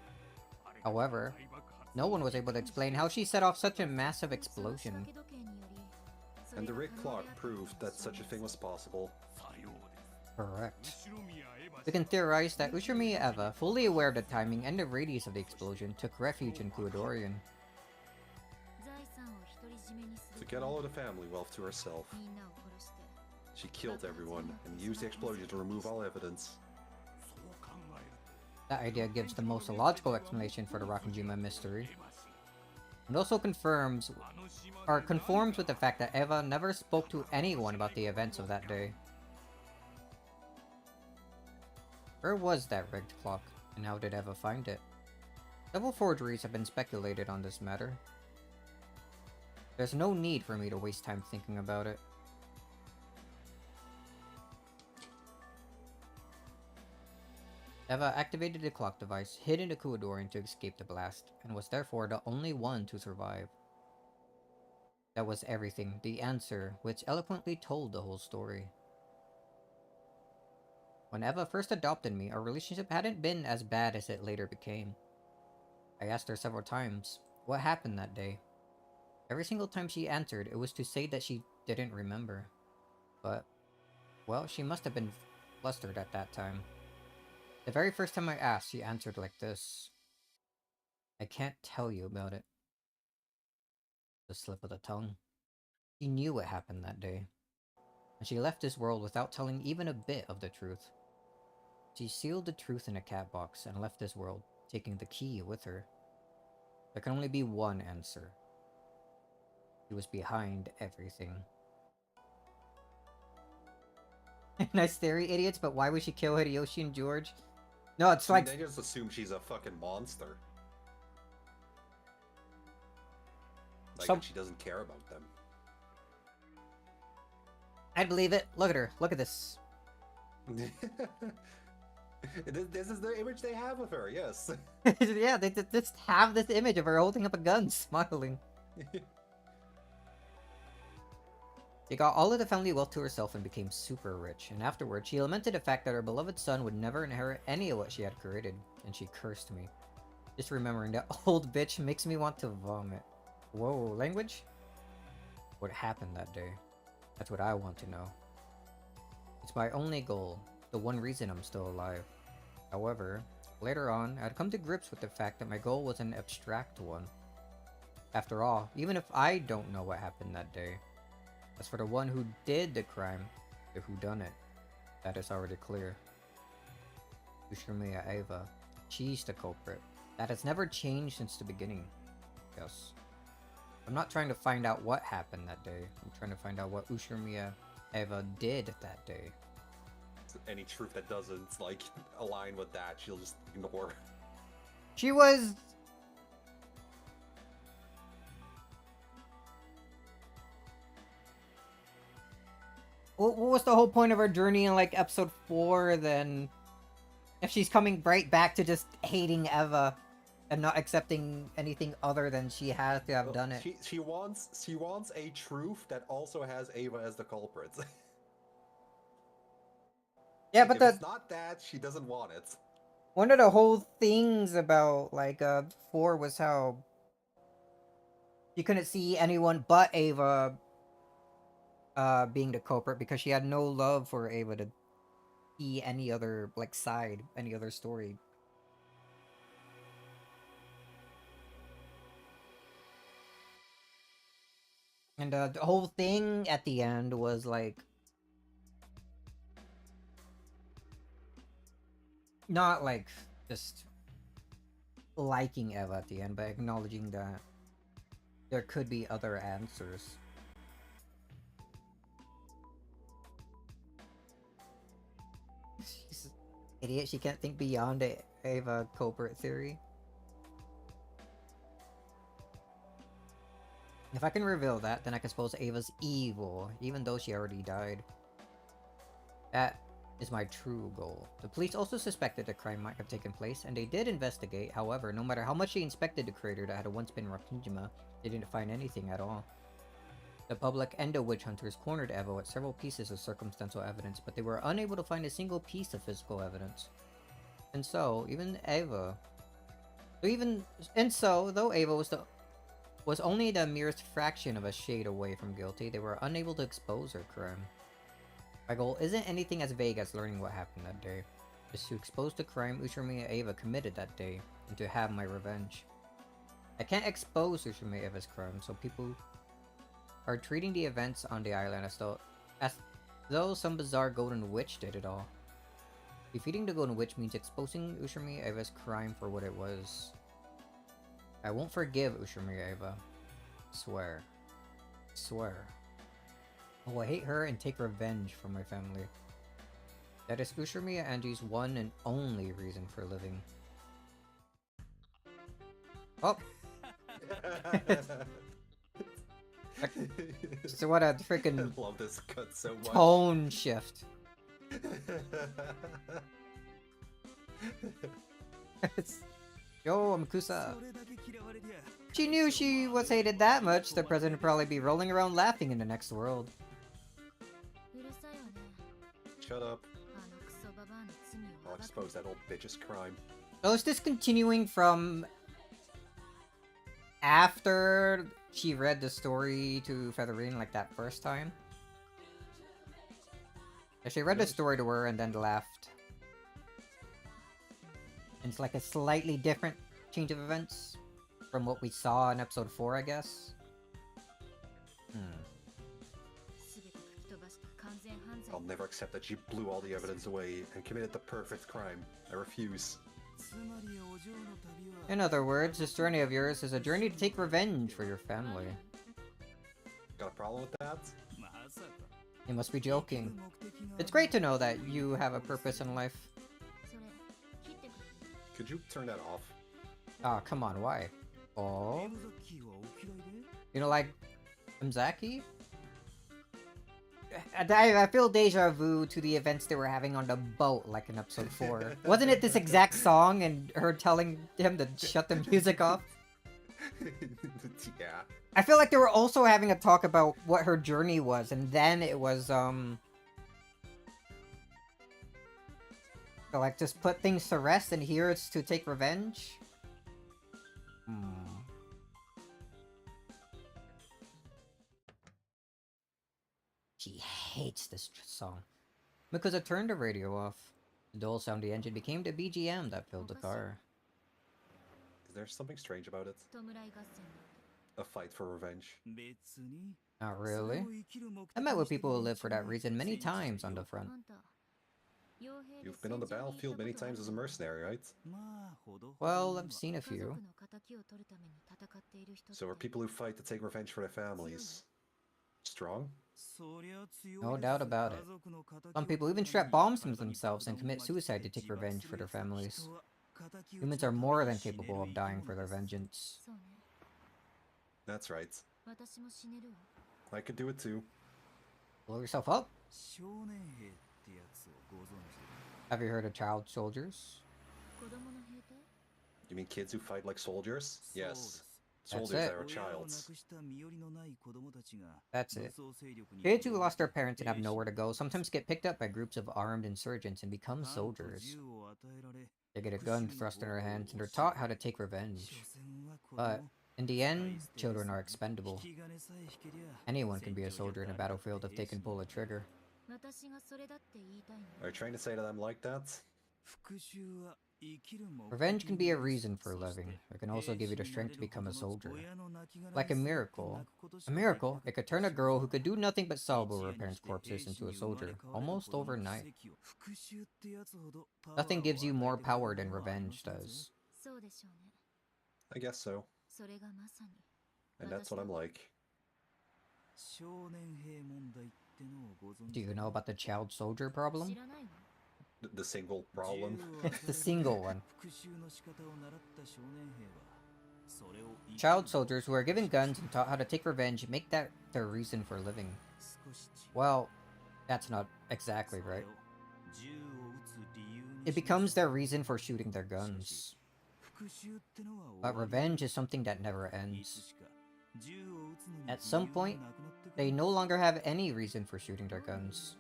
However, 大爆発 no one was able to explain how she set off such a massive その仕 explosion. 掛け時計によりそれ And the が Rick 可能 clock であった proved that such a thing was possible. さようです Correct. 後ろ宮エヴァ We 氏 can theorize that Ushimiya Eva, fully aware of the timing and the radius of the explosion, took refuge in Kuodorian. 財産を独り占めにす To る get all of the family wealth to herself, みんなを殺して she killed everyone and used the explosion to remove all evidence. そう考えると That idea gives the most logical explanation for the Rakunjima mystery, エヴァ氏 and also confirms あの島 or で conforms with the fact that Eva never spoke to anyone about the events of that day. Where was that rigged clock, and how did Eva find it? Several forgeries have been speculated on this matter. There's no need for me to waste time thinking about it. Eva activated the clock device hidden in the Kuodorian to escape the blast, and was therefore the only one to survive. That was everything, the answer, which eloquently told the whole story. When Eva first adopted me, our relationship hadn't been as bad as it later became. I asked her several times what happened that day. Every single time she answered, it was to say that she didn't remember. But, well, she must have been flustered at that time. The very first time I asked, she answered like this. I can't tell you about it. The slip of the tongue. She knew what happened that day. And she left this world without telling even a bit of the truth. She sealed the truth in a cat box and left this world, taking the key with her. There can only be one answer. He was behind everything. Nice theory, idiots, but why would she kill Hideyoshi and George? No, it's like... They just assume she's a fucking monster. Like Some- that she doesn't care about them. I'd believe it. Look at her. Look at this. This is the image they have of her, yes. Yeah, they just have this image of her holding up a gun, smiling. She got all of the family wealth to herself and became super rich, and afterwards she lamented the fact that her beloved son would never inherit any of what she had created, and she cursed me. Just remembering that old bitch makes me want to vomit. Whoa, language? What happened that day? That's what I want to know. It's my only goal, the one reason I'm still alive. However, later on, I'd come to grips with the fact that my goal was an abstract one. After all, even if I don't know what happened that day, as for the one who did the crime, the whodunit, that is already clear. Ushimiya Eva. She's the culprit. That has never changed since the beginning. Yes. I'm not trying to find out what happened that day. I'm trying to find out what Ushimiya Eva did that day. Any truth that doesn't, like, align with that, she'll just ignore. She was... What was the whole point of her journey in, like, episode 4, then? If she's coming right back to just hating Eva and not accepting anything other than she has to have done it. She wants a truth that also has Eva as the culprit. Yeah, but if it's not that, she doesn't want it. One of the whole things about, like, 4 was how she couldn't see anyone but Ava being the culprit because she had no love for Ava to see any other, like, side, any other story. And the whole thing at the end was, like, not, like, just liking Eva at the end, but acknowledging that there could be other answers. She's an idiot, she can't think beyond the Eva culprit theory. If I can reveal that, then I can suppose Ava's evil, even though she already died. That is my true goal. The police also suspected the crime might have taken place, and they did investigate. However, no matter how much they inspected the crater that had once been Rakijima, they didn't find anything at all. The public and the witch hunters cornered Eva with several pieces of circumstantial evidence, but they were unable to find a single piece of physical evidence. And so, though Eva was only the merest fraction of a shade away from guilty, they were unable to expose her crime. My goal isn't anything as vague as learning what happened that day. It's to expose the crime Ushimiya Eva committed that day, and to have my revenge. I can't expose Ushimiya Eva's crime, so people are treating the events on the island as though some bizarre golden witch did it all. Defeating the golden witch means exposing Ushimiya Eva's crime for what it was. I won't forgive Ushimiya Eva. Swear. Swear. I will hate her and take revenge for my family. That is Ushimiya Anji's one and only reason for living. Oh! So what a freaking I love this cut so much. Tone shift. Yo, Amakusa. She knew she was hated that much, the president would probably be rolling around laughing in the next world. Shut up. I'll expose that old bitch's crime. So is this continuing from after she read the story to Featherine like that first time? She read the story to her and then left. And it's like a slightly different change of events from what we saw in episode 4, I guess. I'll never accept that you blew all the evidence away and committed the perfect crime. I refuse. In other words, this journey of yours is a journey to take revenge for your family. Got a problem with that? You must be joking. It's great to know that you have a purpose in life. Could you turn that off? Oh, come on, why? Oh? You know, like, Mzaki? I feel deja vu to the events they were having on the boat, like in episode 4. Wasn't it this exact song and her telling him to shut the music off? Yeah. I feel like they were also having a talk about what her journey was, and then it was, so, like, just put things to rest, and here it's to take revenge? She hates this song. Mikusa turned the radio off. The dull sound of the engine became the BGM that filled the car. Is there something strange about it? A fight for revenge? Not really. I met with people who live for that reason many times on the front. You've been on the battlefield many times as a mercenary, right? Well, I've seen a few. So are people who fight to take revenge for their families strong? No doubt about it. Some people even strap bombs to themselves and commit suicide to take revenge for their families. Humans are more than capable of dying for their vengeance. そうね That's right. 私も死ねるわ I could do it too. Blow yourself up? 少年兵ってやつをご存知 Have you heard of child soldiers? 子供の兵隊 You mean kids who fight like soldiers? Yes. That's Soldiers it. that are childs. That's it. Kids who lost their parents and have nowhere to go sometimes get picked up by groups of armed insurgents and become soldiers. They get a gun thrust in their hands and are taught how to take revenge. But in the end, children are expendable. Anyone can be a soldier in a battlefield if they can pull a trigger. 私がそれだって言いたいの Are you trying to say that I'm like that? Revenge can be a reason for living. It can also give you the strength to become a soldier. Like a miracle. A miracle, it could turn a girl who could do nothing but salvo her parents' corpses into a soldier, almost overnight. Nothing gives you more power than revenge does. そうでしょうね I guess so. それがまさに And that's what I'm like. Do you know about the child soldier 知 problem? らないの The single problem. The single one. Child soldiers who are given guns and taught how to take revenge make that their reason for living. Well, that's not exactly right. It becomes their reason for shooting their guns. But revenge is something that never ends. At some point, they no longer have any reason for shooting their guns.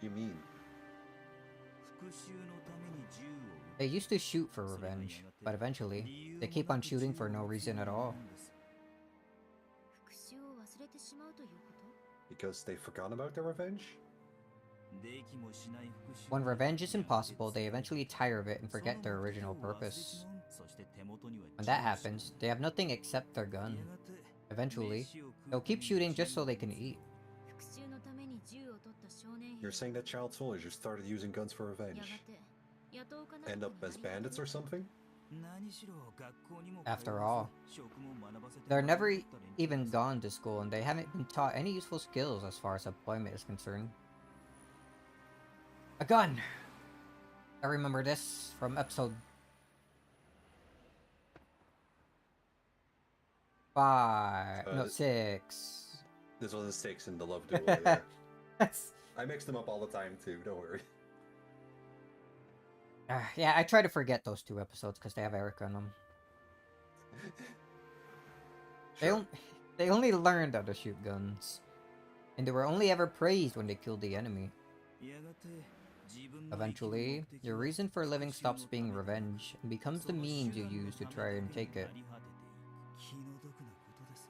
You mean? They used to shoot for revenge, but eventually, they keep on shooting for no reason at all. 復讐を忘れてしまうということ Because they've forgotten about their revenge? When revenge is impossible, they eventually tire of it and forget their original purpose. When that happens, they have nothing except their gun. Eventually, they'll keep shooting just so they can eat. 復讐のために銃を取った少年兵 You're saying that child soldiers started using guns for やが revenge? て雇うかなく End て up も as なり得 bandits る or something? After all, they're never even gone to school and they haven't been taught any useful skills as far as deployment is concerned. A gun! I remember this from episode 5. No, Uh, 6. This wasn't 6 in the Love Duel. Yeah. That's- I mix them up all the time too, don't worry. yeah, I try to forget those 2 episodes because they have Erica in them. Sure. They only learned how to shoot guns. And they were only ever praised when they killed the enemy. Eventually, your reason for living stops being revenge and becomes the means you use to try and take it.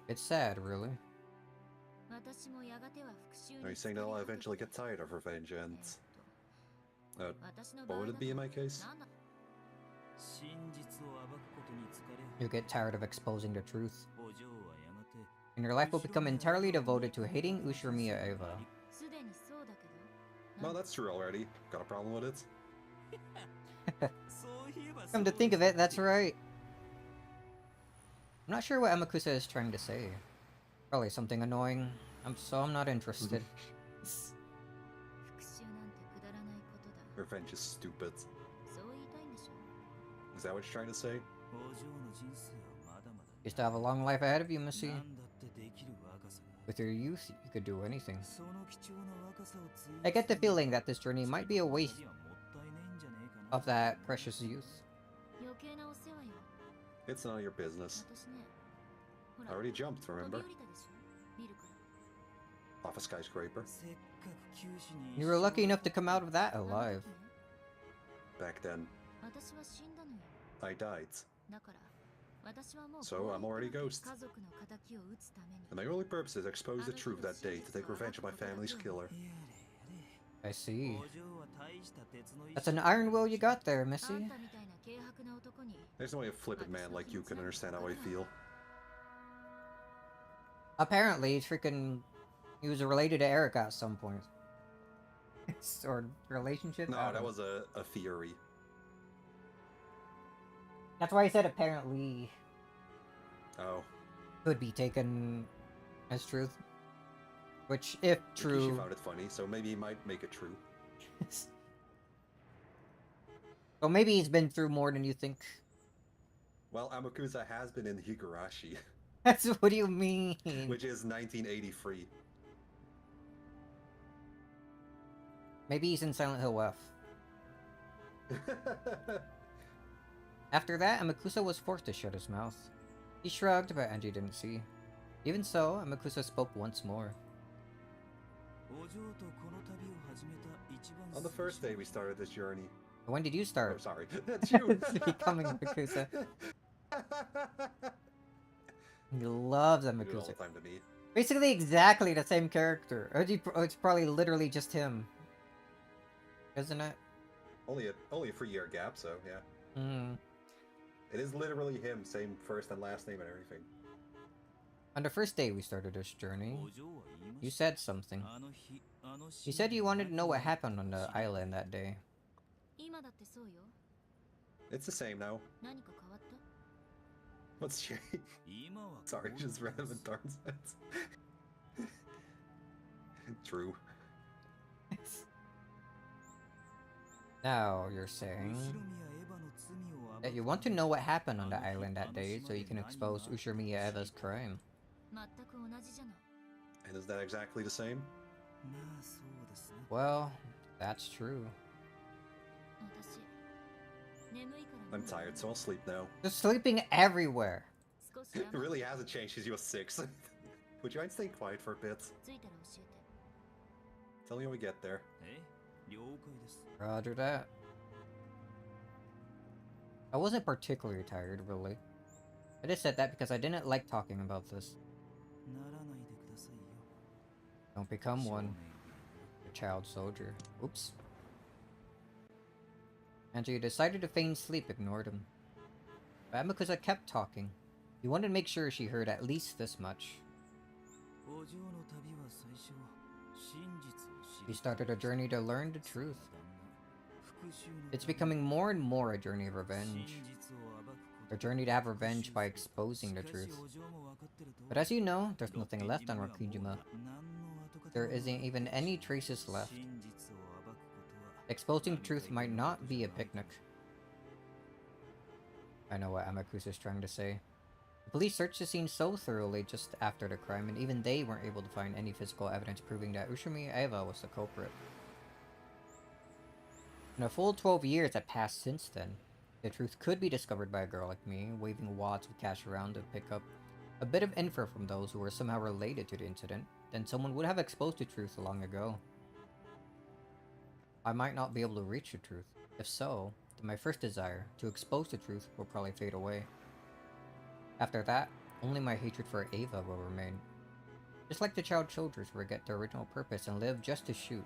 It's sad, really. 私もやがては復讐 Are you に saying that I'll eventually get tired of revenge and... 私の what 場合 would だ it be in my と case? なんだ You get tired of exposing the truth. And your life will become entirely devoted to hating Ushiromiya Eva. すでにそうだけど Well, that's true already. Got a problem with it? Come to think of it, that's right. I'm not sure what Amakusa is trying to say. Probably something annoying. I'm not interested. 復讐なんてくだらないことだ Revenge is stupid. そう言いたいんでしょ Is that what you're trying to say? You still have a long life ahead of you, Missy. With your youth, you could do anything. I get the feeling that this journey might be a waste of that precious youth. 余計なお世話よ It's none of your business. 私ねほ I ら already jumped, 飛び remember? 降りたでしょ見るから Off a skyscraper. You were lucky enough to come out of that あの alive. 時ね Back then, 私は死んだのよ I died. だから私はもう So I'm already ghost. 家族の敵を討つために And my only purpose is to expose the truth that day to take revenge of my family's killer. I see. That's an iron will you got there, あん Missy. たみたいな軽薄な男に There's no way a flippant man like you can understand how I feel. Apparently, he was related to Erica at some point. or relationship? I No, don't that know. was a theory. That's why I said apparently Oh. could be taken as truth. Which, if Rikishi true... found it funny, so maybe he might make it true. So maybe he's been through more than you think. Well, Amakusa has been in Higurashi, That's what do you mean? which is 1983. Maybe he's in Silent Hill F. After that, Amakusa was forced to shut his mouth. He shrugged, but Angie didn't see. Even so, Amakusa spoke once more. On the first day we started this journey. When did you Oh, start sorry. That's you. becoming Amakusa? He loves We do it all Amakusa. the time to me. Basically exactly the same character. It's probably literally just him. Isn't it? Only a 3-year gap, so yeah. Hmm. It is literally him, same first and last name and everything. On the first day we started this journey, you said something. You said you wanted to know what happened on the island that day. 今だってそうよ。 It's the same now. 何か変わった？ What's changed? Sorry, just random nonsense. True. Now you're saying that you want to know what happened on the island that day so you can expose Ushimiya Eva's crime. 全く同じじゃない。 And is that exactly the same? Well, that's true. 私、眠いから。 I'm tired, so I'll sleep now. Just sleeping everywhere. 少し It really hasn't changed since you were 6. Would you mind staying quiet for a bit? 着いたら教えて。 Tell me when we get there. Roger that. I wasn't particularly tired, really. I just said that because I didn't like talking about this. Don't become one. A child soldier. Oops. Angie decided to feign sleep, ignored him. But Amakusa kept talking. He wanted to make sure she heard at least this much. He started a journey to learn the truth. It's becoming more and more a journey of revenge. A journey to have revenge by exposing the truth. But as you know, there's nothing left on Rakijima. There isn't even any traces left. Exposing truth might not be a picnic. I know what Amakusa is trying to say. The police searched the scene so thoroughly just after the crime, and even they weren't able to find any physical evidence proving that Ushimi Eva was the culprit. And a full 12 years had passed since then. The truth could be discovered by a girl like me, waving wads of cash around to pick up a bit of info from those who were somehow related to the incident. Then someone would have exposed the truth long ago. I might not be able to reach the truth. If so, then my first desire, to expose the truth, will probably fade away. After that, only my hatred for Ava will remain. Just like the child soldiers forget their original purpose and live just to shoot,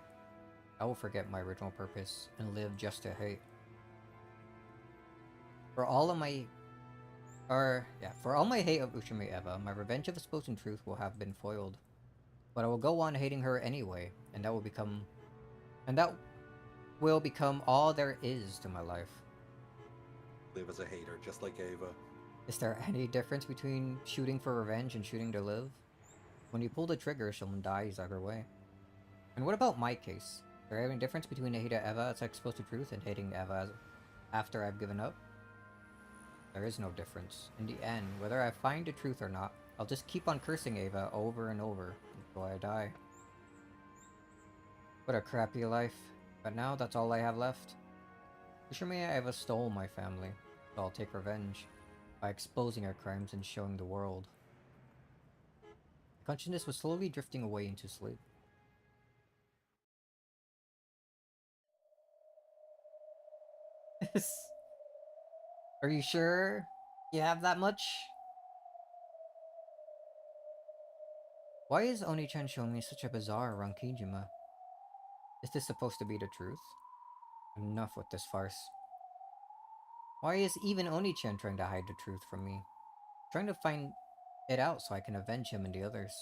I will forget my original purpose and live just to hate. For all my hate of Ushimi Eva, my revenge of exposing truth will have been foiled. But I will go on hating her anyway, and that will become all there is to my life. Live as a hater, just like Ava. Is there any difference between shooting for revenge and shooting to live? When you pull the trigger, someone dies either way. And what about my case? Is there any difference between hating Eva as I expose the truth and hating Eva after I've given up? There is no difference. In the end, whether I find the truth or not, I'll just keep on cursing Ava over and over until I die. What a crappy life. But now that's all I have left. Ushimiya Eva stole my family, so I'll take revenge by exposing her crimes and showing the world. Consciousness was slowly drifting away into sleep. Are you sure you have that much? Why is Oni-chan showing me such a bizarre Rankijima? Is this supposed to be the truth? Enough with this farce. Why is even Oni-chan trying to hide the truth from me? Trying to find it out so I can avenge him and the others.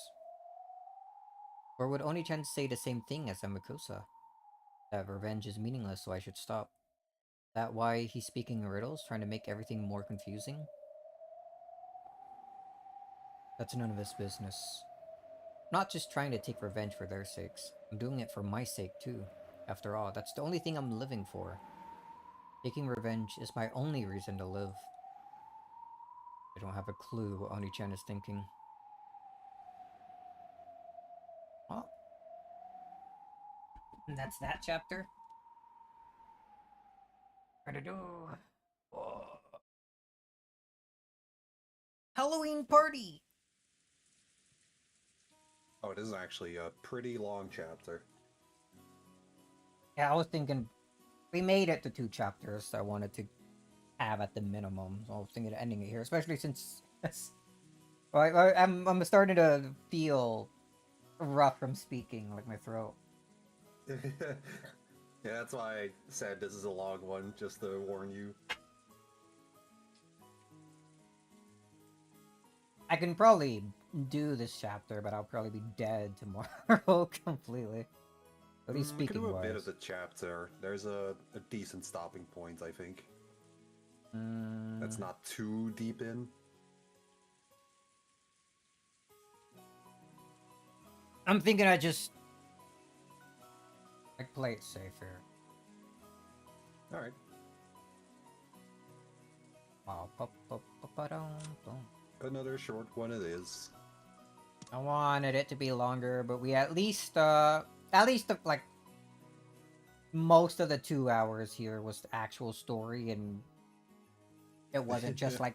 Or would Oni-chan say the same thing as Amakusa? That revenge is meaningless, so I should stop. That why he's speaking in riddles, trying to make everything more confusing? That's none of his business. I'm not just trying to take revenge for their sakes. I'm doing it for my sake, too. After all, that's the only thing I'm living for. Taking revenge is my only reason to live. I don't have a clue what Oni-chan is thinking. Well, and that's that chapter. Whoa. Halloween party! Oh, it is actually a pretty long chapter. Yeah, I was thinking we made it to 2 chapters I wanted to have at the minimum. So I was thinking of ending it here, especially since I'm starting to feel rough from speaking, like my throat. Yeah, that's why I said this is a long one, just to warn you. I can probably do this chapter, but I'll probably be dead tomorrow completely. At least We could speaking do a wise. bit of the chapter. There's a decent stopping point, I think. That's not too deep in. I'm thinking I play it safe here. Alright. Another short one it is. I wanted it to be longer, but we at least like most of the 2 hours here was the actual story, and it wasn't just like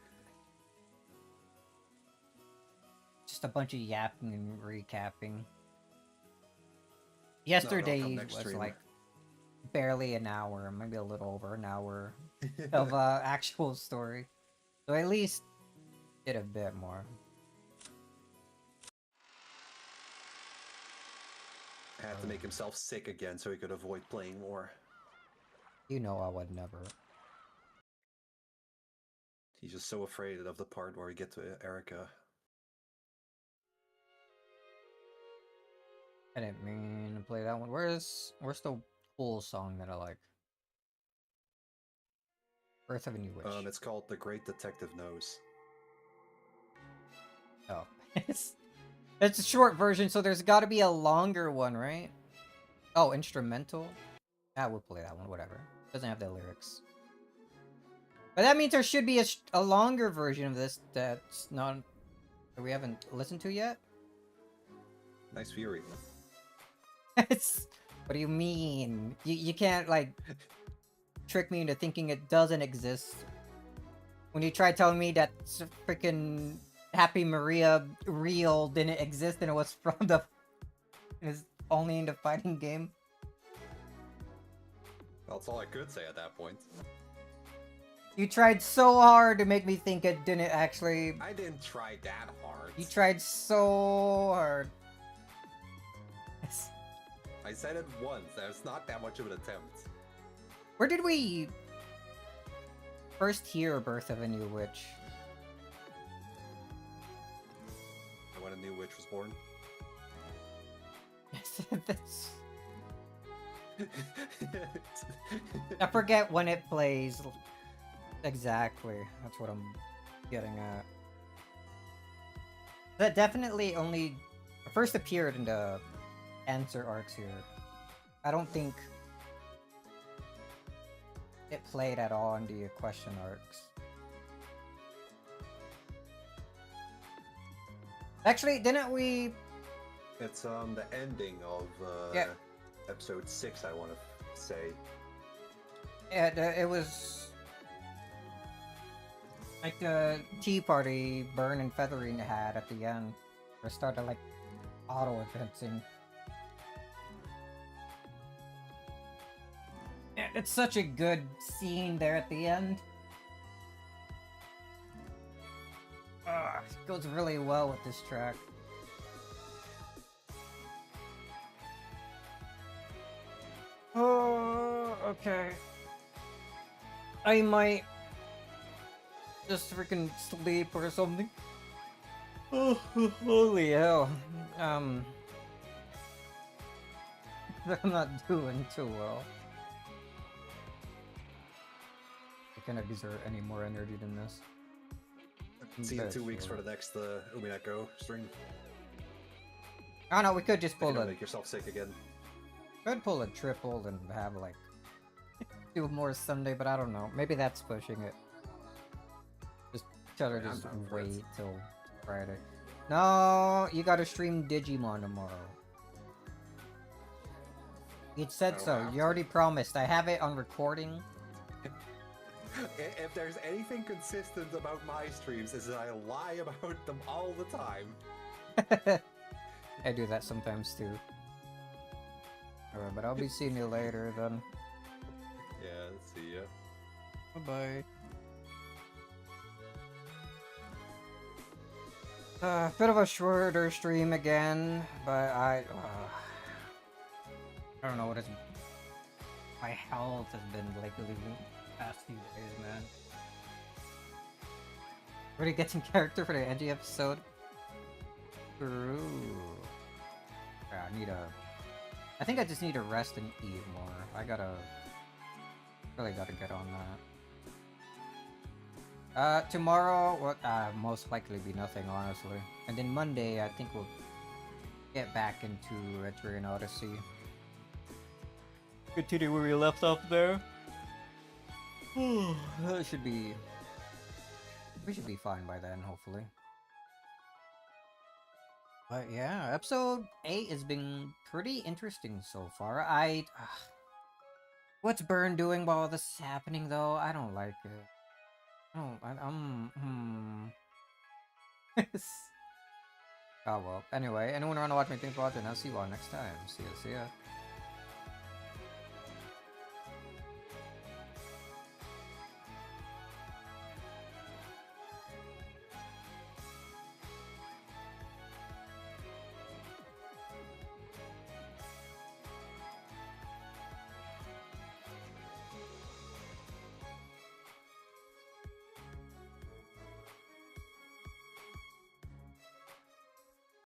just a bunch of yapping and recapping. Yesterday was like barely an hour, maybe a little over an hour of actual story. So at least did a bit more. Had to make himself sick again so he could avoid playing more. You know I would never. He's just so afraid of the part where we get to Erica. I didn't mean to play that one. Where's the cool song that I like? Birth of a New Witch. It's called The Great Detective Knows. Oh. It's a short version, so there's got to be a longer one, right? Oh, instrumental? Yeah, we'll play that one, whatever. Doesn't have the lyrics. But that means there should be a longer version of this that's not... that we haven't listened to yet? Nice fury. What do you mean? You can't, like, trick me into thinking it doesn't exist. When you try telling me that freaking Happy Maria real didn't exist and it was from the... it was only in the fighting game. That's all I could say at that point. You tried so hard to make me think it didn't actually... I didn't try that hard. You tried so hard. I said it once. There's not that much of an attempt. Where did we first hear Birth of a New Witch? When a new witch was born. That's... I forget when it plays. Exactly. That's what I'm getting at. That definitely only first appeared in the answer arcs here. I don't think it played at all in the question arcs. Actually, didn't we... It's the ending of episode 6, I want to say. Yeah, it was like the tea party Burn and Feathering had at the end. They started like auto-advancing. Yeah, it's such a good scene there at the end. It goes really well with this track. Oh, okay. I might just freaking sleep or something. Oh, holy hell. I'm not doing too well. I can't exert any more energy than this. See you in 2 weeks for the next Umineko stream. Oh no, we could just You're pull gonna a make yourself sick again. could pull a triple and have like do more Sunday, but I don't know. Maybe that's pushing it. Just try to I'm just down for it. wait till Friday. No, you gotta stream Digimon tomorrow. You said I don't so. have You to. already promised. I have it on recording. If there's anything consistent about my streams, is that I lie about them all the time. I do that sometimes too. Alright, but I'll be seeing you later then. Yeah, see ya. Bye bye. Bit of a shorter stream again, but I don't know what is. My health has been lately the past few days, man. Already getting character for the edgy episode. True. Yeah, I think I just need to rest and eat more. Really gotta get on that. Tomorrow, what? Most likely be nothing, honestly. And then Monday, I think we'll get back into Etrian Odyssey. Continue where we left off there. That should be. We should be fine by then, hopefully. But yeah, episode 8 has been pretty interesting so far. What's Burn doing while this is happening, though? I don't like it. Oh well. Anyway, anyone want to watch me? Thanks for watching. I'll see you all next time. See ya.